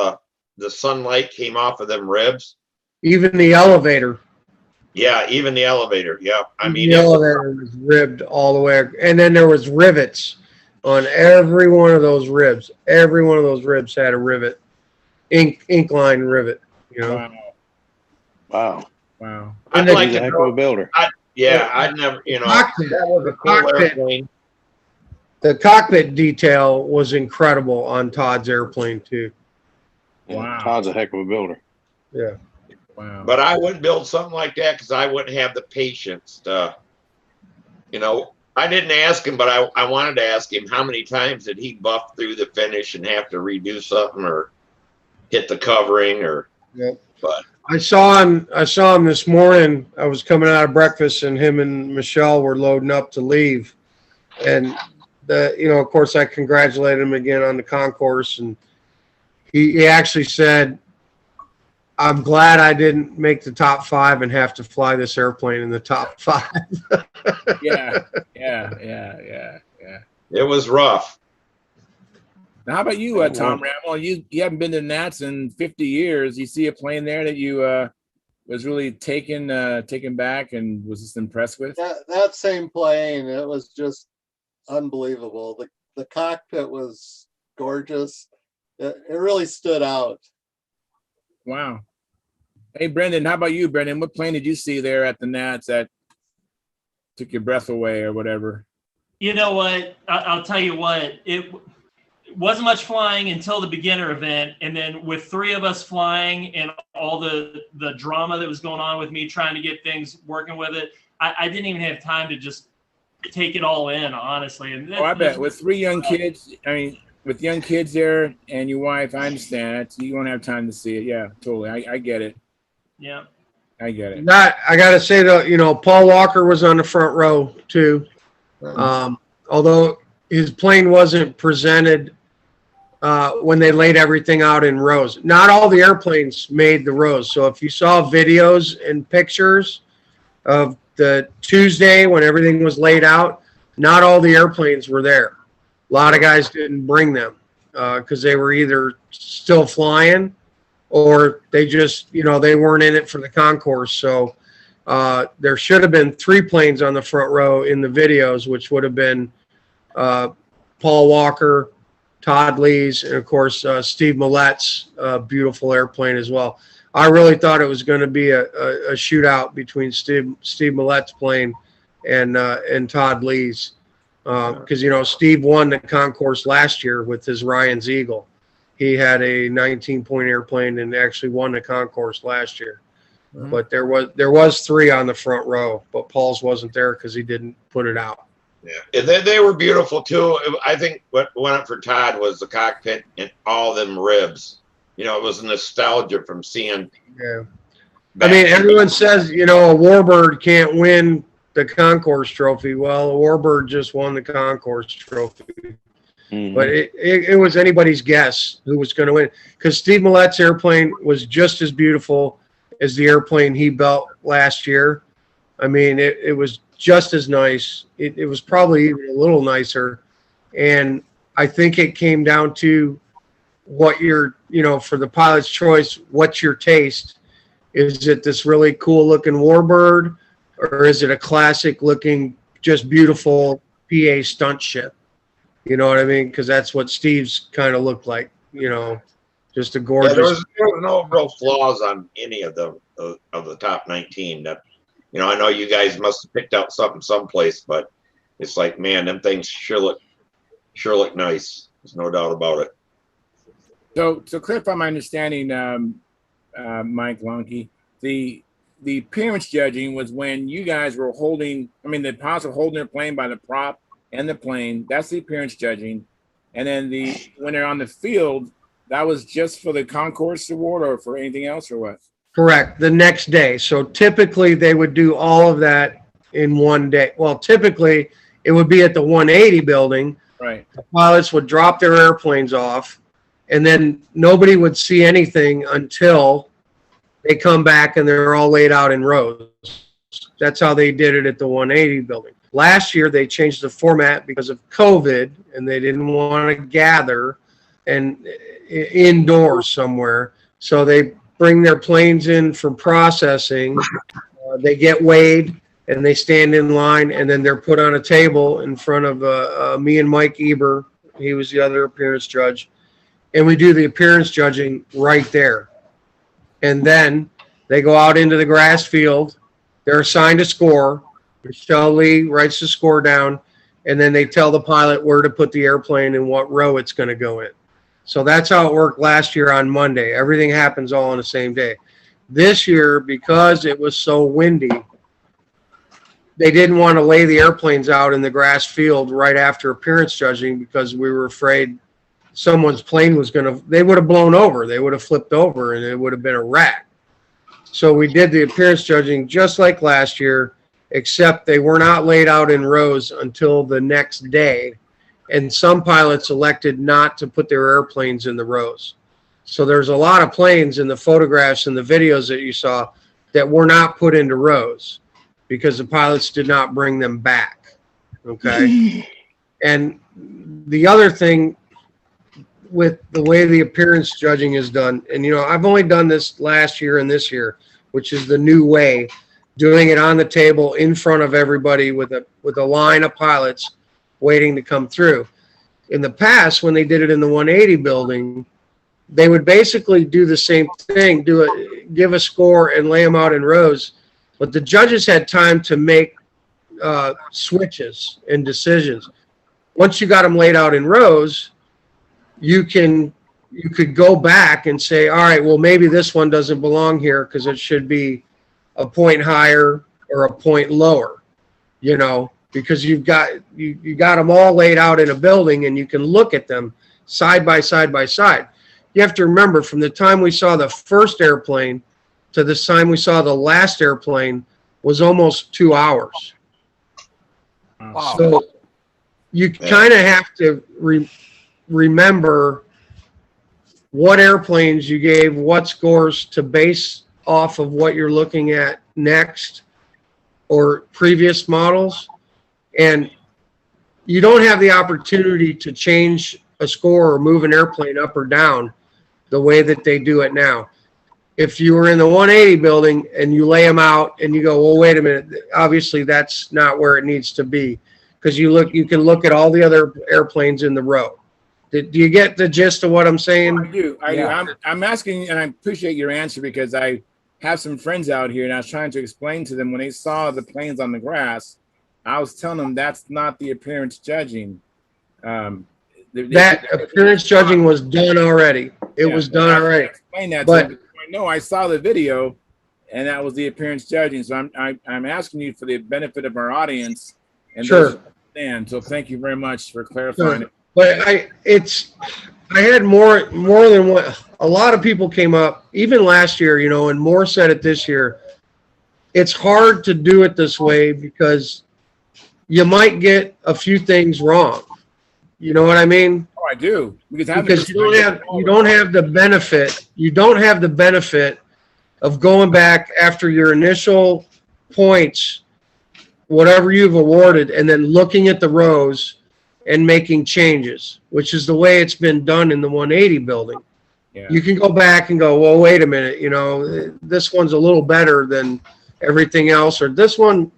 the sunlight came off of them ribs. Even the elevator. Yeah, even the elevator. Yeah, I mean, The elevator was ribbed all the way, and then there was rivets on every one of those ribs. Every one of those ribs had a rivet, ink line rivet. Wow. I'd like to heck of a builder. I'd never, that was a cool airplane. The cockpit detail was incredible on Todd's airplane too. Yeah, Wow. Todd's a heck of a builder. Yeah. Wow. But I wouldn't build something like that because I wouldn't have the patience to, I didn't ask him, but I wanted to ask him how many times did he buff through the finish and have to redo something or hit the covering or. Yep. But I saw him this morning. I was coming out of breakfast and him and Michelle were loading up to leave. And of course I congratulated him again on the concourse, and he actually said, I'm glad I didn't make the top 5 and have to fly this airplane in the top 5. Yeah. it was rough. Now, how about you, Tom Rammel? You haven't been to Nats in 50 years. You see a plane there that you was really taken back and was just impressed with? That same plane, it was just unbelievable. The cockpit was gorgeous. It really stood out. Wow. Hey, Brendan, how about you, Brendan? What plane did you see there at the Nats that took your breath away or whatever? You know what? I'll tell you what. wasn't much flying until the beginner event, and then with 3 of us flying and all the drama that was going on with me trying to get things working with it, I didn't even have time to just take it all in, honestly. And I bet with 3 young kids, I mean, with young kids there and your wife, I understand it. You won't have time to see it. Yeah, totally. I get it. Yeah. I get it. I got to say though, Paul Walker was on the front row too. Although his plane wasn't presented when they laid everything out in rows. Not all the airplanes made the rows. So if you saw videos and pictures of the Tuesday when everything was laid out, not all the airplanes were there. A lot of guys didn't bring them because they were either still flying or they just, they weren't in it for the concourse. So there should have been 3 planes on the front row in the videos, which would have been Paul Walker, Todd Lee's, and of course Steve Millett's beautiful airplane as well. I really thought it was going to be a shootout between Steve Millett's plane and Todd Lee's because Steve won the concourse last year with his Ryan's Eagle. He had a 19-point airplane and actually won the concourse last year. But there was 3 on the front row, but Paul's wasn't there because he didn't put it out. Yeah, and they were beautiful too. I think what went up for Todd was the cockpit and all them ribs. It was nostalgia from seeing. Yeah, I mean, everyone says a Warbird can't win the concourse trophy. Well, a Warbird just won the concourse trophy. But it was anybody's guess who was going to win because Steve Millett's airplane was just as beautiful as the airplane he built last year. I mean, it was just as nice. It was probably even a little nicer. And I think it came down to what your, for the pilot's choice, what's your taste? Is it this really cool looking Warbird or is it a classic looking, just beautiful PA stunt ship? You know what I mean? Because that's what Steve's kind of looked like, just a gorgeous. Yeah, there was no real flaws on any of them of the top 19. That I know you guys must have picked out something someplace, but it's like, man, them things sure look nice. There's no doubt about it. So clarify my understanding, Mike Lonke, the appearance judging was when you guys were holding. I mean, the pilots were holding their plane by the prop and the plane. That's the appearance judging, and then when they're on the field, that was just for the concourse award or for anything else or what? Correct. The next day. So typically they would do all of that in one day. Well, typically it would be at the 180 building. Right. The pilots would drop their airplanes off, and then nobody would see anything until they come back and they're all laid out in rows. That's how they did it at the 180 building. Last year, they changed the format because of COVID, and they didn't want to gather and indoors somewhere. So they bring their planes in for processing. They get weighed, and they stand in line, and then they're put on a table in front of me and Mike Eber. He was the other appearance judge. And we do the appearance judging right there. And then they go out into the grass field. They're assigned a score. Michelle Lee writes the score down, and then they tell the pilot where to put the airplane and what row it's going to go in. So that's how it worked last year on Monday. Everything happens all on the same day. This year, because it was so windy, they didn't want to lay the airplanes out in the grass field right after appearance judging because we were afraid someone's plane was they would have blown over. They would have flipped over and it would have been a wreck. So we did the appearance judging just like last year, except they were not laid out in rows until the next day. And some pilots elected not to put their airplanes in the rows. So there's a lot of planes in the photographs and the videos that you saw that were not put into rows because the pilots did not bring them back. Okay. And the other thing with the way the appearance judging is done, and I've only done this last year and this year, which is the new way, doing it on the table in front of everybody with a line of pilots waiting to come through. In the past, when they did it in the 180 building, they would basically do the same thing, give a score and lay them out in rows, but the judges had time to make switches and decisions. Once you got them laid out in rows, you could go back and say, all right, well, maybe this one doesn't belong here because it should be a point higher or a point lower, because you got them all laid out in a building and you can look at them side by side by side. You have to remember, from the time we saw the first airplane to the time we saw the last airplane was almost 2 hours. Wow. So you kind of have to remember what airplanes you gave, what scores to base off of what you're looking at next or previous models. And you don't have the opportunity to change a score or move an airplane up or down the way that they do it now. If you were in the 180 building and you lay them out and you go, well, wait a minute, obviously that's not where it needs to be, because you can look at all the other airplanes in the row. Do you get the gist of what I'm saying? I do. I'm asking, and I appreciate your answer, because I have some friends out here and I was trying to explain to them when they saw the planes on the grass, I was telling them that's not the appearance judging. That appearance judging was done already. It was done already. Explain that to them. No, I saw the video, and that was the appearance judging. So I'm asking you for the benefit of our audience. And sure. So thank you very much for clarifying it. But I had more than one. A lot of people came up, even last year, and more said it this year. It's hard to do it this way because you might get a few things wrong. You know what I mean? Oh, I do. Because you don't have the benefit. You don't have the benefit of going back after your initial points, whatever you've awarded, and then looking at the rows and making changes, which is the way it's been done in the 180 building. Yeah. You can go back and go, well, wait a minute, this one's a little better than everything else, or this one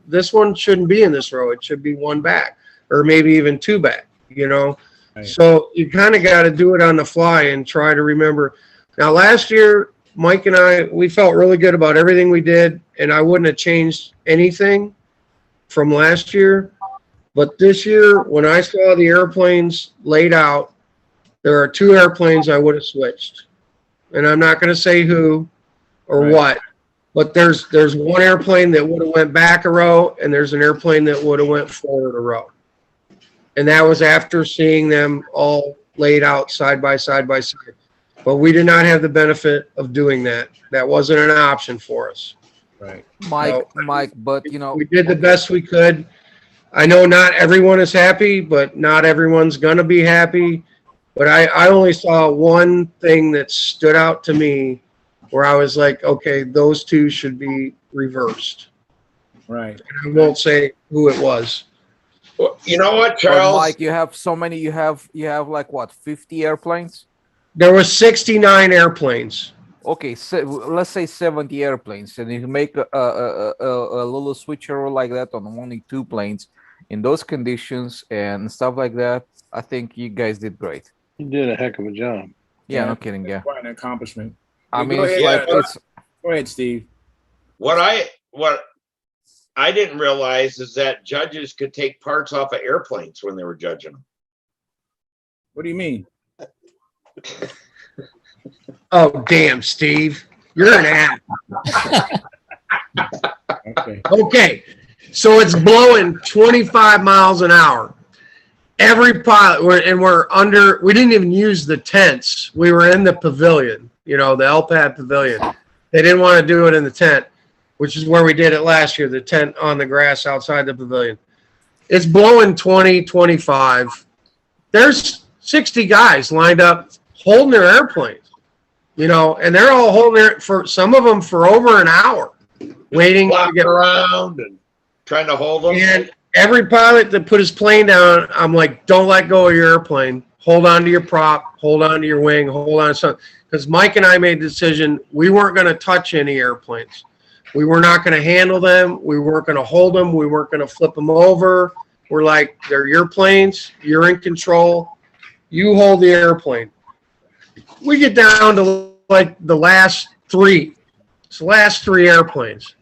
shouldn't be in this row. It should be one back, or maybe even two back. Right. So you kind of got to do it on the fly and try to remember. Now, last year, Mike and I, we felt really good about everything we did, and I wouldn't have changed anything from last year. But this year, when I saw the airplanes laid out, there are two airplanes I would have switched. And I'm not going to say who or what, but there's one airplane that would have went back a row, and there's an airplane that would have went forward a row. And that was after seeing them all laid out side by side by side. But we did not have the benefit of doing that. That wasn't an option for us. Right. Mike, but we did the best we could. I know not everyone is happy, but not everyone's gonna be happy. But I only saw one thing that stood out to me where I was like, okay, those two should be reversed. Right. And I won't say who it was. Well, you know what, Charles? But Mike, you have so many. You have like what, 50 airplanes? There was 69 airplanes. Okay, so let's say 70 airplanes, and if you make a little switcheroo like that on only 2 planes in those conditions and stuff like that, I think you guys did great. You did a heck of a job. Yeah, no kidding. Yeah, quite an accomplishment. I mean, go ahead, go ahead, Steve. What I didn't realize is that judges could take parts off of airplanes when they were judging them. What do you mean? Oh, damn, Steve. You're an ass. Okay. So it's blowing 25 miles an hour. Every pilot, we didn't even use the tents. We were in the pavilion, the LPAD pavilion. They didn't want to do it in the tent, which is where we did it last year, the tent on the grass outside the pavilion. It's blowing 20, 25. There's 60 guys lined up holding their airplanes, and they're all holding it for some of them for over an hour, waiting to get around and trying to hold them. And every pilot that put his plane down, I'm like, don't let go of your airplane. Hold on to your prop, hold on to your wing, hold on to something. Because Mike and I made the decision we weren't going to touch any airplanes. We were not going to handle them. We weren't going to hold them. We weren't going to flip them over. We're like, they're your planes. You're in control. You hold the airplane. We get down to like the last 3. It's the last 3 airplanes.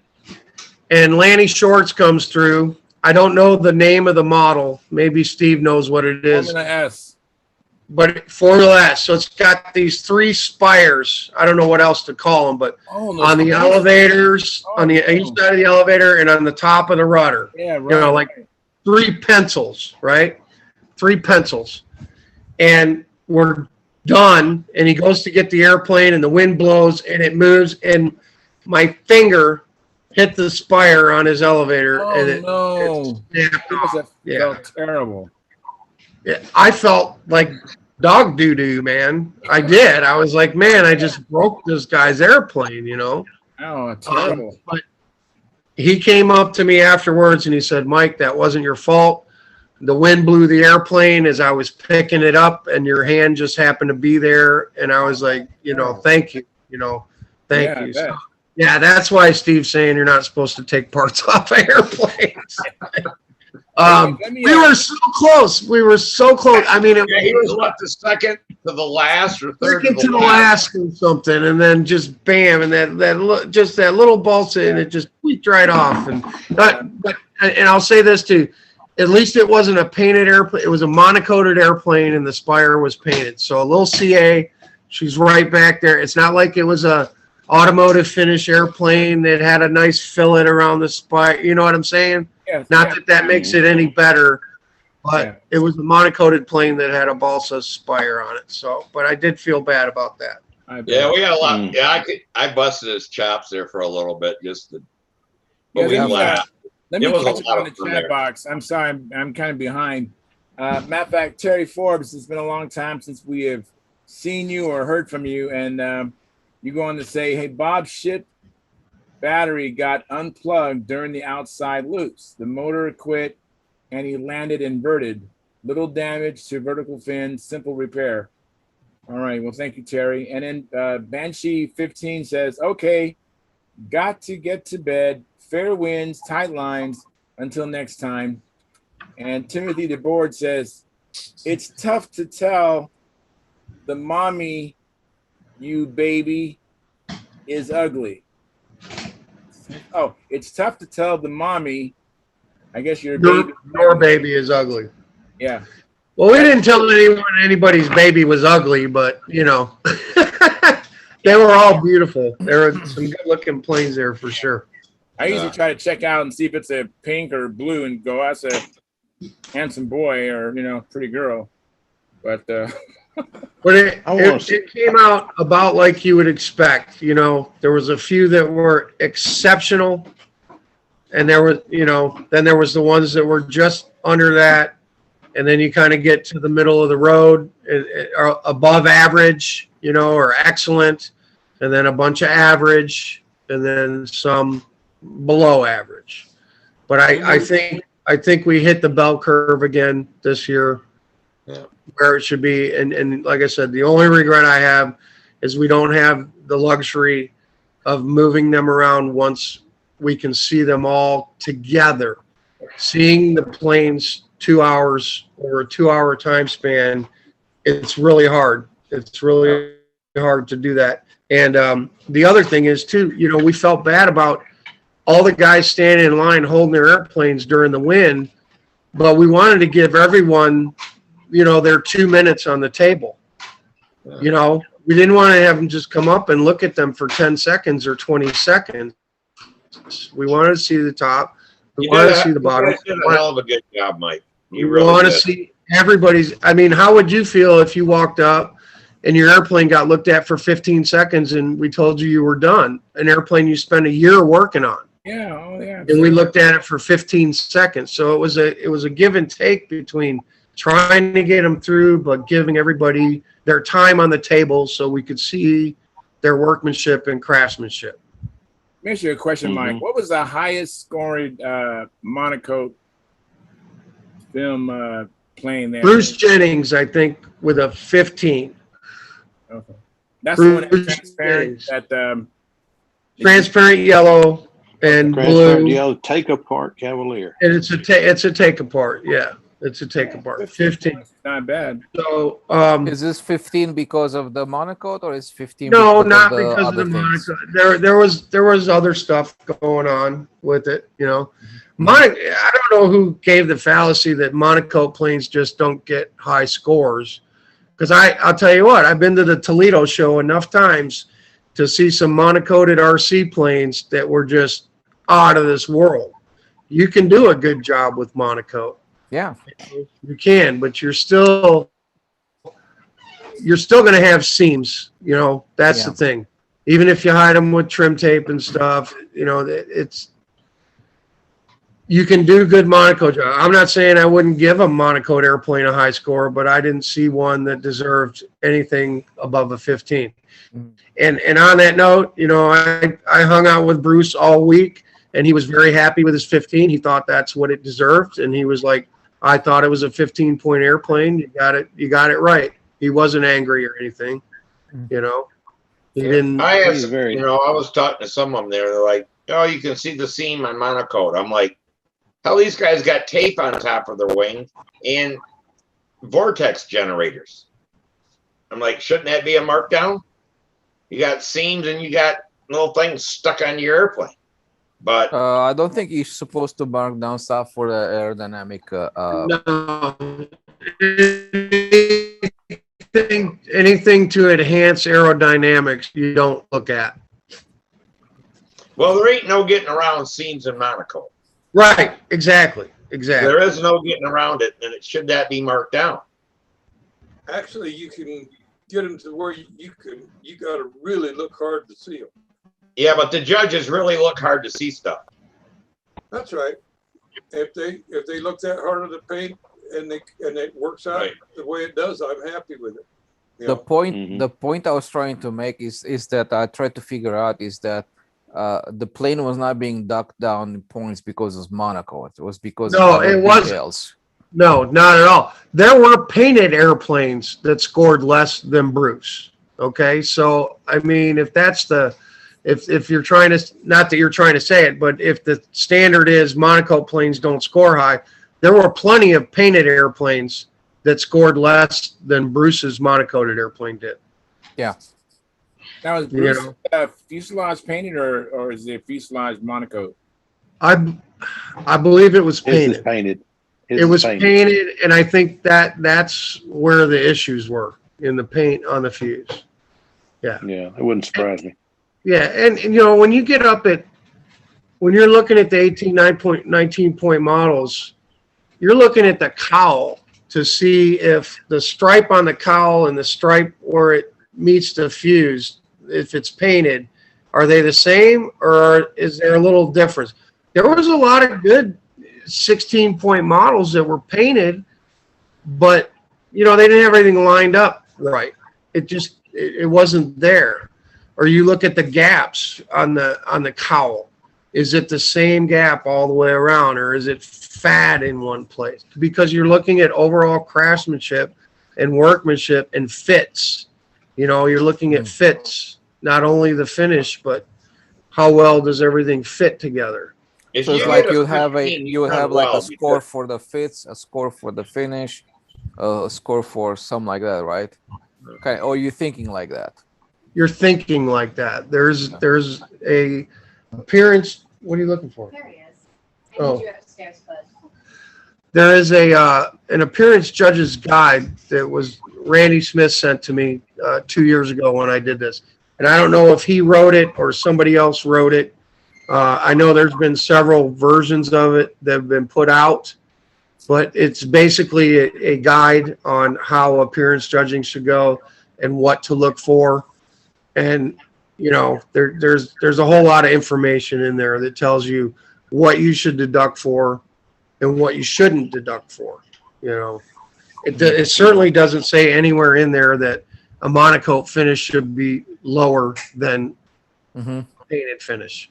And Lanny Shorts comes through. I don't know the name of the model. Maybe Steve knows what it is. I'm gonna S. but Formula S. So it's got these 3 spires. I don't know what else to call them, but on the elevators, on the each side of the elevator, and on the top of the rudder. Yeah, right. You know, like 3 pencils, right? 3 pencils. And we're done, and he goes to get the airplane, and the wind blows, and it moves, and my finger hit the spire on his elevator, and it snapped off. Yeah, felt terrible. Yeah, I felt like dog doo-doo, man. I did. I was like, man, I just broke this guy's airplane, you know? Oh, terrible. But he came up to me afterwards, and he said, Mike, that wasn't your fault. The wind blew the airplane as I was picking it up, and your hand just happened to be there. And I was like, you know, thank you, you know, thank you. So, yeah, that's why Steve's saying you're not supposed to take parts off of airplanes. We were so close. We were so close. I mean, he was what, the second to the last or third to the last or something, and then just bam, and that little balsa, and it just tweaked right off. And I'll say this too. At least it wasn't a painted airplane. It was a monocoated airplane, and the spire was painted. So a little CA, she's right back there. It's not like it was a automotive finish airplane that had a nice fillet around the spire. You know what I'm saying? Yeah, not that makes it any better, but it was a monocoated plane that had a balsa spire on it. So, but I did feel bad about that. Yeah, we had a lot. Yeah, I busted his chops there for a little bit, just to, but we laughed. Let me catch up on the chat box. I'm sorry, I'm kind of behind. Matter of fact, Terry Forbes, it's been a long time since we have seen you or heard from you. And you go on to say, hey, Bob's ship battery got unplugged during the outside loops. The motor quit and he landed inverted. Little damage to vertical fin, simple repair. All right, well, thank you, Terry. And then Banshee 15 says, okay, got to get to bed. Fair winds, tight lines. Until next time. And Timothy DeBoard says, it's tough to tell the mommy you baby is ugly. Oh, it's tough to tell the mommy, I guess your baby is ugly. Yeah. Well, we didn't tell anyone anybody's baby was ugly, but, you know, they were all beautiful. There were some good-looking planes there for sure. I usually try to check out and see if it's a pink or blue and go, that's a handsome boy or, you know, pretty girl. But it came out about like you would expect. You know, there was a few that were exceptional, and there was, you know, then there was the ones that were just under that, and then you kind of get to the middle of the road, or above average, you know, or excellent, and then a bunch of average, and then some below average. But I think we hit the bell curve again this year, where it should be. And like I said, the only regret I have is we don't have the luxury of moving them around once we can see them all together. Seeing the planes 2 hours or a 2 hour time span, it's really hard. It's really hard to do that. And the other thing is too, you know, we felt bad about all the guys standing in line holding their airplanes during the wind, but we wanted to give everyone, you know, their 2 minutes on the table. You know, we didn't want to have them just come up and look at them for 10 seconds or 20 seconds. We wanted to see the top. We wanted to see the bottom. You did a hell of a good job, Mike. You really want to see everybody's. I mean, how would you feel if you walked up and your airplane got looked at for 15 seconds and we told you were done? An airplane you spent a year working on. Yeah, oh yeah. And we looked at it for 15 seconds. So it was a give and take between trying to get them through, but giving everybody their time on the table so we could see their workmanship and craftsmanship. Let me ask you a question, Mike. What was the highest scoring monocoque film plane there? Bruce Jennings, I think, with a 15. Okay. That's the one that's transparent. Transparent yellow and blue. Yellow take apart Cavalier. And it's a take apart. Yeah, it's a take apart. 15. Not bad. So is this 15 because of the monocoque, or is 15? No, not because of the monocoque. There was other stuff going on with it. You know, I don't know who gave the fallacy that monocoque planes just don't get high scores. Because I'll tell you what, I've been to the Toledo show enough times to see some monocoated RC planes that were just out of this world. You can do a good job with monocoat. Yeah. You can, but you're still going to have seams. You know, that's the thing. Even if you hide them with trim tape and stuff, you know, you can do good monocoat job. I'm not saying I wouldn't give a monocoat airplane a high score, but I didn't see one that deserved anything above a 15. And on that note, you know, I hung out with Bruce all week, and he was very happy with his 15. He thought that's what it deserved, and he was like, I thought it was a 15-point airplane. You got it right. He wasn't angry or anything, you know. He didn't. I was talking to some of them there. They're like, oh, you can see the seam on monocoat. I'm like, hell, these guys got tape on top of their wing and vortex generators. I'm like, shouldn't that be a markdown? You got seams and you got little things stuck on your airplane. But I don't think you're supposed to mark down stuff for the aerodynamic. No. Anything to enhance aerodynamics, you don't look at. Well, there ain't no getting around seams in monocoat. Right. Exactly. There is no getting around it, and it should that be marked down. Actually, you can get them to where you got to really look hard to see them. Yeah, but the judges really look hard to see stuff. That's right. If they look that hard at the paint and it works out the way it does, I'm happy with it. The point I was trying to make is that I tried to figure out is that the plane was not being ducked down in points because it was monocoat. It was because of it wasn't. Details. No, not at all. There were painted airplanes that scored less than Bruce. Okay, so I mean, if that's if you're trying to, not that you're trying to say it, but if the standard is monocoat planes don't score high, there were plenty of painted airplanes that scored less than Bruce's monocoated airplane did. Yeah. Now, is Bruce fuselage painted or is it fuselage monocoat? I believe it was painted. His is painted. It was painted, and I think that's where the issues were, in the paint on the fuse. Yeah. Yeah, it wouldn't surprise me. Yeah, and you know, when you're looking at the 19 point models, you're looking at the cowl to see if the stripe on the cowl and the stripe where it meets the fuse, if it's painted, are they the same or is there a little difference? There was a lot of good 16-point models that were painted, but you know, they didn't have everything lined up right. It wasn't there. Or you look at the gaps on the cowl. Is it the same gap all the way around, or is it fat in one place? Because you're looking at overall craftsmanship and workmanship and fits. You know, you're looking at fits, not only the finish, but how well does everything fit together. So it's like you have like a score for the fits, a score for the finish, a score for something like that, right? Okay, or you're thinking like that. You're thinking like that. There's a appearance. What are you looking for? There he is. Oh. You upstairs, bud. There is an appearance judge's guide that was Randy Smith sent to me 2 years ago when I did this, and I don't know if he wrote it or somebody else wrote it. I know there's been several versions of it that have been put out, but it's basically a guide on how appearance judging should go and what to look for. And, you know, there's a whole lot of information in there that tells you what you should deduct for and what you shouldn't deduct for. You know, it certainly doesn't say anywhere in there that a monocoat finish should be lower than painted finish.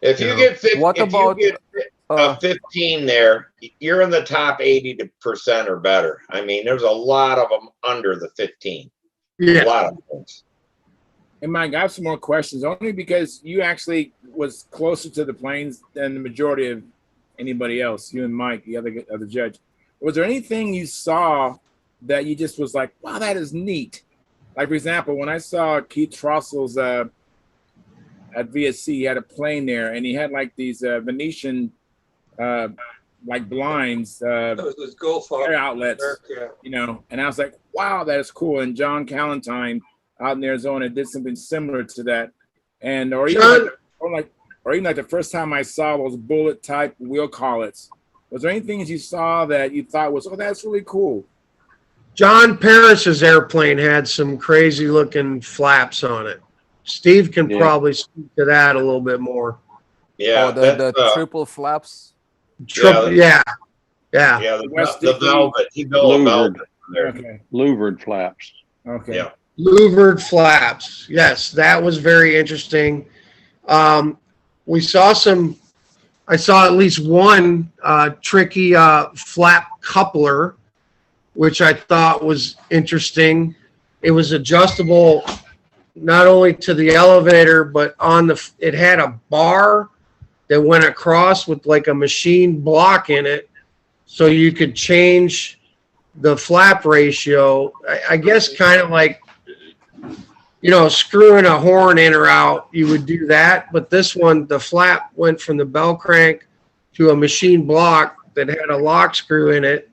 If you get 15 there, you're in the top 80% or better. I mean, there's a lot of them under the 15. Yeah. A lot of things. And Mike, I have some more questions, only because you actually was closer to the planes than the majority of anybody else. You and Mike, the other judge. Was there anything you saw that you just was like, wow, that is neat? Like, for example, when I saw Keith Trossel's at VSC, he had a plane there, and he had like these Venetian like blinds, That was his Gulf air outlets, America. you know, and I was like, wow, that is cool. And John Calentine out in Arizona did something similar to that. And or even John, or even like the first time I saw those bullet type wheel collets. Was there anything that you saw that you thought was, oh, that's really cool? John Paris's airplane had some crazy looking flaps on it. Steve can Yeah. probably speak to that a little bit more. Yeah, Oh, the that's, triple flaps. Yeah. yeah, West the Dickey. velvet. He built a Louvered. velvet there. Okay. Louvered flaps. Okay. Yeah. Louvered flaps. Yes, that was very interesting. We saw I saw at least one tricky flap coupler, which I thought was interesting. It was adjustable not only to the elevator, but it had a bar that went across with like a machine block in it. So you could change the flap ratio. I guess kind of like, you know, screwing a horn in or out, you would do that. But this one, the flap went from the bell crank to a machine block that had a lock screw in it.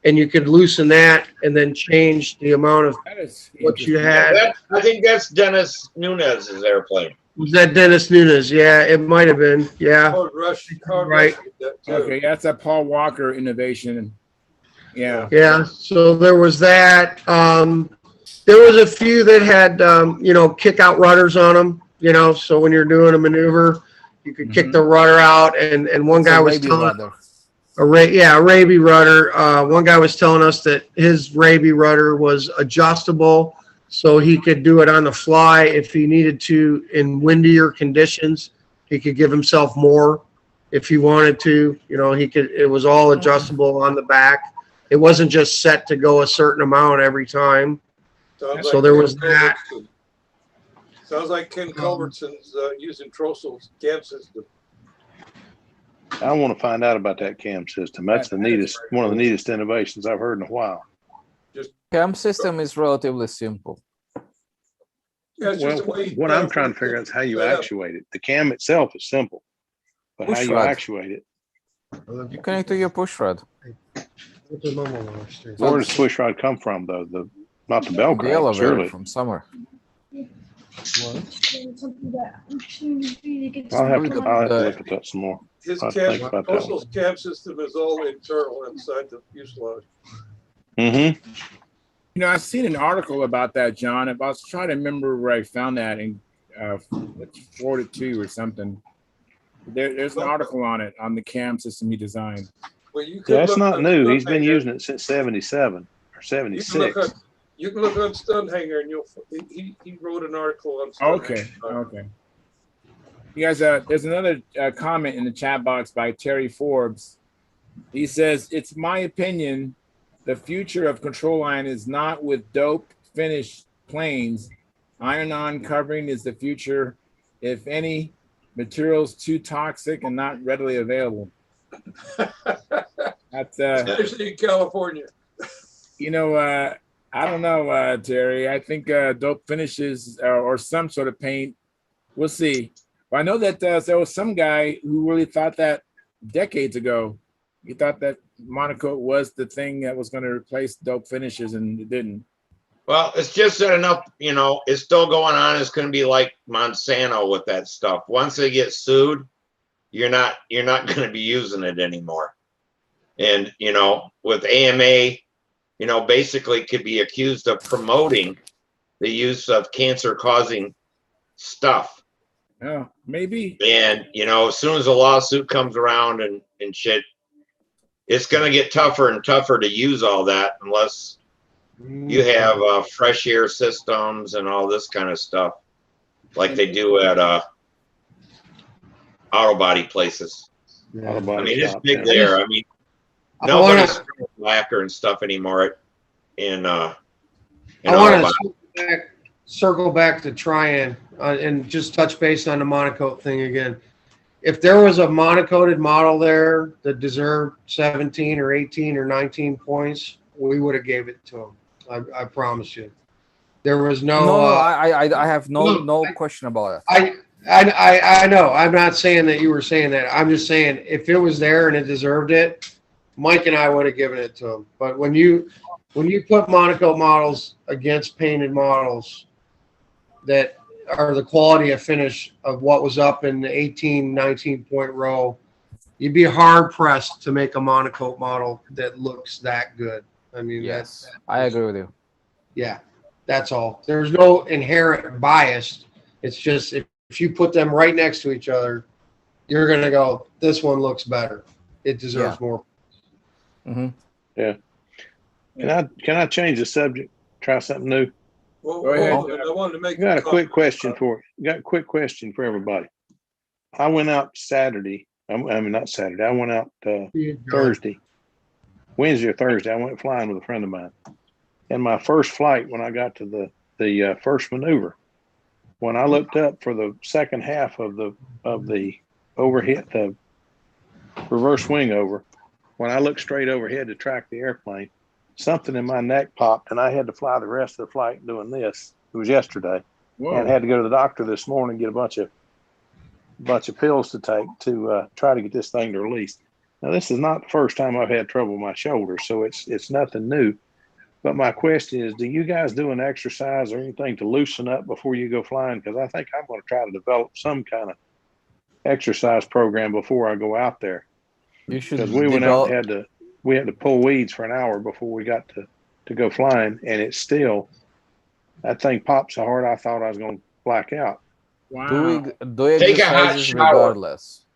And you could loosen that and then change the amount of That is what you interesting. had. I think that's Dennis Nunez's airplane. Was that Dennis Nunez? Yeah, it might have been. Yeah. Howard Rush did that too. Okay, that's a Paul Walker innovation. Yeah. Yeah. So there was that. There was a few that had, you know, kick out rudders on them, you know, so when you're doing a maneuver, you could kick the rudder out. And one guy was telling a Raby rudder. One guy was telling us that his Raby rudder was adjustable, so he could do it on the fly if he needed to in windier conditions. He could give himself more if he wanted to. You know, it was all adjustable on the back. It wasn't just set to go a certain amount every time. So there was that. Sounds like Ken Culbertson's using Trossel's cam system. I want to find out about that cam system. That's the neatest, one of the neatest innovations I've heard in a while. Cam system is relatively simple. Yeah, it's Well, just the way what I'm trying to figure out is how you actuate it. The cam itself is simple, but how Push you rod. actuate it. You connect to your push rod. Where does push rod come from, though? Not the bell The crank, elevator surely. from somewhere. I'll have to look at that some more. His I'll think about that one. Trossel's cam system is all internal inside the fuselage. Mm-hmm. You know, I've seen an article about that, John. I was trying to remember where I found that in Florida 2 or something. There's an article on it, on the cam system he designed. Well, you could That's look not on new. He's been Stunthangar. using it since 77 or You can look 76. on, you can look on Stunthangar and he wrote an article on Stunthangar. Okay. You guys, there's another comment in the chat box by Terry Forbes. He says, it's my opinion, the future of control line is not with dope finished planes. Iron-on covering is the future. If any, materials too toxic and not readily available. That's Especially in California. you know, I don't know, Terry. I think dope finishes or some sort of paint. We'll see. But I know that there was some guy who really thought that decades ago. He thought that Monaco was the thing that was going to replace dope finishes, and it didn't. Well, it's just that enough, you know, it's still going on. It's going to be like Monsanto with that stuff. Once they get sued, you're not going to be using it anymore. And, you know, with AMA, you know, basically could be accused of promoting the use of cancer-causing stuff. Oh, maybe. And, you know, as soon as a lawsuit comes around and shit, it's going to get tougher and tougher to use all that unless you have fresh air systems and all this kind of stuff like they do at auto body places. Auto I body mean, it's shop, big yeah. there. I mean, nobody's spraying lacquer and stuff anymore in I auto want body. to circle back to Tryon and just touch base on the monocoat thing again. If there was a monocoated model there that deserved 17 or 18 or 19 points, we would have gave it to him. I promise you. There was no. I have no question about it. I know. I'm not saying that you were saying that. I'm just saying if it was there and it deserved it, Mike and I would have given it to him. But when you put Monaco models against painted models that are the quality of finish of what was up in the 18, 19 point row, you'd be hard pressed to make a Monaco model that looks that good. I mean, Yes, I agree with you. yeah, that's all. There's no inherent bias. It's just if you put them right next to each other, you're gonna go, this one looks better. It deserves more. Mm-hmm. Yeah. Can I change the subject? Try something new. Well, Go ahead. hold on, I wanted to make Got a quick comment. question for you. Got a quick question for everybody. I went out Saturday. I mean, not Saturday. I went out Thursday, Wednesday or Thursday. I went flying with a friend of mine. And my first flight, when I got to the first maneuver, when I looked up for the second half of the overhead, the reverse wing over, when I looked straight overhead to track the airplane, something in my neck popped, and I had to fly the rest of the flight doing this. It was yesterday, and had to go to the doctor this morning and get a bunch of pills to take to try to get this thing to release. Now, this is not the first time I've had trouble with my shoulder, so it's nothing new. But my question is, do you guys do an exercise or anything to loosen up before you go flying? Because I think I'm going to try to develop some kind of exercise program before I go out there. You should Because we went out and we had to pull weeds for an hour before we got to go flying, and it's still, that thing popped so hard I thought I was going to black out. Wow. Do Take a hot exercises shower. regardless.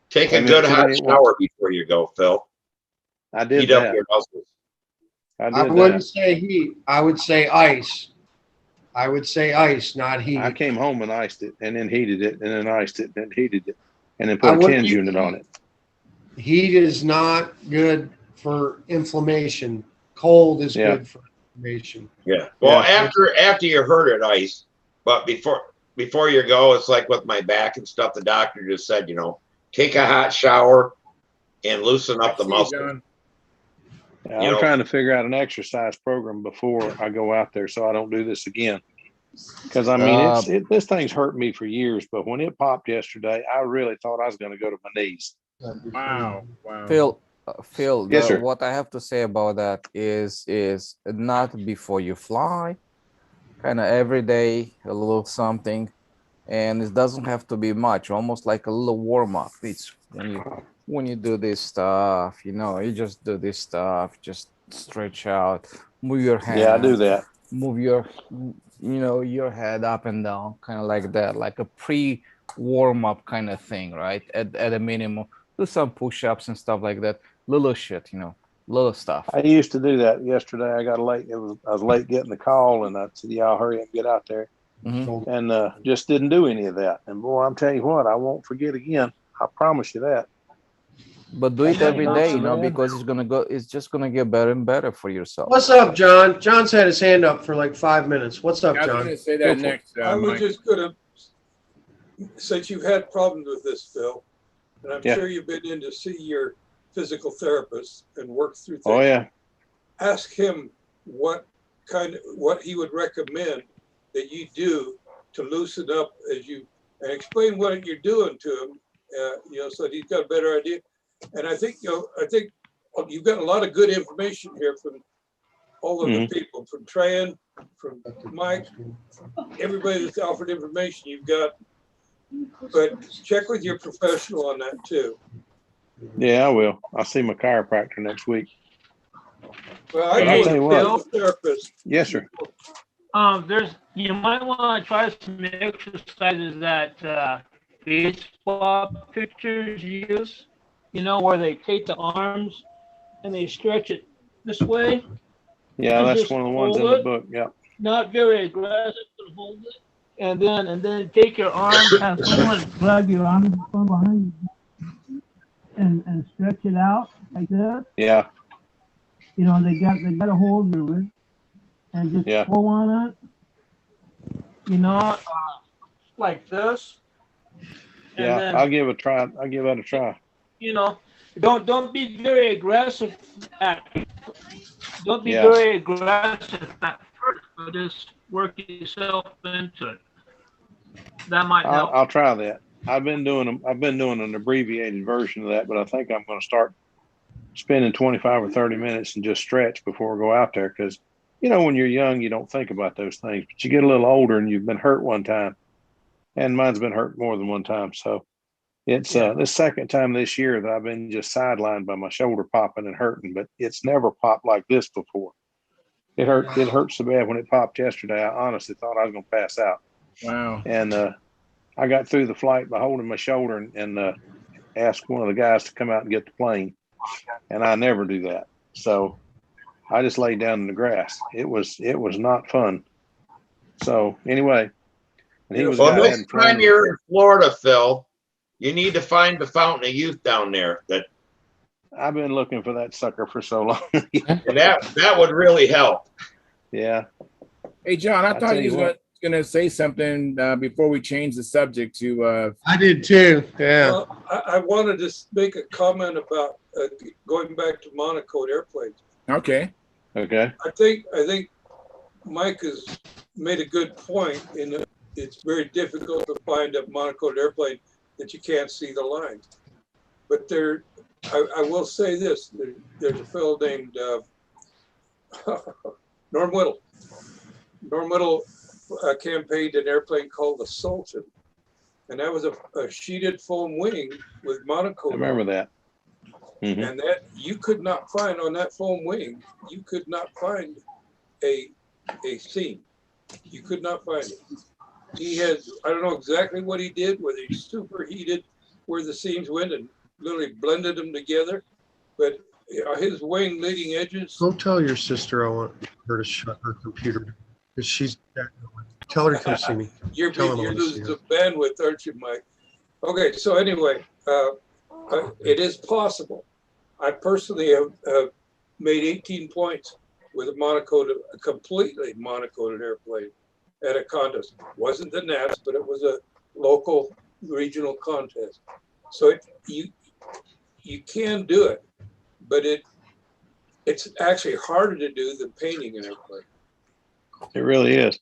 Take a good hot shower before you go, Phil. I did Heat that. up your muscles. I wouldn't say heat. I would say ice. I would say ice, not heat. I came home and iced it, and then heated it, and then iced it, and then heated it, and then put a TENS unit on it. Heat is not good for inflammation. Cold is good for inflammation. Yeah. Well, after you hurt it, ice, but before you go, it's like with my back and stuff. The doctor just said, take a hot shower and loosen up the muscles. Yeah, I'm trying to figure out an exercise program before I go out there so I don't do this again. Because, I mean, this thing's hurt me for years, but when it popped yesterday, I really thought I was going to go to my knees. Wow. Phil, yes, sir. What I have to say about that is not before you fly, kind of every day, a little something. And it doesn't have to be much, almost like a little warm-up. It's when you do this stuff, you just do this stuff, just stretch out, move your hand. Yeah, I do that. Move your your head up and down, kind of like that, like a pre-warm-up kind of thing, right? At a minimum, do some push-ups and stuff like that. Little shit, little stuff. I used to do that yesterday. I got late. I was late getting the call, and I said, "Yeah, I'll hurry up and get out there." Mm-hmm. And just didn't do any of that. And boy, I'm telling you what, I won't forget again. I promise you that. But do it every day, because it's just gonna get better and better for yourself. What's up, John? John's had his hand up for like 5 minutes. What's up, John? I was going to say that next. I was just going to, since you've had problems with this, Phil, and I'm sure you've been in to see your physical therapist and work through things. Oh yeah. Ask him what he would recommend that you do to loosen up and explain what you're doing to him, so that he's got a better idea. And I think you've got a lot of good information here from all of the people, from Tran, from Mike, everybody that's offered information you've got. But check with your professional on that too. Yeah, I will. I'll see my chiropractor next week. Well, I know Hey, a Phil? therapist. Yes, sir. You might want to try some exercises that baseball pitchers use. Where they take the arms and they stretch it this way. Yeah, You that's just one of the ones in hold the it. book. Yeah. Not very aggressive, but hold it. And then take your arms, have someone grab your arms from behind you and stretch it out like this. Yeah. They got a hold of it and just pull on it. Like this. And Yeah, then, I'll give it a try. I'll give that a try. Don't be very aggressive very aggressive at first, but just work yourself into it. That might help. I'll try that. I've been doing an abbreviated version of that, but I think I'm going to start spending 25 or 30 minutes and just stretch before I go out there. Because, you know, when you're young, you don't think about those things, but you get a little older and you've been hurt one time, and mine's been hurt more than one time. So it's the second time this year that I've been just sidelined by my shoulder popping and hurting, but it's never popped like this before. It hurt so bad when it popped yesterday. I honestly thought I was going to pass out. Wow. And I got through the flight by holding my shoulder and asked one of the guys to come out and get the plane. And I never do that. So I just laid down in the grass. It was not fun. So anyway, and he was Well, out next having time fun. you're in Florida, Phil, you need to find the Fountain of Youth down there. I've been looking for that sucker for so long. that would really help. Yeah. Hey, John, I I'll thought tell you you was what. going to say something before we change the subject to. I did too. Yeah. Well, I wanted to make a comment about going back to monocoque airplanes. Okay. Okay. I think Mike has made a good point in that it's very difficult to find a monocoque airplane that you can't see the lines. But I will say this, there's a fellow named Norm Whittle. Norm Whittle campaigned an airplane called the Sultan. And that was a sheeted foam wing with monocoque. I remember that. Mm-hmm. And that you could not find on that foam wing, you could not find a seam. You could not find it. He had, I don't know exactly what he did, whether he superheated where the seams went and literally blended them together. But his wing leading edges. Go tell your sister I want her to shut her computer because she's tell her to come see me. You're Tell her I wanna see losing her. the bandwidth, aren't you, Mike? Okay, so anyway, it is possible. I personally have made 18 points with a completely monocoated airplane at a contest. Wasn't the Nats, but it was a local regional contest. So you can do it, but it's actually harder to do than painting an airplane. It really is.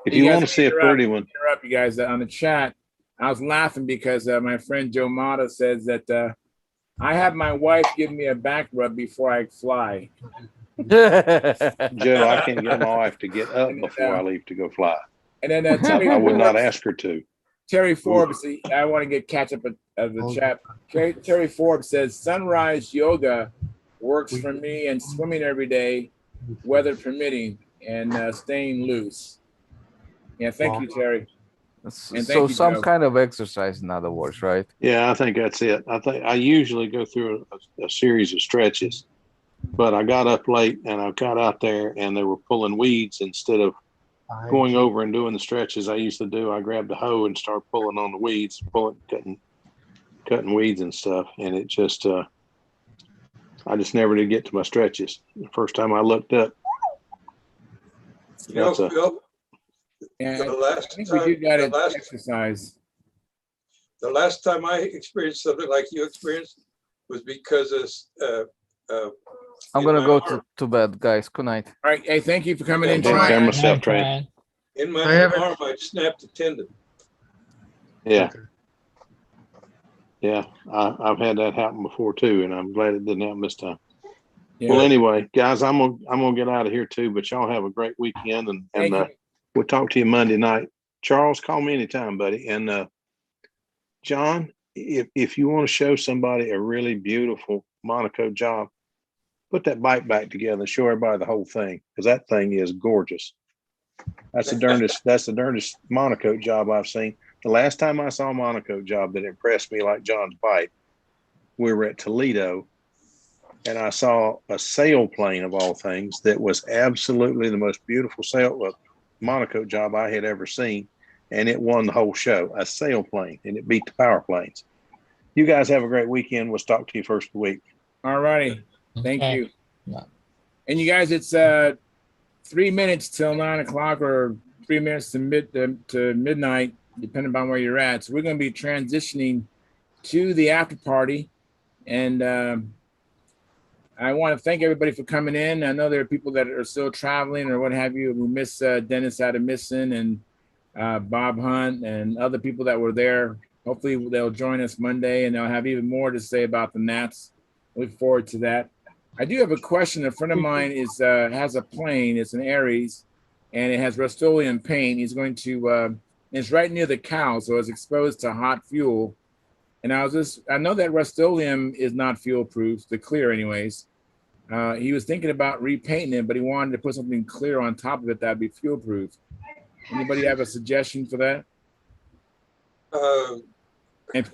If You you guys want to see a pretty one, interrupt you guys on the chat. I was laughing because my friend Joe Mata says that I have my wife give me a back rub before I fly. Joe, I can't get my wife to get up before I leave to go fly. And then I would not ask her to. Terry Forbes, I want to catch up of the chat. Terry Forbes says sunrise yoga works for me and swimming every day, weather permitting, and staying loose. Yeah, thank you, Terry. And So thank you, some Joe. kind of exercise, in other words, right? Yeah, I think that's it. I think I usually go through a series of stretches, but I got up late and I got out there and they were pulling weeds instead of going over and doing the stretches I used to do. I grabbed a hoe and started pulling on the weeds, cutting weeds and stuff. And it just, I just never did get to my stretches. The first time I looked up. You know, Phil, And the last I think time, we do got the to last, exercise. the last time I experienced something like you experienced was because I'm gonna go to bed, guys. Good night. All right. Hey, thank you for coming in. Don't John. camera self-train. in my I haven't- arm, I snapped a tendon. Yeah. Yeah. I've had that happen before too, and I'm glad it didn't happen this time. Yeah. Well, anyway, guys, I'm gonna get out of here too, but y'all have a great weekend and Thank you. we'll talk to you Monday night. Charles, call me anytime, buddy. And John, if you want to show somebody a really beautiful Monaco job, put that bike back together and show everybody the whole thing, because that thing is gorgeous. That's the darndest Monaco job I've seen. The last time I saw a Monaco job that impressed me like John's bike, we were at Toledo, and I saw a sailplane of all things that was absolutely the most beautiful Monaco job I had ever seen, and it won the whole show. A sailplane, and it beat the power planes. You guys have a great weekend. We'll talk to you first of the week. All righty. Thank Okay. you. Yeah. And you guys, it's 3 minutes till 9 o'clock, or 3 minutes to midnight, depending on where you're at. So we're going to be transitioning to the after party, and I want to thank everybody for coming in. I know there are people that are still traveling or what have you. We miss Dennis out of Missing, and Bob Hunt and other people that were there. Hopefully they'll join us Monday and they'll have even more to say about the Nats. Look forward to that. I do have a question. A friend of mine has a plane. It's an Aries, and it has Rust-Oleum paint. He's going to. It's right near the cow, so it's exposed to hot fuel. And I know that Rust-Oleum is not fuel proof, the clear, anyways. He was thinking about repainting it, but he wanted to put something clear on top of it that'd be fuel proof. Anybody have a suggestion for that? And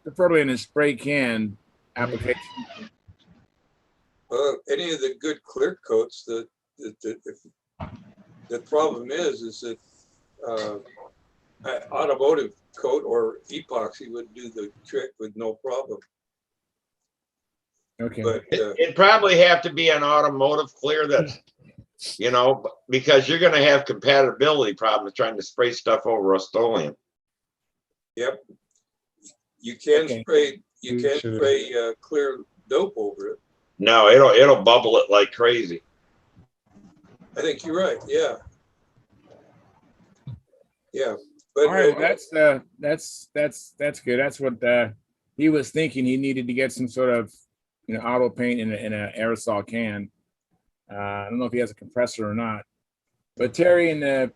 preferably in a spray can application. Any of the good clear coats. The problem is that automotive coat or epoxy would do the trick with no problem. Okay. But It'd probably have to be an automotive clear that, because you're going to have compatibility problems trying to spray stuff over Rust-Oleum. Yep. You can Okay. spray. You can spray clear dope over it. No, it'll bubble it like crazy. I think you're right. Yeah. Yeah. But All right, that's good. That's what he was thinking. He needed to get some sort of auto paint in an aerosol can. I don't know if he has a compressor or not. But Terry in the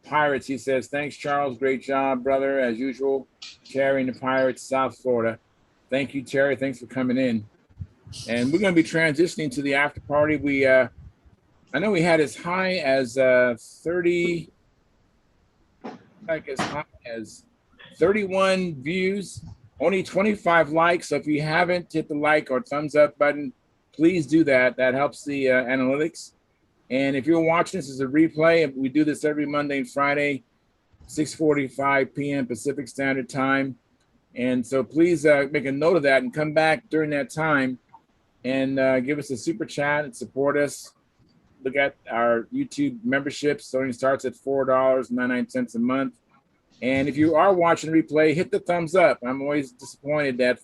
Pirates, he says, "Thanks, Charles. Great job, brother, as usual." Terry in the Pirates, South Florida. Thank you, Terry. Thanks for coming in. And we're going to be transitioning to the after party. I know we had as high as 30. Like as high as 31 views, only 25 likes. So if you haven't hit the like or thumbs up button, please do that. That helps the analytics. And if you're watching this as a replay, we do this every Monday and Friday, 6:45 p.m. Pacific Standard Time. And so please make a note of that and come back during that time and give us a super chat and support us. Look at our YouTube memberships. So it starts at $4.99 a month. And if you are watching replay, hit the thumbs up. I'm always disappointed that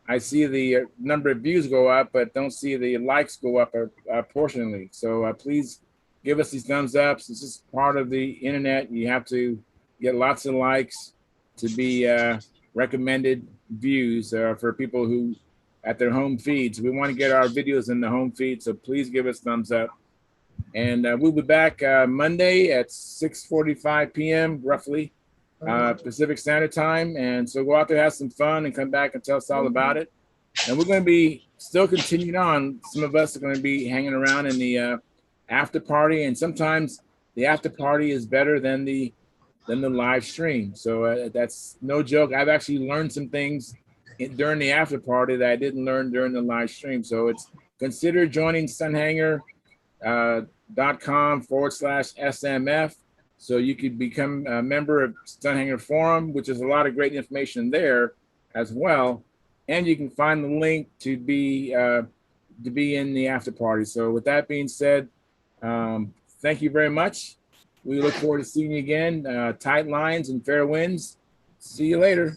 I see the number of views go up, but don't see the likes go up proportionally. So please give us these thumbs ups. This is part of the internet. You have to get lots of likes to be recommended views for people who at their home feeds. We want to get our videos in the home feed, so please give us thumbs up. And we'll be back Monday at 6:45 p.m. roughly Pacific Standard Time. And so go out there, have some fun, and come back and tell us all about it. And we're going to be still continuing on. Some of us are going to be hanging around in the after party, and sometimes the after party is better than the live stream. So that's no joke. I've actually learned some things during the after party that I didn't learn during the live stream. So consider joining Stunthangar.com/SMF. So you could become a member of Stunthangar Forum, which is a lot of great information there as well. And you can find the link to be in the after party. So with that being said, thank you very much. We look forward to seeing you again. Tight lines and fair winds. See you later.